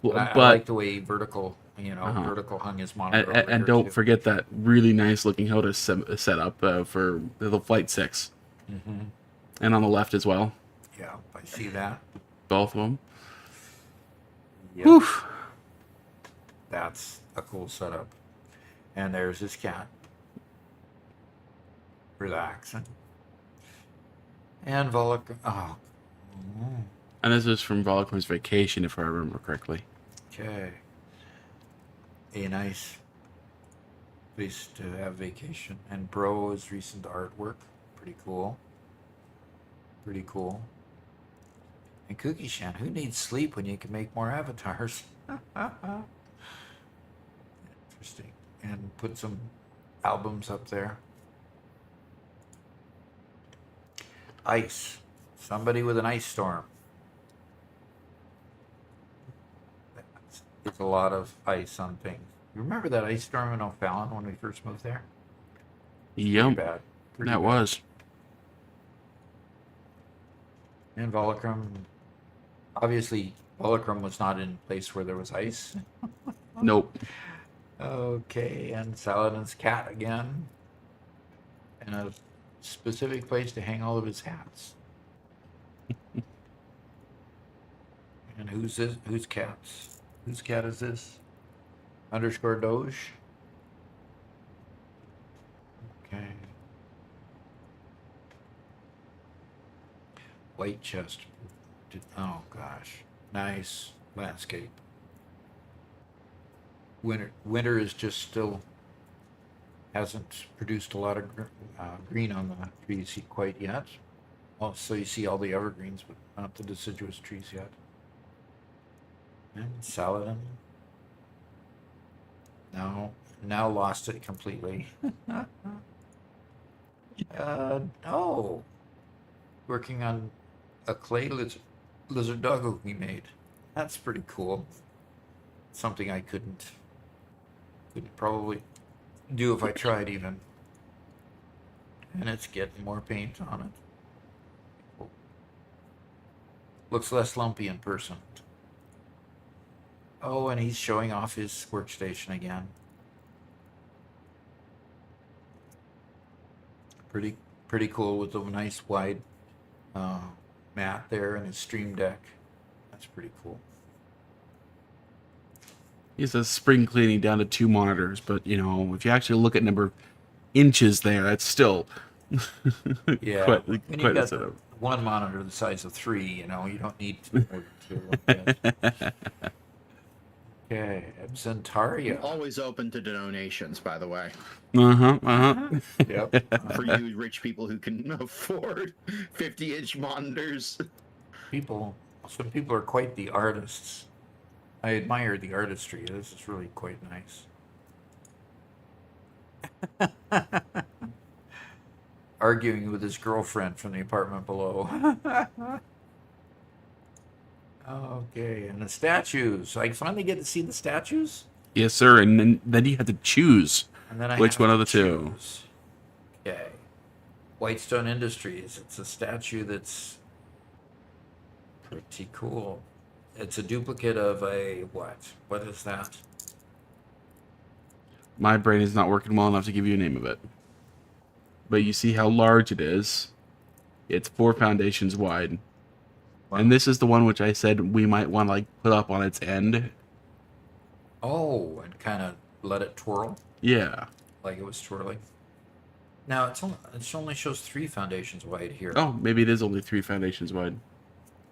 A: Well,
B: I
A: but
B: like the way vertical hung his monitor. over
A: and
B: here,
A: don't
B: too.
A: forget that really nice looking HOTAS setup for the Flight 6.
B: Mm-hmm.
A: And on the left as well.
B: Yeah, I see that.
A: Both of them.
B: Yep.
A: Whew.
B: That's a cool setup. And there's his cat. Relaxing. And Volok. Oh.
A: And this is from Volokmar's vacation, if I remember correctly.
B: Okay. A nice place to have vacation. And Bro's recent artwork. Pretty cool. Pretty cool. And Cookie Shan, who needs sleep when you can make more avatars? Interesting. And put some albums up there. Ice. Somebody with an ice storm. It's a lot of ice on things. You remember that ice storm in O'Fallon when we first moved there? Pretty
A: Yep,
B: bad. Pretty
A: that
B: bad.
A: was.
B: And Volocrum. Obviously, Volocrum was not in a place where there was ice.
A: Nope.
B: Okay, and Saladin's cat again. And a specific place to hang all of his hats. And who's this? Whose cats? Whose cat is this? Underscore Doge. Okay. White chest. Oh gosh, nice landscape. Winter is just still hasn't produced a lot of green on the trees quite yet. Oh, so you see all the evergreens, but not the deciduous trees yet. And Saladin. No, now lost it completely. No. Working on a clay lizard doggo we made. That's pretty cool. Something I couldn't probably do if I tried even. And it's getting more paint on it. Looks less lumpy in person. Oh, and he's showing off his workstation again. Pretty cool with the nice wide mat there and his stream deck. That's pretty cool.
A: He says spring cleaning down to 2 monitors, but you know, if you actually look at number of inches there, it's still
B: Yeah,
A: quite,
B: when
A: quite
B: you
A: a
B: got
A: setup.
B: one monitor the size of 3, you know, you don't need more than 2. I guess. Okay, Ebzentaria.
C: Always open to donations, by the way,
B: Yep.
C: for you rich people who can afford 50-inch monitors.
B: Some people are quite the artists. I admire the artistry. This is really quite nice. Arguing with his girlfriend from the apartment below. Okay, and the statues. I finally get to see the statues,
A: Yes, sir. And then you have to choose
B: and then I
A: which
B: have
A: one
B: to
A: of the two.
B: choose. Okay, Whitestone Industries. It's a statue that's pretty cool. It's a duplicate of a what? What is that?
A: My brain is not working well enough to give you a name of it. But you see how large it is. It's 4 foundations wide.
B: Wow.
A: And this is the one which I said we might want to like put up on its end.
B: Oh, and kind of let it twirl
A: Yeah.
B: like it was twirling. Now it only shows 3 foundations wide here.
A: Oh, maybe it is only 3 foundations wide.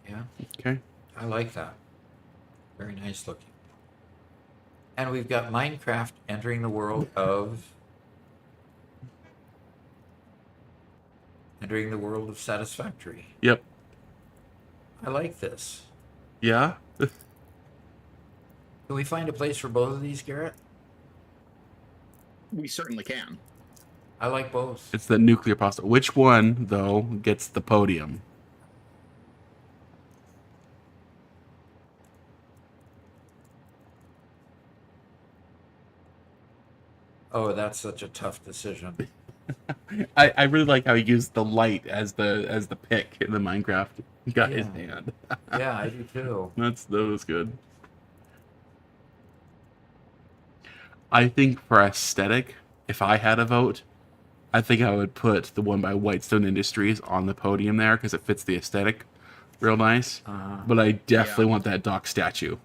B: Yeah,
A: Okay.
B: I like that. Very nice looking. And we've got Minecraft entering the world of Satisfactory.
A: Yep.
B: I like this.
A: Yeah.
B: Can we find a place for both of these, Garrett?
C: We certainly can.
B: I like both.
A: It's the nuclear pasta. Which one, though, gets the podium?
B: Oh, that's such a tough decision.
A: I really like how he used the light as the pick in the Minecraft guy's
B: Yeah.
A: hand.
B: Yeah, I do too.
A: That was good. I think for aesthetic, if I had a vote, I think I would put the one by Whitestone Industries on the podium there because it fits the aesthetic real nice. But I definitely want that dock statue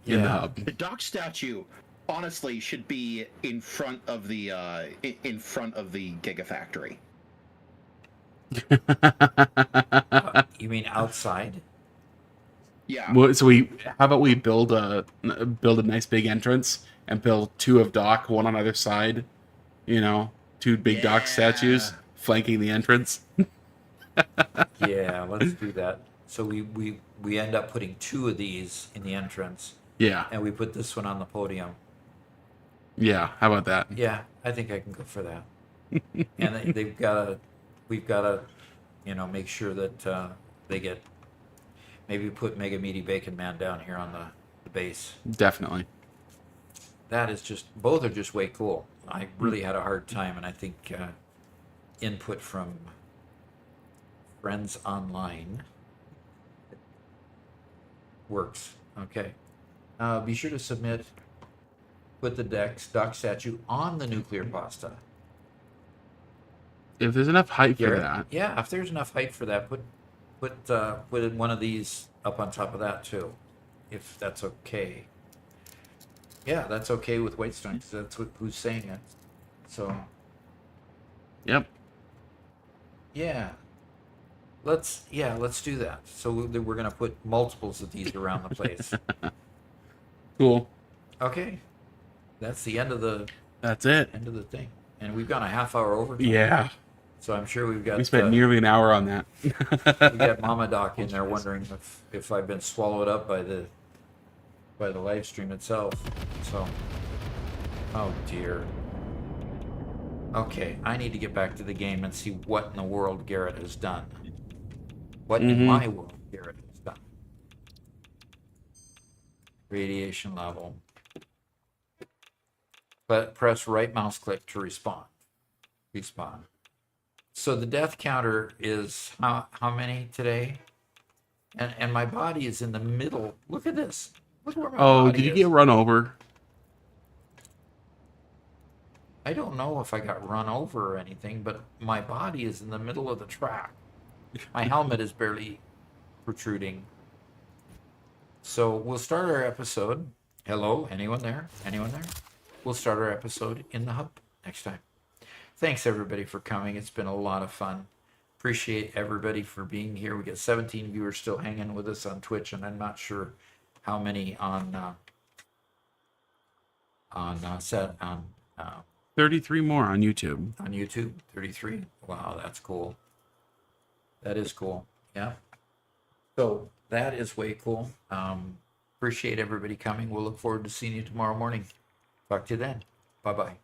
A: in the
B: Yeah.
A: hub.
C: The dock statue, honestly, should be in front of the Gigafactory.
B: You mean outside?
C: Yeah.
A: Well, so how about we build a nice big entrance and build 2 of dock, one on either side. You know, 2 big dock statues
C: Yeah.
A: flanking the entrance.
B: Yeah, let's do that. So we end up putting 2 of these in the entrance,
A: Yeah,
B: and we put this one on the podium.
A: yeah. How about that?
B: Yeah, I think I can go for that. And we've got to, make sure that they get. Maybe put Mega Meaty Bacon Man down here on the base.
A: Definitely.
B: That is both are just way cool. I really had a hard time, and I think input from friends online works. Okay. Be sure to put the dock statue on the nuclear pasta.
A: If there's enough height for
B: Garrett?
A: that,
B: Yeah, if there's enough height for that, put one of these up on top of that too, if that's okay. Yeah, that's okay with Whitestone, 'cause that's who's saying it. So
A: yep.
B: yeah, let's do that. So we're gonna put multiples of these around the place.
A: Cool.
B: Okay, that's the end of the
A: That's it.
B: thing, and we've gone a half hour over.
A: Yeah.
B: So I'm sure we've got
A: We spent nearly an hour on that.
B: we got Mama Doc in there wondering if I've been swallowed up by the live stream itself. So, oh dear. Okay, I need to get back to the game and see what in the world Garrett has done. What in my world Garrett has done. Radiation level. But press right mouse click to respawn. Respawn. So the death counter is how many today? And my body is in the middle. Look at this. Look where my body
A: did you
B: is.
A: get run over?
B: I don't know if I got run over or anything, but my body is in the middle of the track. My helmet is barely protruding. So we'll start our episode. Hello, anyone there? Anyone there? We'll start our episode in the hub next time. Thanks everybody for coming. It's been a lot of fun. Appreciate everybody for being here. We got 17 viewers still hanging with us on Twitch, and I'm not sure how many on
A: 33 more on YouTube.
B: on YouTube. 33. Wow, that's cool. That is cool. Yeah. So that is way cool. Appreciate everybody coming. We'll look forward to seeing you tomorrow morning. Talk to you then. Bye-bye.